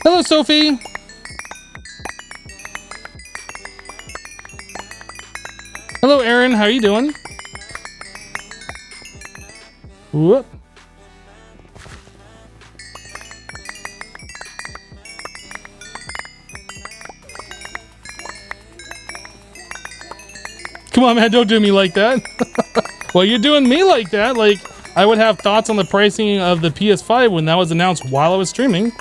Hello, Sophie. Hello, Aaron. How are you doing? Whoop. Come on, man. Don't do me like that. Well, you're doing me like that. Like, I would have thoughts on the pricing of the PS5 when that was announced while I was streaming.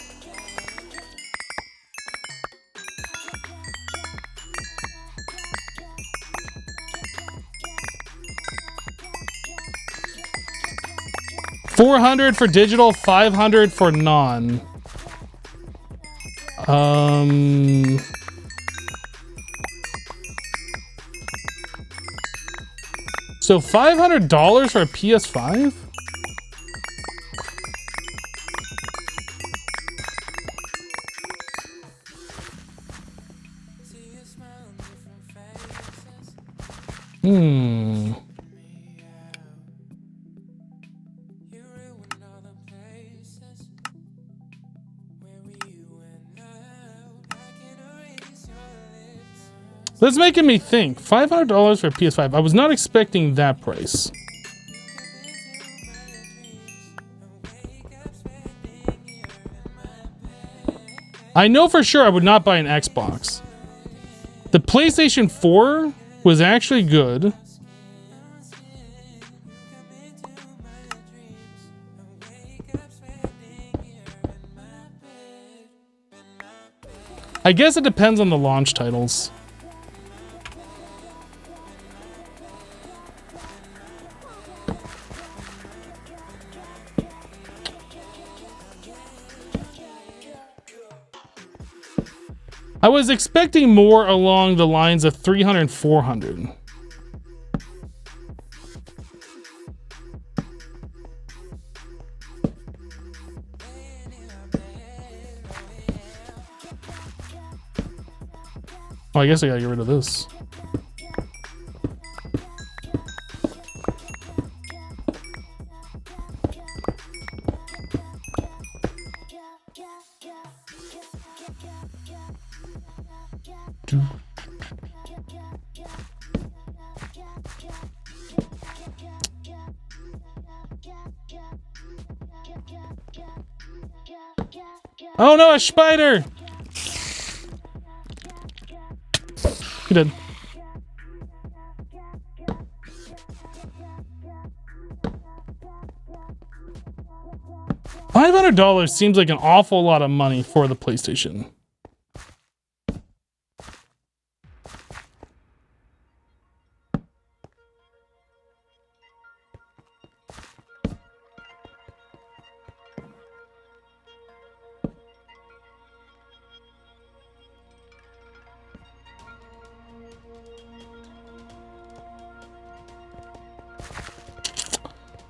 $400 for digital, $500 for non. So $500 for a PS5? That's making me think. $500 for a PS5. I was not expecting that price. I know for sure I would not buy an Xbox. The PlayStation 4 was actually good. I guess it depends on the launch titles. I was expecting more along the lines of 300 and 400. Oh, I guess I gotta get rid of this. Oh no, a spider! He did. $500 seems like an awful lot of money for the PlayStation.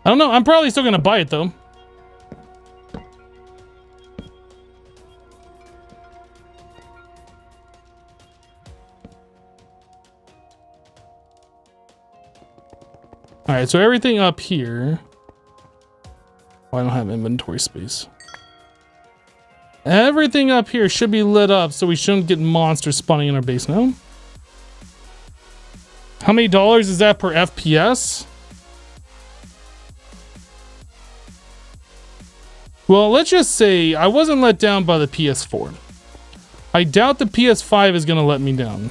I don't know. I'm probably still gonna buy it though. All right, so everything up here. Oh, I don't have inventory space. Everything up here should be lit up, so we shouldn't get monsters spawning in our base now. How many dollars is that per FPS? Well, let's just say I wasn't let down by the PS4. I doubt the PS5 is going to let me down.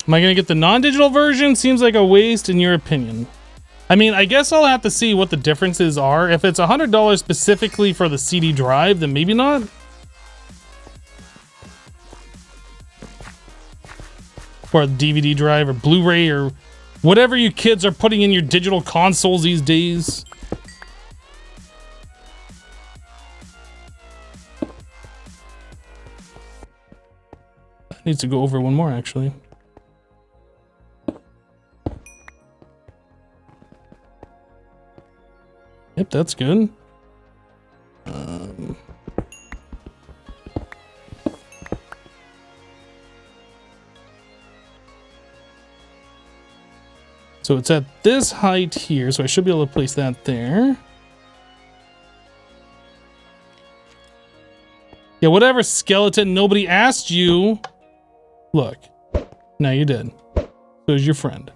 Am I going to get the non-digital version? Seems like a waste in your opinion. I mean, I guess I'll have to see what the differences are. If it's $100 specifically for the CD drive, then maybe not. Or a DVD drive or Blu-ray or whatever you kids are putting in your digital consoles these days. I need to go over one more actually. Yep, that's good. So it's at this height here, so I should be able to place that there. Yeah, whatever, skeleton. Nobody asked you. Look, now you did. Who's your friend?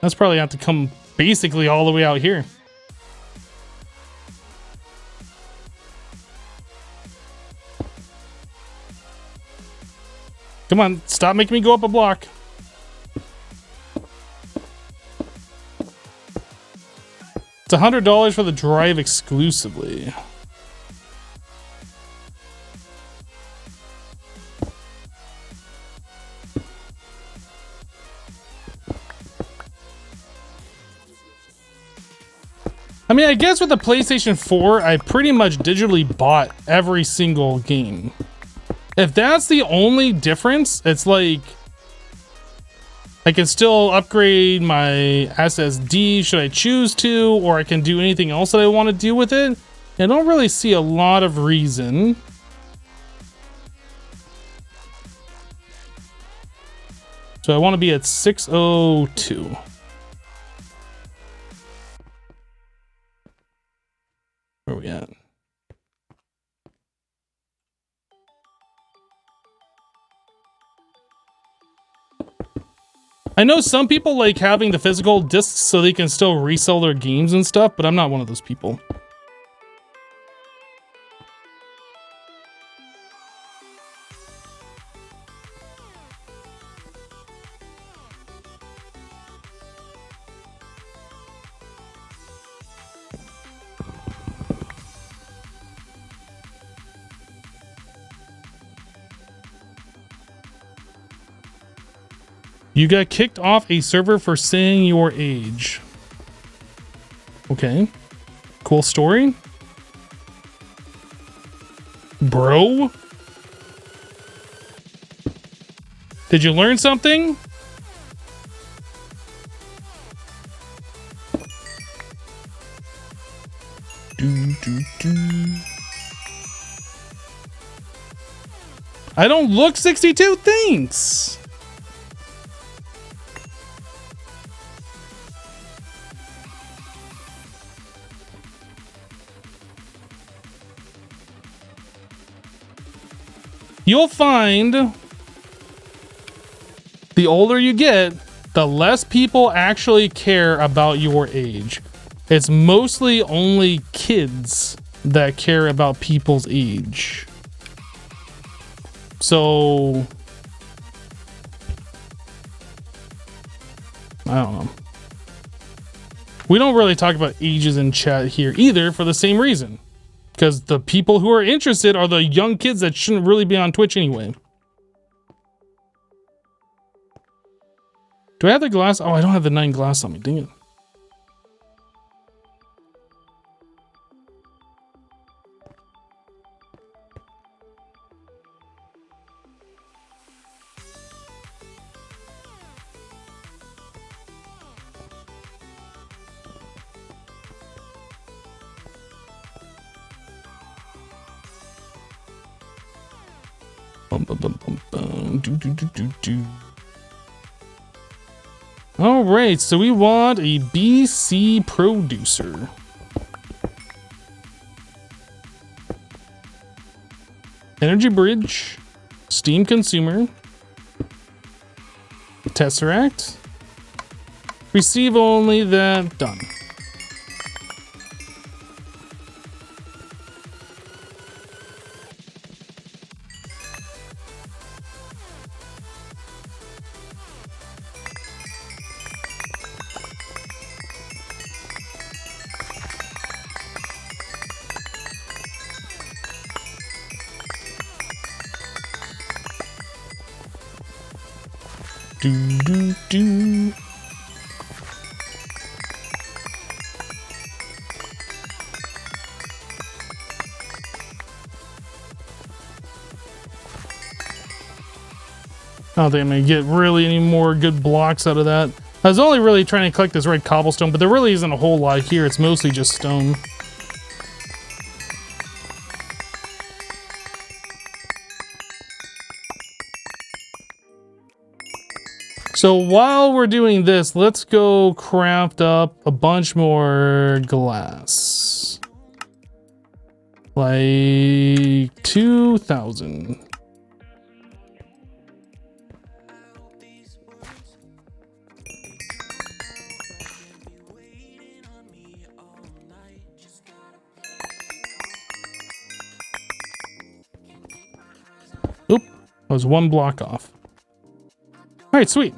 That's probably have to come basically all the way out here. Come on, stop making me go up a block. It's $100 for the drive exclusively. I mean, I guess with the PlayStation 4, I pretty much digitally bought every single game. If that's the only difference, it's like I can still upgrade my SSD should I choose to, or I can do anything else that I want to do with it. I don't really see a lot of reason. So I want to be at 602. I know some people like having the physical discs so they can still resell their games and stuff, but I'm not one of those people. You got kicked off a server for saying your age. Okay. Cool story. Bro? Did you learn something? I don't look 62, thanks. You'll find the older you get, the less people actually care about your age. It's mostly only kids that care about people's age. So, I don't know. We don't really talk about ages in chat here either for the same reason. Because the people who are interested are the young kids that shouldn't really be on Twitch anyway. Do I have the glass? Oh, I don't have the 9 glass on me. Dang it. All right, so we want a BC producer. Energy bridge, steam consumer, tesseract, receive only, that done. Do. I don't think I'm gonna get really any more good blocks out of that. I was only really trying to collect this red cobblestone, but there really isn't a whole lot here. It's mostly just stone. So while we're doing this, let's go craft up a bunch more glass. Like 2,000. Oop, I was 1 block off. All right, sweet.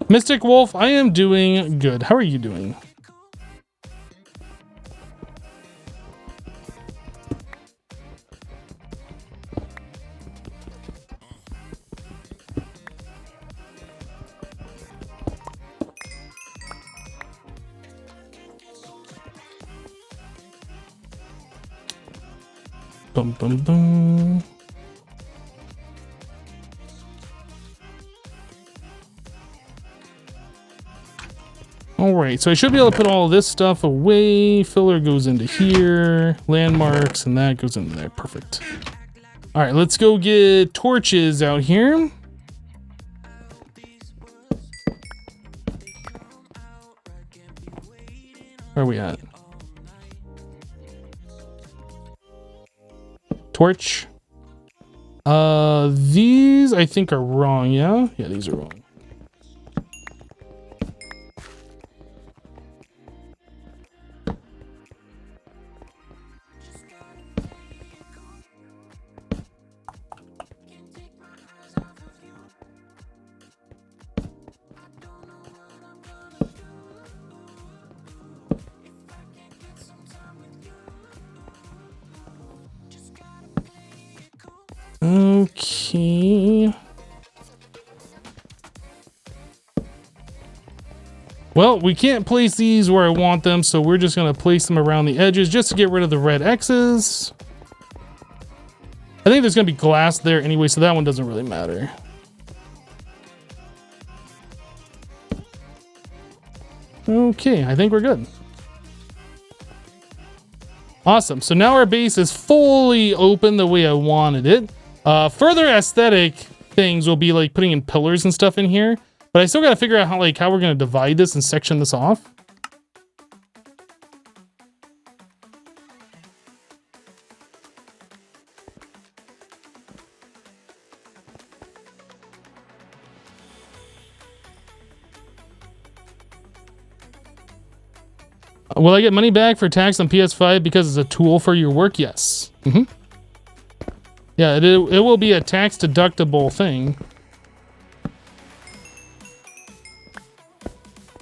Mystic Wolf, I am doing good. How are you doing? Bum, bum, bum. All right, so I should be able to put all this stuff away. Filler goes into here, landmarks, and that goes into there. Perfect. All right, let's go get torches out here. Where are we at? Torch. These I think are wrong. Yeah, these are wrong. Okay. Well, we can't place these where I want them, so we're just going to place them around the edges just to get rid of the red X's. I think there's going to be glass there anyway, so that one doesn't really matter. Okay, I think we're good. Awesome. So now our base is fully open the way I wanted it. Further aesthetic things will be like putting in pillars and stuff in here, but I still got to figure out how we're going to divide this and section this off. Will I get money back for tax on PS5 because it's a tool for your work? Yes. Yeah, it will be a tax deductible thing.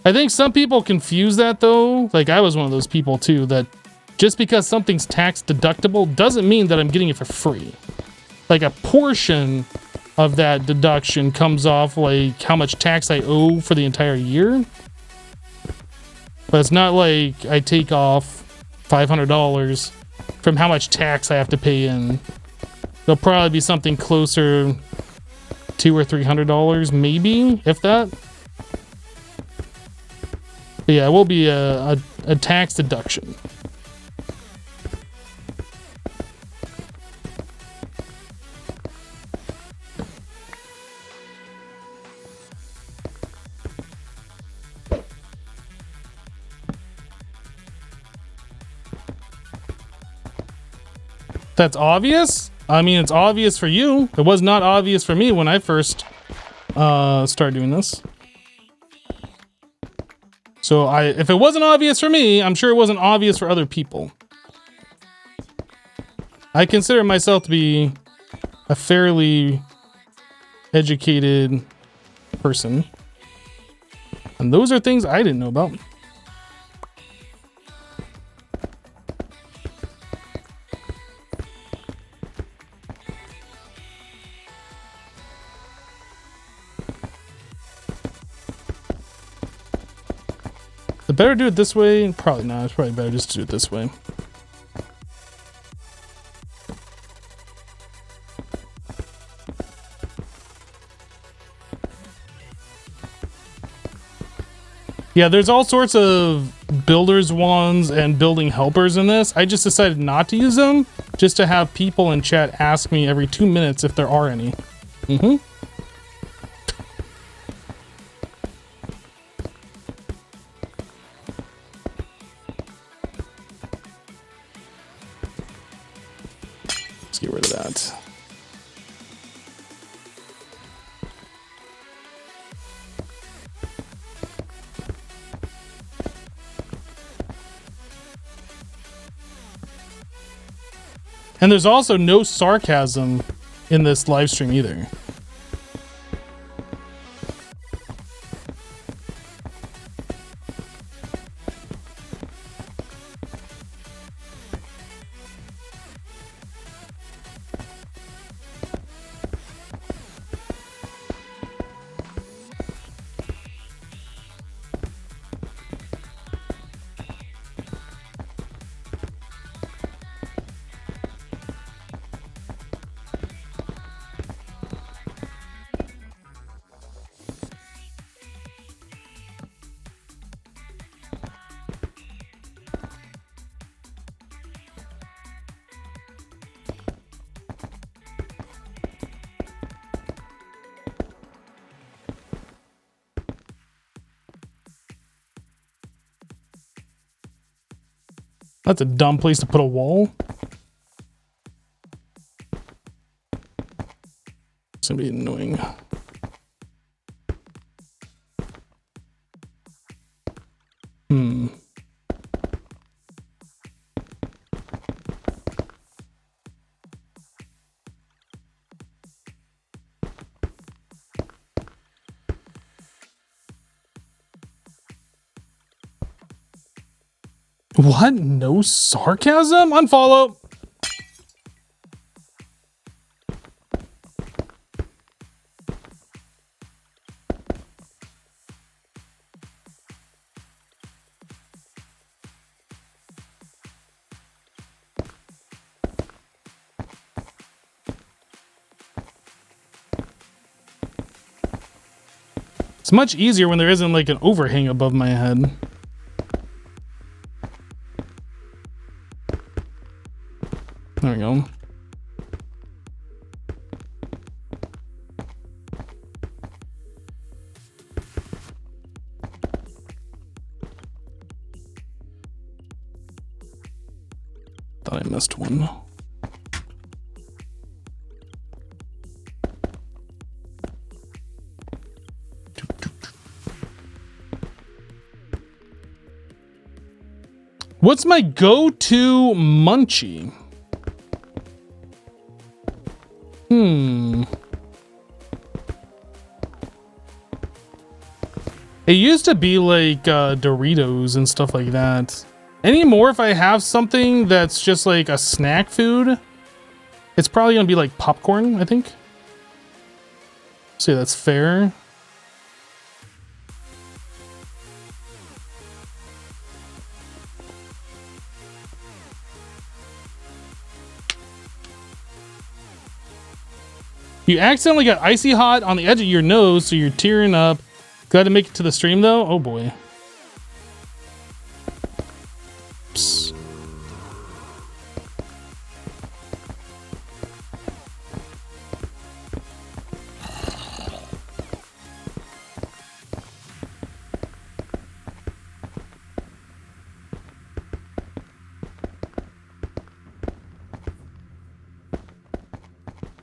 I think some people confuse that though. Like I was one of those people too, that just because something's tax deductible doesn't mean that I'm getting it for free. Like a portion of that deduction comes off like how much tax I owe for the entire year. But it's not like I take off $500 from how much tax I have to pay in. It'll probably be something closer $200 or $300, maybe, if that. But yeah, it will be a tax deduction. That's obvious? I mean, it's obvious for you. It was not obvious for me when I first started doing this. So if it wasn't obvious for me, I'm sure it wasn't obvious for other people. I consider myself to be a fairly educated person. And those are things I didn't know about. Better do it this way? Probably not. It's probably better just to do it this way. Yeah, there's all sorts of builders ones and building helpers in this. I just decided not to use them just to have people in chat ask me every 2 minutes if there are any. Let's get rid of that. And there's also no sarcasm in this live stream either. That's a dumb place to put a wall. It's gonna be annoying. What? No sarcasm? Unfollow. It's much easier when there isn't like an overhang above my head. There we go. Thought I missed one. What's my go-to munchie? It used to be like Doritos and stuff like that. Anymore, if I have something that's just like a snack food, it's probably gonna be like popcorn, I think. See, that's fair. You accidentally got icy hot on the edge of your nose, so you're tearing up. Glad to make it to the stream though. Oh boy. Psst.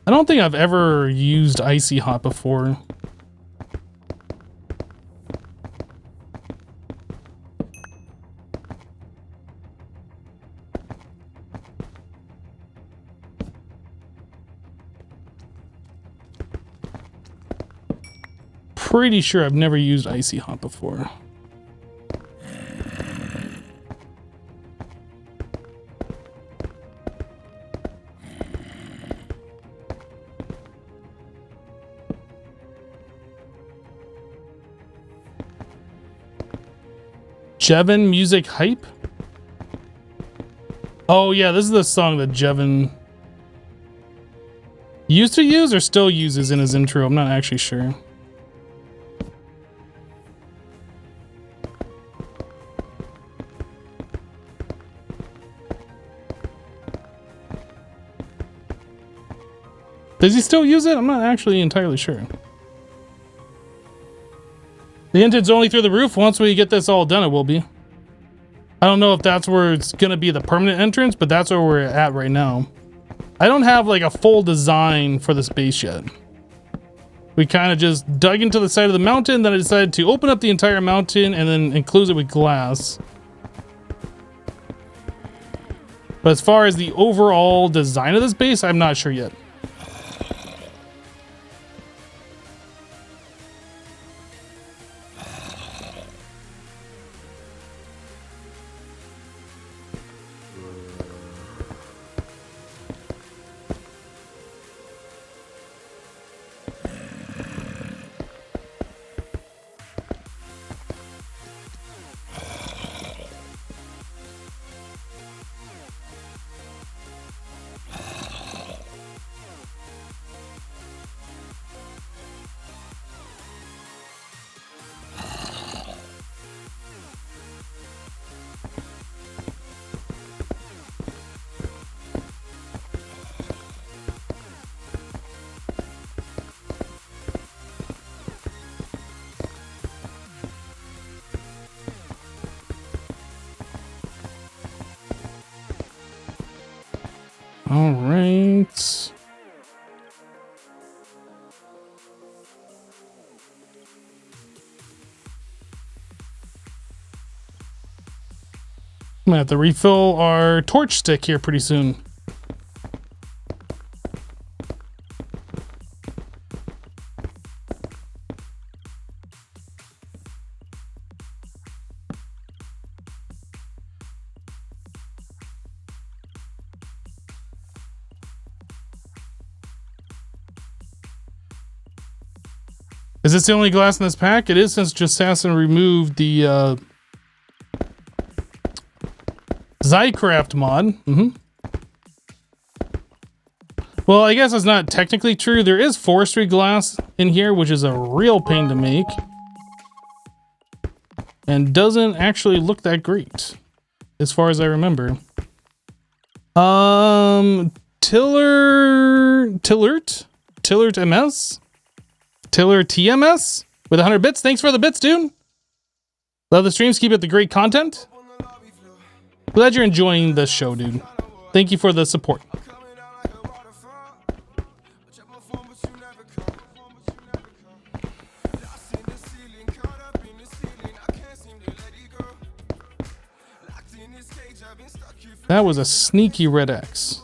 I don't think I've ever used icy hot before. Pretty sure I've never used icy hot before. iJevin music hype? Oh yeah, this is the song that iJevin used to use or still uses in his intro. I'm not actually sure. Does he still use it? I'm not actually entirely sure. The entrance only through the roof. Once we get this all done, it will be. I don't know if that's where it's gonna be the permanent entrance, but that's where we're at right now. I don't have like a full design for this base yet. We kind of just dug into the side of the mountain, then I decided to open up the entire mountain and then enclose it with glass. But as far as the overall design of this base, I'm not sure yet. All right. I'm gonna have to refill our torch stick here pretty soon. Is this the only glass in this pack? It is, since Jessassin removed the Zycraft mod. Well, I guess it's not technically true. There is forestry glass in here, which is a real pain to make. And doesn't actually look that great, as far as I remember. Tillert MS? Tiller TMS with 100 bits. Thanks for the bits, dude. Love the streams. Keep it the great content. Glad you're enjoying the show, dude. Thank you for the support. That was a sneaky red X.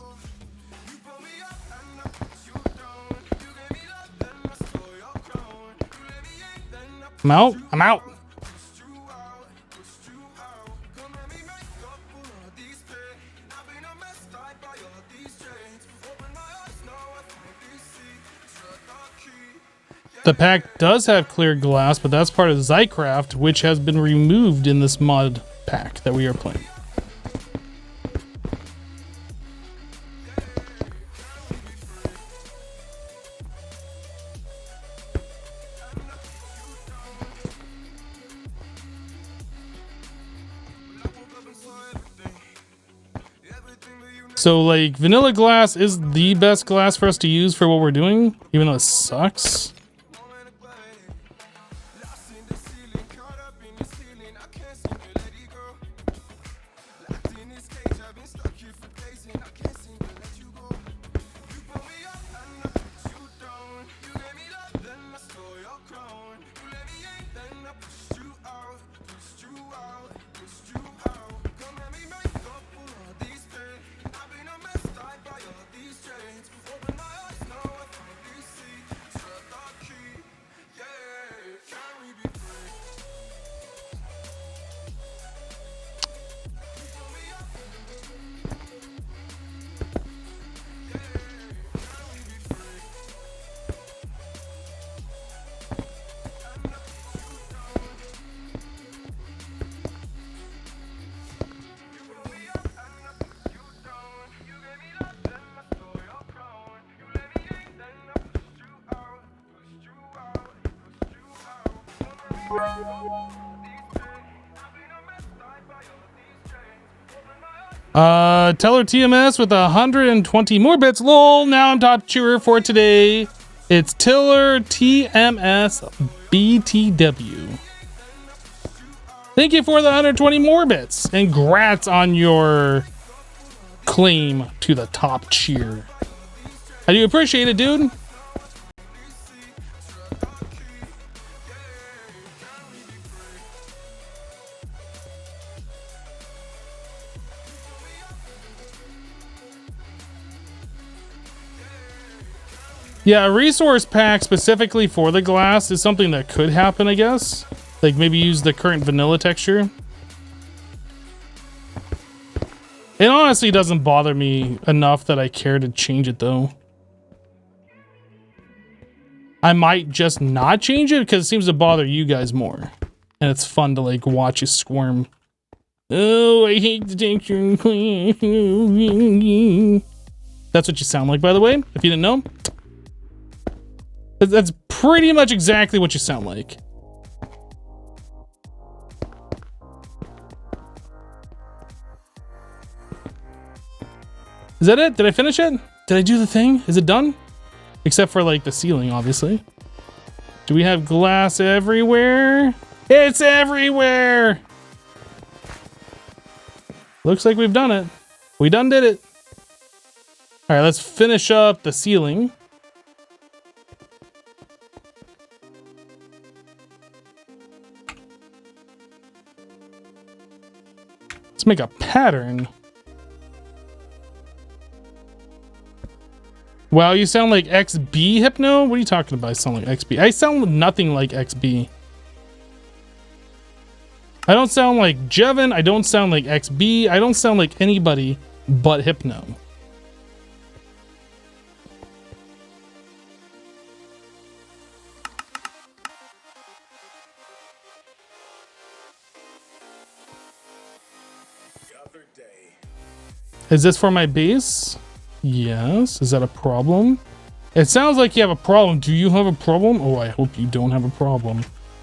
I'm out. I'm out. The pack does have clear glass, but that's part of Zycraft, which has been removed in this mod pack that we are playing. So, like, vanilla glass is the best glass for us to use for what we're doing, even though it sucks. Teller TMS with 120 more bits. Lol, now I'm top cheerer for today. It's Tiller TMS BTW. Thank you for the 120 more bits. And congrats on your claim to the top cheer. I do appreciate it, dude. Yeah, a resource pack specifically for the glass is something that could happen, I guess. Like maybe use the current vanilla texture. It honestly doesn't bother me enough that I care to change it though. I might just not change it because it seems to bother you guys more. And it's fun to like watch you squirm. Oh, I hate the texture. That's what you sound like, by the way, if you didn't know. That's pretty much exactly what you sound like. Is that it? Did I finish it? Did I do the thing? Is it done? Except for like the ceiling, obviously. Do we have glass everywhere? It's everywhere! Looks like we've done it. We done did it. All right, let's finish up the ceiling. Let's make a pattern. Wow, you sound like XB, Hypno? What are you talking about? I sound like XB. I sound nothing like XB. I don't sound like iJevin. I don't sound like XB. I don't sound like anybody but Hypno. Is this for my base? Yes. Is that a problem? It sounds like you have a problem. Do you have a problem? Oh, I hope you don't have a problem.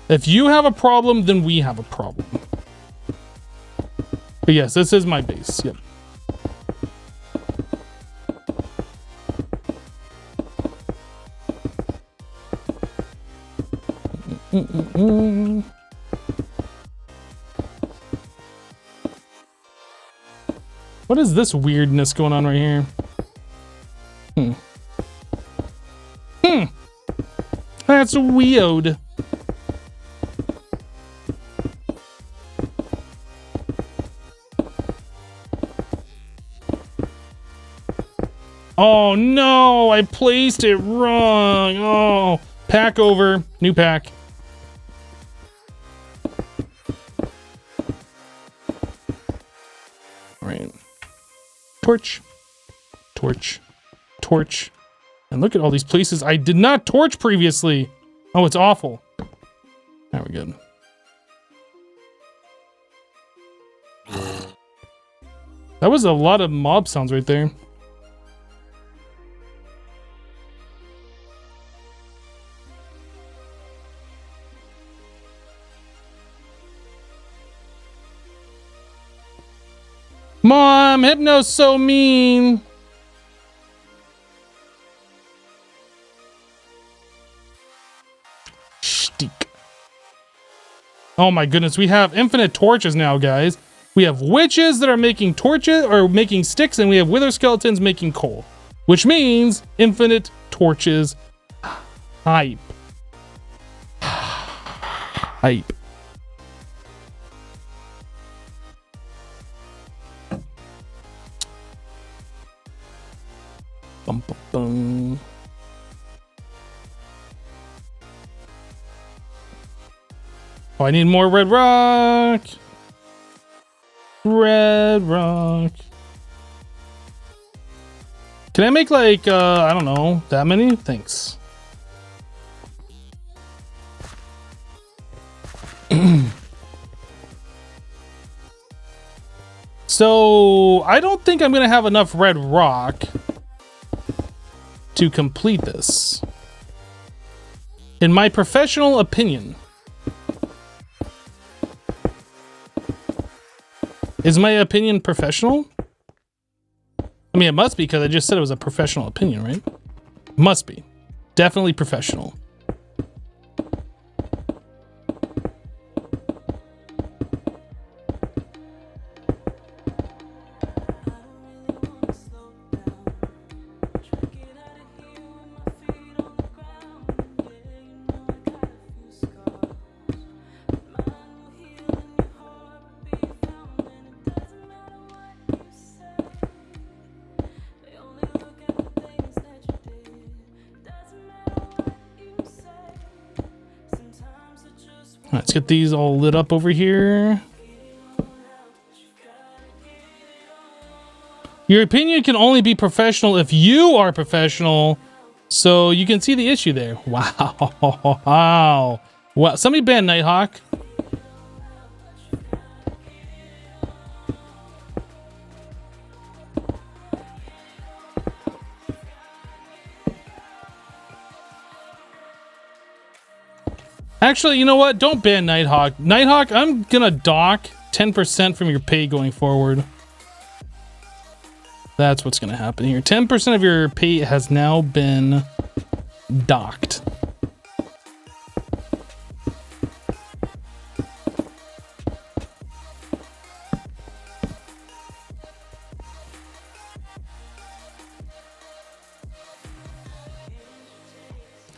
If you have a problem, then we have a problem. But yes, this is my base. Yep. What is this weirdness going on right here? That's weird. Oh no, I placed it wrong. Oh, pack over, new pack. All right. Torch, torch, torch. And look at all these places I did not torch previously. Oh, it's awful. There we go. That was a lot of mob sounds right there. Mom, Hypno's so mean. Steak. Oh my goodness, we have infinite torches now, guys. We have witches that are making torches or making sticks, and we have wither skeletons making coal, which means infinite torches. Hype. Hype. Bum, bum, bum. Oh, I need more red rock. Red rock. Can I make like, I don't know, that many? Thanks. So, I don't think I'm gonna have enough red rock to complete this. In my professional opinion. Is my opinion professional? I mean, it must be because I just said it was a professional opinion, right? Must be. Definitely professional. Let's get these all lit up over here. Your opinion can only be professional if you are professional. So you can see the issue there. Wow. Wow. Wow. Somebody ban Nighthawk. Actually, you know what? Don't ban Nighthawk. Nighthawk, I'm gonna dock 10% from your pay going forward. That's what's gonna happen here. 10% of your pay has now been docked.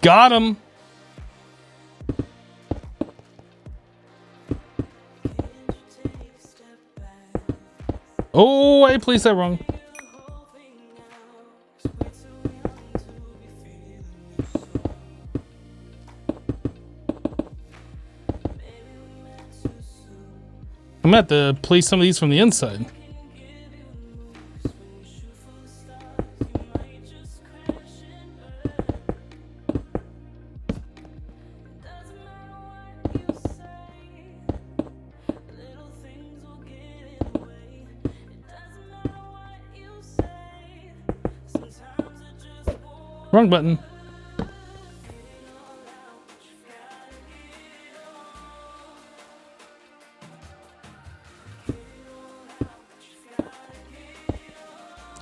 Got him. Oh, I placed that wrong. I'm gonna have to place some of these from the inside. Wrong button.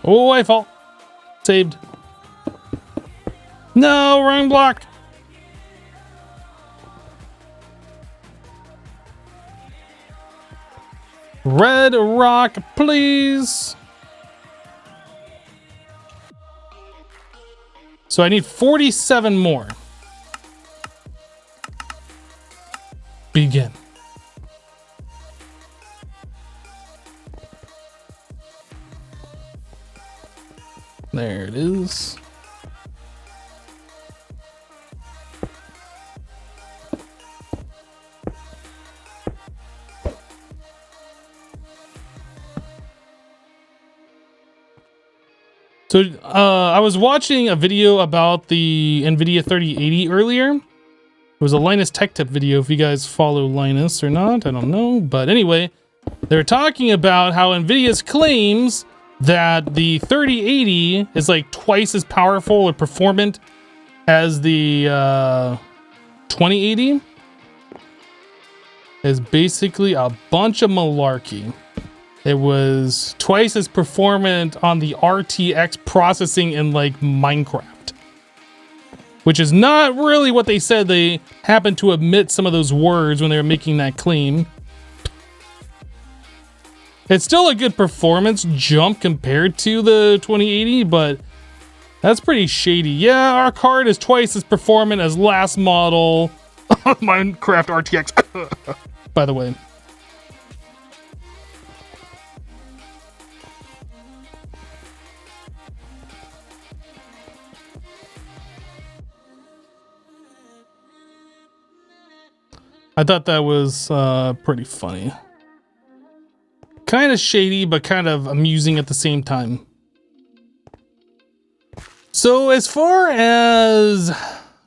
Oh, I fall. Saved. No, wrong block. Red rock, please. So I need 47 more. Begin. There it is. So I was watching a video about the NVIDIA 3080 earlier. It was a Linus Tech Tip video, if you guys follow Linus or not, I don't know. But anyway, they were talking about how NVIDIA's claims that the 3080 is like twice as powerful or performant as the 2080 is basically a bunch of malarkey. It was twice as performant on the RTX processing in like Minecraft, which is not really what they said. They happened to omit some of those words when they were making that claim. It's still a good performance jump compared to the 2080, but that's pretty shady. Yeah, our card is twice as performant as last model Minecraft RTX, by the way. I thought that was pretty funny. Kind of shady, but kind of amusing at the same time. So as far as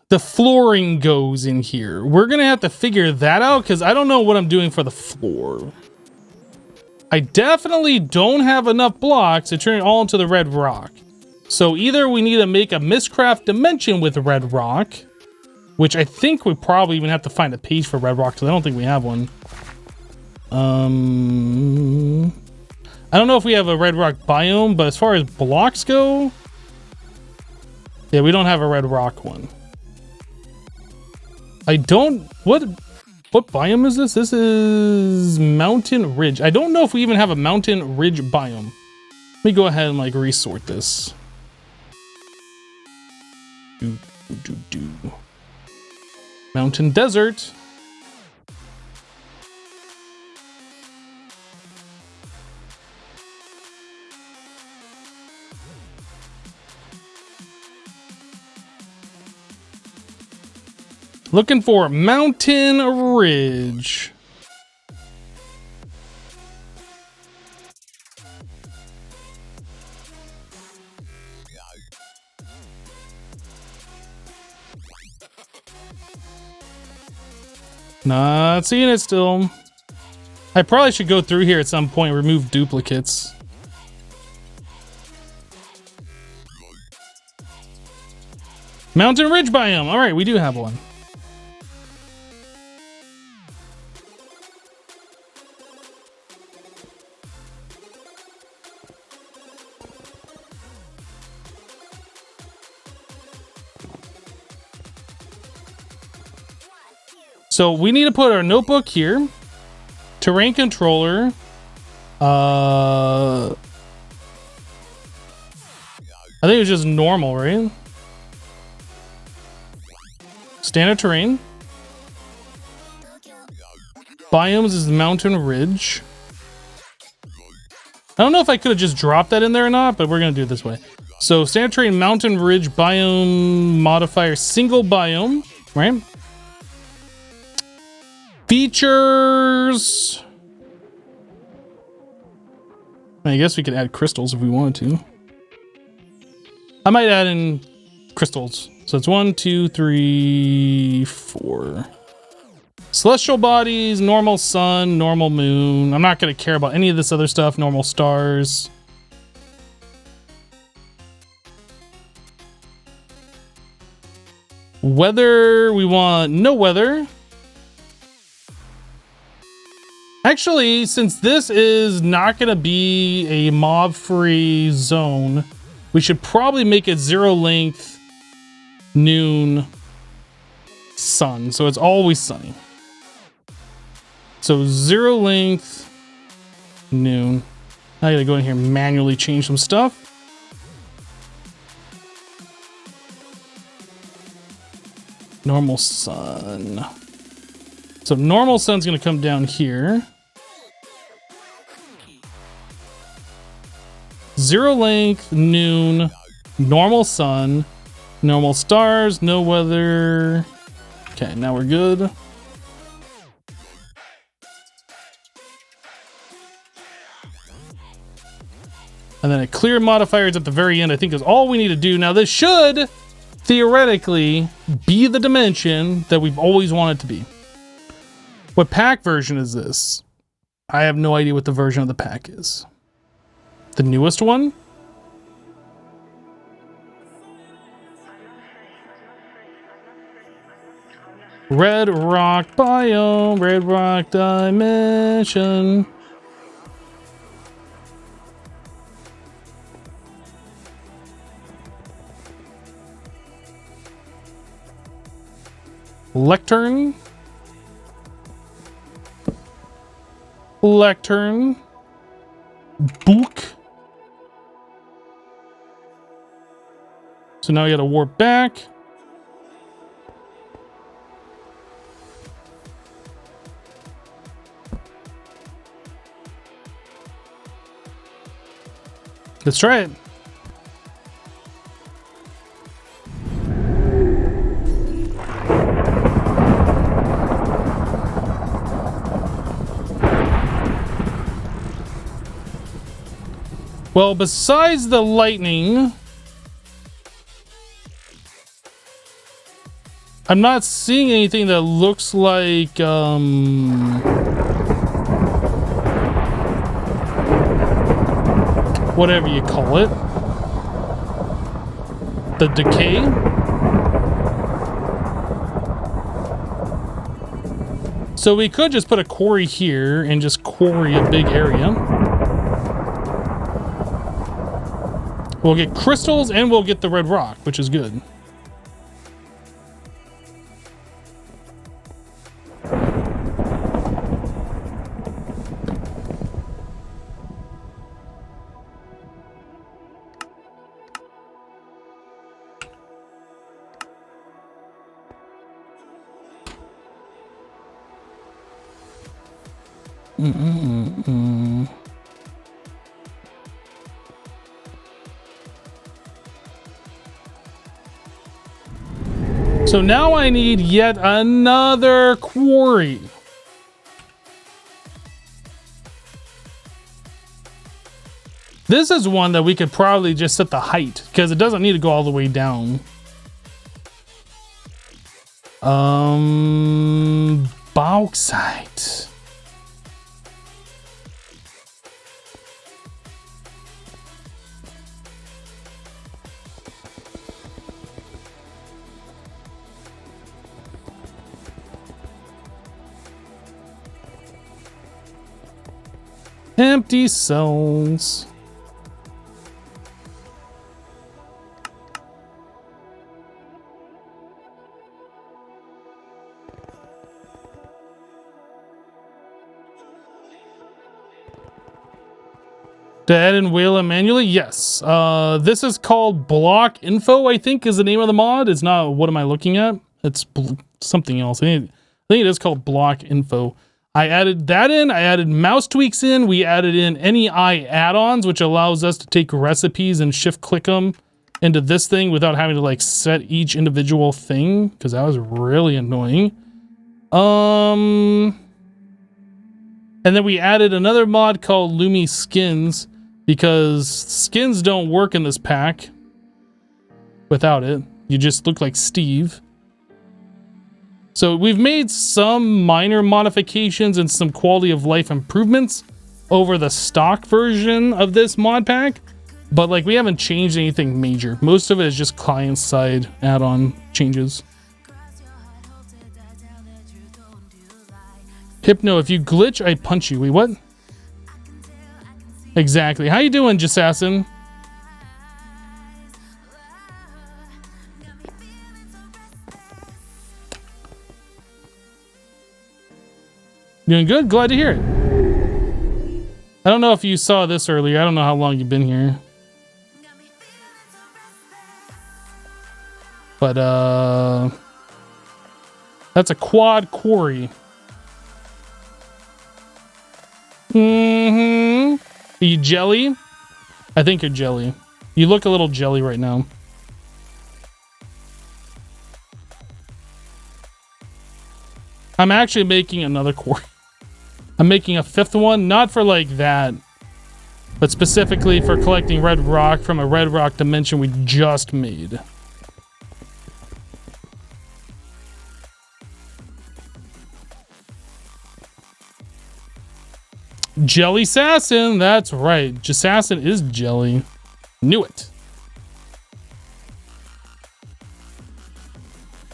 the flooring goes in here, we're going to have to figure that out because I don't know what I'm doing for the floor. I definitely don't have enough blocks to turn it all into the red rock. So either we need to make a Mistcraft dimension with red rock, which I think we probably even have to find a page for red rock because I don't think we have one. I don't know if we have a red rock biome, but as far as blocks go, yeah, we don't have a red rock one. I don't, what biome is this? This is Mountain Ridge. I don't know if we even have a Mountain Ridge biome. Let me go ahead and like resort this. Mountain Desert. Looking for Mountain Ridge. Not seeing it still. I probably should go through here at some point, remove duplicates. Mountain Ridge biome. All right, we do have one. So we need to put our notebook here. Terrain controller. I think it was just normal, right? Standard terrain. Biomes is Mountain Ridge. I don't know if I could have just dropped that in there or not, but we're going to do it this way. So standard terrain, mountain ridge, biome, modifier, single biome, right? Features. I guess we could add crystals if we wanted to. I might add in crystals. So it's 1, 2, 3, 4. Celestial bodies, normal sun, normal moon. I'm not going to care about any of this other stuff. Normal stars. Weather, we want no weather. Actually, since this is not going to be a mob-free zone, we should probably make it 0 length, noon, sun. So it's always sunny. So 0 length, noon. I gotta go in here and manually change some stuff. Normal sun. So normal sun's gonna come down here. 0 length, noon, normal sun, normal stars, no weather. Okay, now we're good. And then a clear modifiers at the very end, I think is all we need to do. Now this should theoretically be the dimension that we've always wanted to be. What pack version is this? I have no idea what the version of the pack is. The newest one? Red rock biome, red rock dimension. Lectern. Lectern. Book. So now we gotta warp back. Let's try it. Well, besides the lightning, I'm not seeing anything that looks like whatever you call it. The decay. So we could just put a quarry here and just quarry a big area. We'll get crystals and we'll get the red rock, which is good. So now I need yet another quarry. This is one that we could probably just set the height because it doesn't need to go all the way down. Bauxite. Empty cells. To add in whale manually? Yes. This is called block info, I think is the name of the mod. It's not what am I looking at? It's something else. I think it is called block info. I added that in. I added mouse tweaks in. We added in NEI add-ons, which allows us to take recipes and shift click them into this thing without having to like set each individual thing, because that was really annoying. And then we added another mod called Lumi Skins, because skins don't work in this pack without it. You just look like Steve. So we've made some minor modifications and some quality of life improvements over the stock version of this mod pack, but like we haven't changed anything major. Most of it is just client side add-on changes. Hypno, if you glitch, I punch you. Wait, what? Exactly. How you doing, Jessassin? Doing good? Glad to hear it. I don't know if you saw this earlier. I don't know how long you've been here. But, that's a quad quarry. Mm-hmm. Are you jelly? I think you're jelly. You look a little jelly right now. I'm actually making another quarry. I'm making a 5th one, not for like that, but specifically for collecting red rock from a red rock dimension we just made. Jessassin, that's right. Jessassin is jelly. Knew it.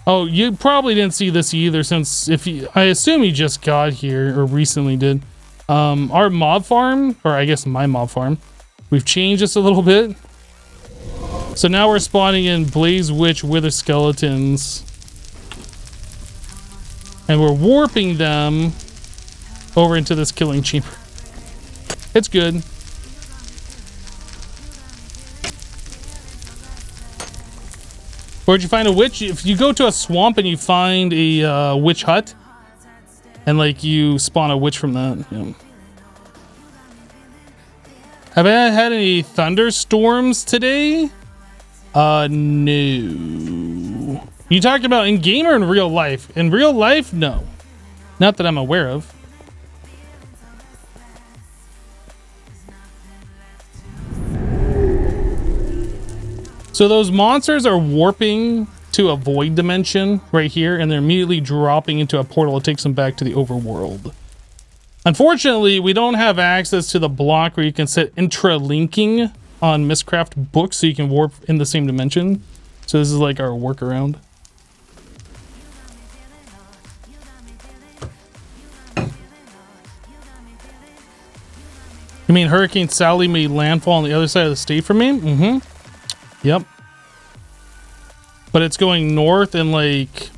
Oh, you probably didn't see this either, since I assume you just got here or recently did. Our mob farm, or I guess my mob farm, we've changed this a little bit. So now we're spawning in Blaze Witch Wither Skeletons, and we're warping them over into this killing chamber. It's good. Where'd you find a witch? If you go to a swamp and you find a witch hut, and like you spawn a witch from that. Yeah. Have I had any thunderstorms today? No. You talking about in game or in real life? In real life, no. Not that I'm aware of. So those monsters are warping to a void dimension right here, and they're immediately dropping into a portal that takes them back to the overworld. Unfortunately, we don't have access to the block where you can set intralinking on Mistcraft books so you can warp in the same dimension. So this is like our workaround. You mean Hurricane Sally made landfall on the other side of the state from me? Mm-hmm. Yep. But it's going north and like...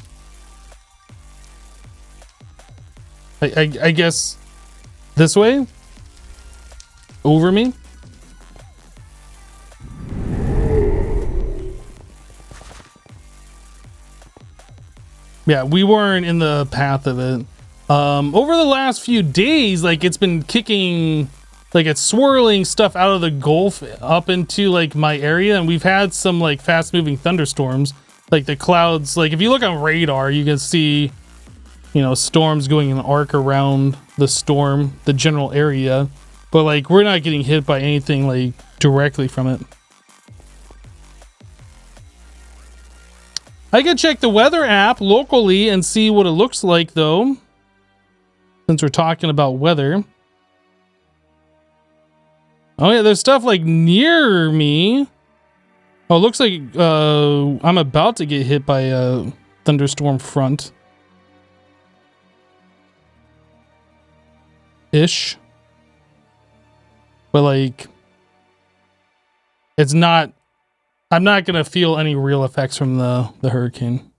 I guess this way? Over me? Yeah, we weren't in the path of it. Over the last few days, like it's been kicking... Like it's swirling stuff out of the Gulf up into like my area, and we've had some like fast moving thunderstorms. Like the clouds, like if you look on radar, you can see, you know, storms going in an arc around the storm, the general area. But like we're not getting hit by anything like directly from it. I can check the weather app locally and see what it looks like though, since we're talking about weather. Oh yeah, there's stuff like near me. Oh, it looks like I'm about to get hit by a thunderstorm front. Ish. But like, it's not, I'm not gonna feel any real effects from the hurricane.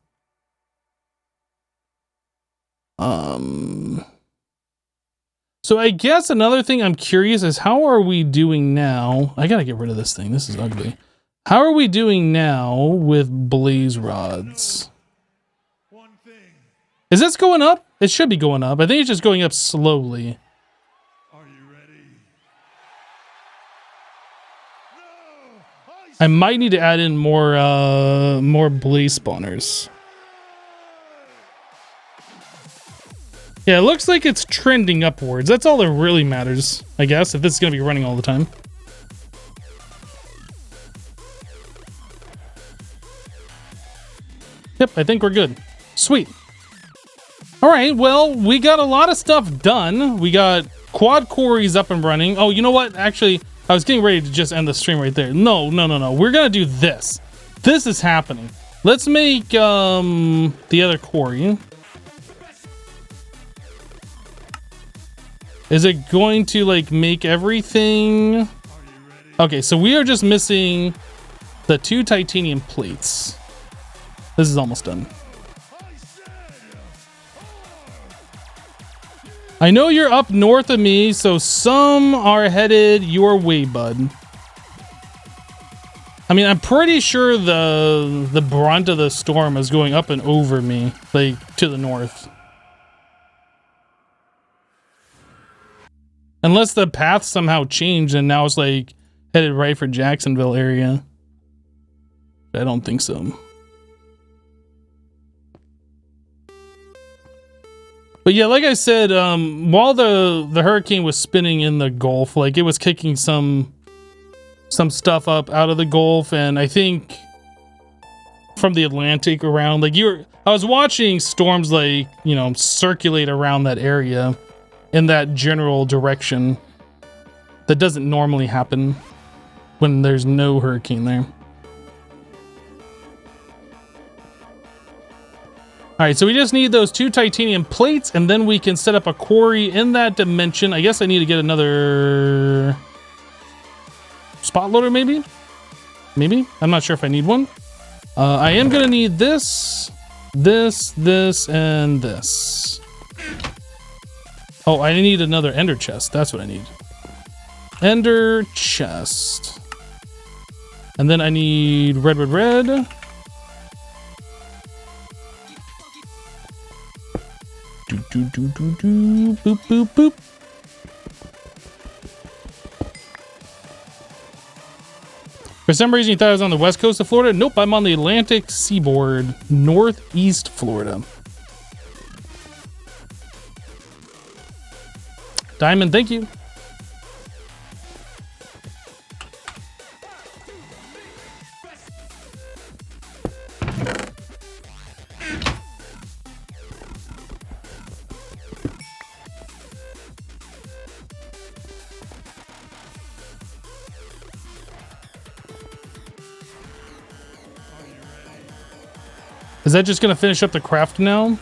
So I guess another thing I'm curious is how are we doing now? I gotta get rid of this thing. This is ugly. How are we doing now with blaze rods? One thing Is this going up? It should be going up. I think it's just going up slowly. Are you ready? No, I might need to add in more blaze spawners. Yeah, it looks like it's trending upwards. That's all that really matters, I guess, if this is going to be running all the time. Yep, I think we're good. Sweet. All right, well, we got a lot of stuff done. We got quad quarries up and running. Oh, you know what? Actually, I was getting ready to just end the stream right there. No. We're going to do this. This is happening. Let's make the other quarry. Is it going to like make everything? Okay, so we are just missing the 2 titanium plates. This is almost done. I know you're up north of me, so some are headed your way, bud. I mean, I'm pretty sure the brunt of the storm is going up and over me, like to the north. Unless the path somehow changed and now it's like headed right for Jacksonville area. I don't think so. But yeah, like I said, while the hurricane was spinning in the Gulf, like it was kicking some stuff up out of the Gulf, and I think from the Atlantic around, like I was watching storms like, you know, circulate around that area in that general direction that doesn't normally happen when there's no hurricane there. All right, so we just need those 2 titanium plates, and then we can set up a quarry in that dimension. I guess I need to get another spot loader, maybe? Maybe? I'm not sure if I need one. I am gonna need this, and this. Oh, I need another ender chest. That's what I need. Ender chest. And then I need red. Boop. For some reason you thought I was on the west coast of Florida? Nope, I'm on the Atlantic seaboard, northeast Florida. Diamond, thank you. Is that just gonna finish up the craft now?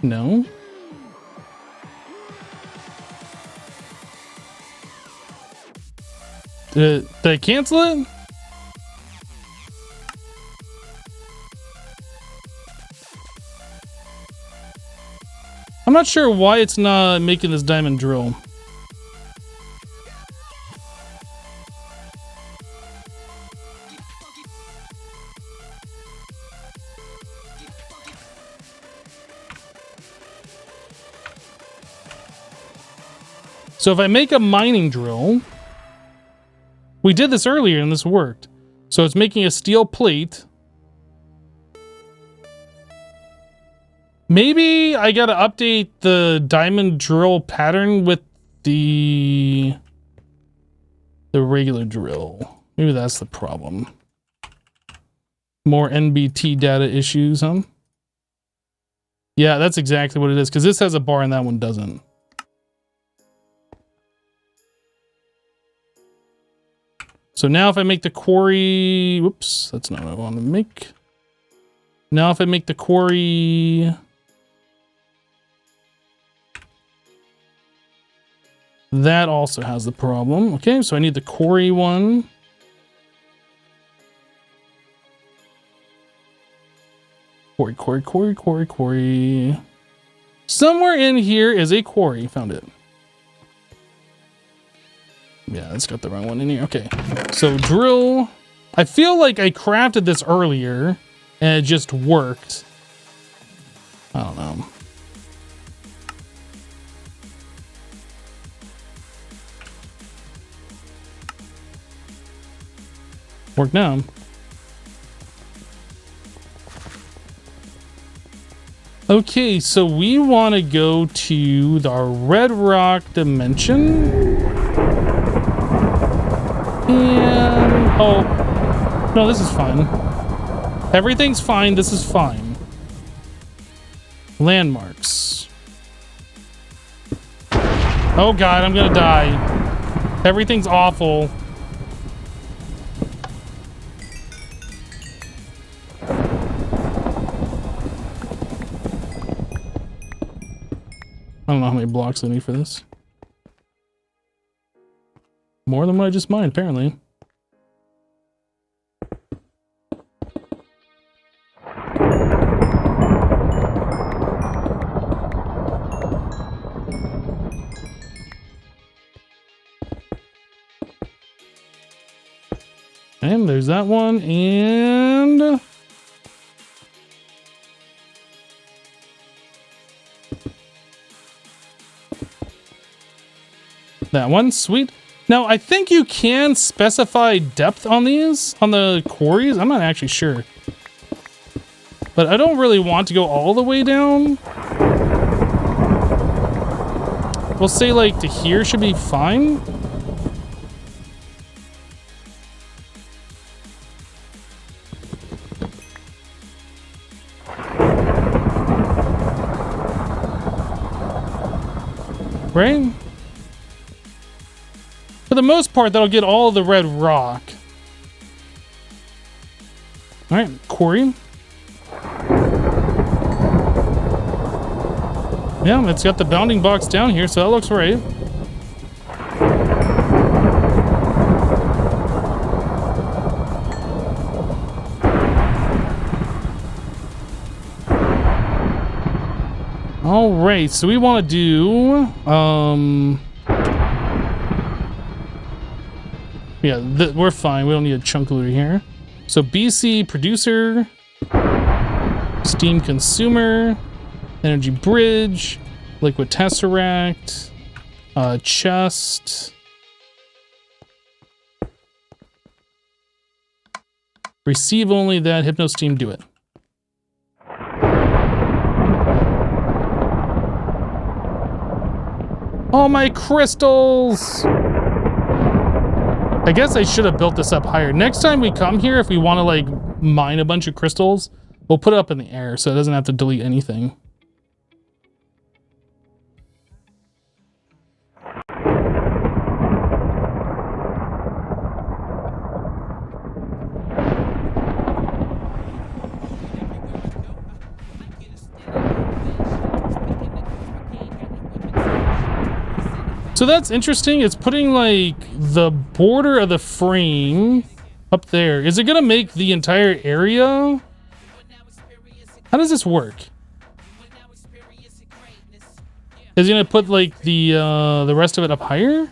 No. Did I cancel it? I'm not sure why it's not making this diamond drill. So if I make a mining drill, we did this earlier and this worked. So it's making a steel plate. Maybe I gotta update the diamond drill pattern with the regular drill. Maybe that's the problem. More NBT data issues, huh? Yeah, that's exactly what it is, because this has a bar and that one doesn't. So now if I make the quarry, whoops, that's not what I want to make. Now if I make the quarry, that also has the problem. Okay, so I need the quarry one. Quarry. Somewhere in here is a quarry. Found it. Yeah, it's got the wrong one in here. Okay, so drill. I feel like I crafted this earlier and it just worked. I don't know. Work now. Okay, so we want to go to our red rock dimension. And oh, no, this is fine. Everything's fine. This is fine. Landmarks. Oh God, I'm gonna die. Everything's awful. I don't know how many blocks I need for this. More than what I just mined, apparently. And there's that one, and... that one, sweet. Now, I think you can specify depth on these, on the quarries. I'm not actually sure. But I don't really want to go all the way down. We'll say like to here should be fine. Right? For the most part, that'll get all of the red rock. All right, quarry. Yeah, it's got the bounding box down here, so that looks right. All right, so we want to do, yeah, we're fine. We don't need a chunk looter here. So BC producer, steam consumer, energy bridge, liquid tesseract, chest, receive only that, hypno steam, do it. Oh, my crystals! I guess I should have built this up higher. Next time we come here, if we want to like mine a bunch of crystals, we'll put it up in the air so it doesn't have to delete anything. So that's interesting. It's putting like the border of the frame up there. Is it gonna make the entire area? How does this work? Is it gonna put like the rest of it up higher?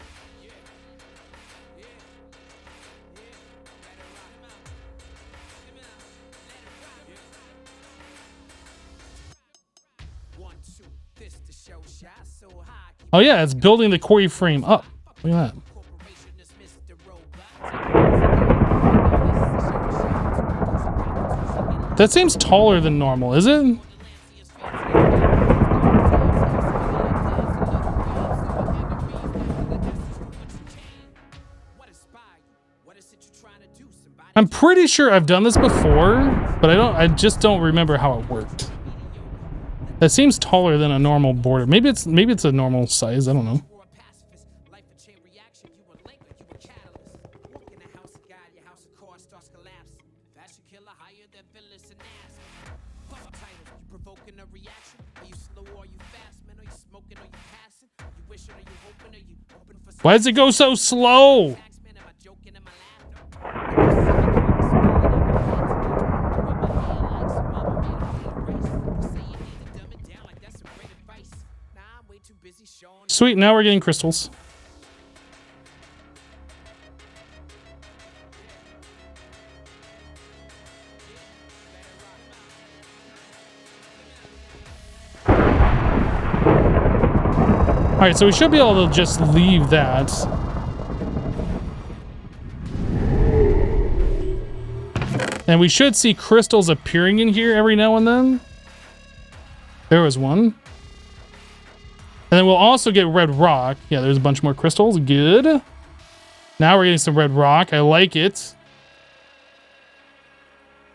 Oh yeah, it's building the quarry frame up. Look at that. That seems taller than normal, is it? I'm pretty sure I've done this before, but I just don't remember how it worked. That seems taller than a normal border. Maybe it's a normal size. I don't know. Why does it go so slow? Sweet, now we're getting crystals. right, so we should be able to just leave that. And we should see crystals appearing in here every now and then. There was one. And then we'll also get red rock. Yeah, there's a bunch more crystals. Good. Now we're getting some red rock. I like it.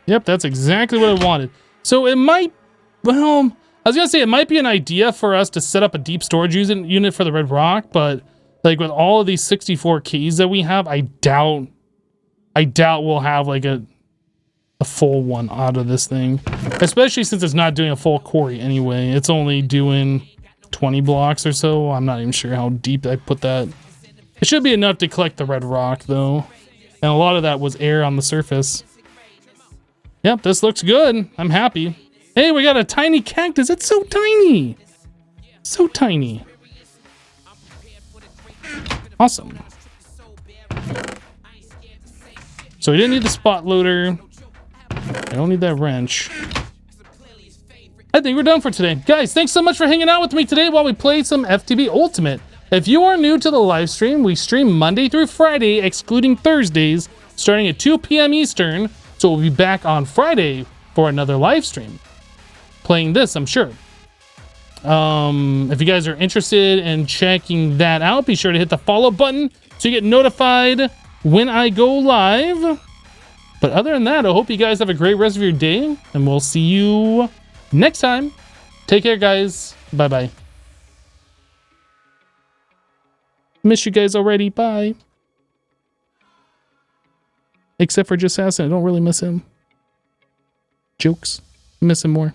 Yep, that's exactly what I wanted. So it might, well, I was gonna say it might be an idea for us to set up a deep storage unit for the red rock, but like with all of these 64 keys that we have, I doubt we'll have like a full one out of this thing, especially since it's not doing a full quarry anyway. It's only doing 20 blocks or so. I'm not even sure how deep I put that. It should be enough to collect the red rock though, and a lot of that was air on the surface. Yep, this looks good. I'm happy. Hey, we got a tiny cactus. It's so tiny. So tiny. Awesome. So we didn't need the spot loader. I don't need that wrench. I think we're done for today. Guys, thanks so much for hanging out with me today while we play some FTB Ultimate. If you are new to the live stream, we stream Monday through Friday, excluding Thursdays, starting at 2 p.m. Eastern. So we'll be back on Friday for another live stream. Playing this, I'm sure. If you guys are interested in checking that out, be sure to hit the follow button so you get notified when I go live. But other than that, I hope you guys have a great rest of your day, and we'll see you next time. Take care, guys. Bye-bye. Miss you guys already. Bye. Except for Jessassin. I don't really miss him. Jokes. Miss him more.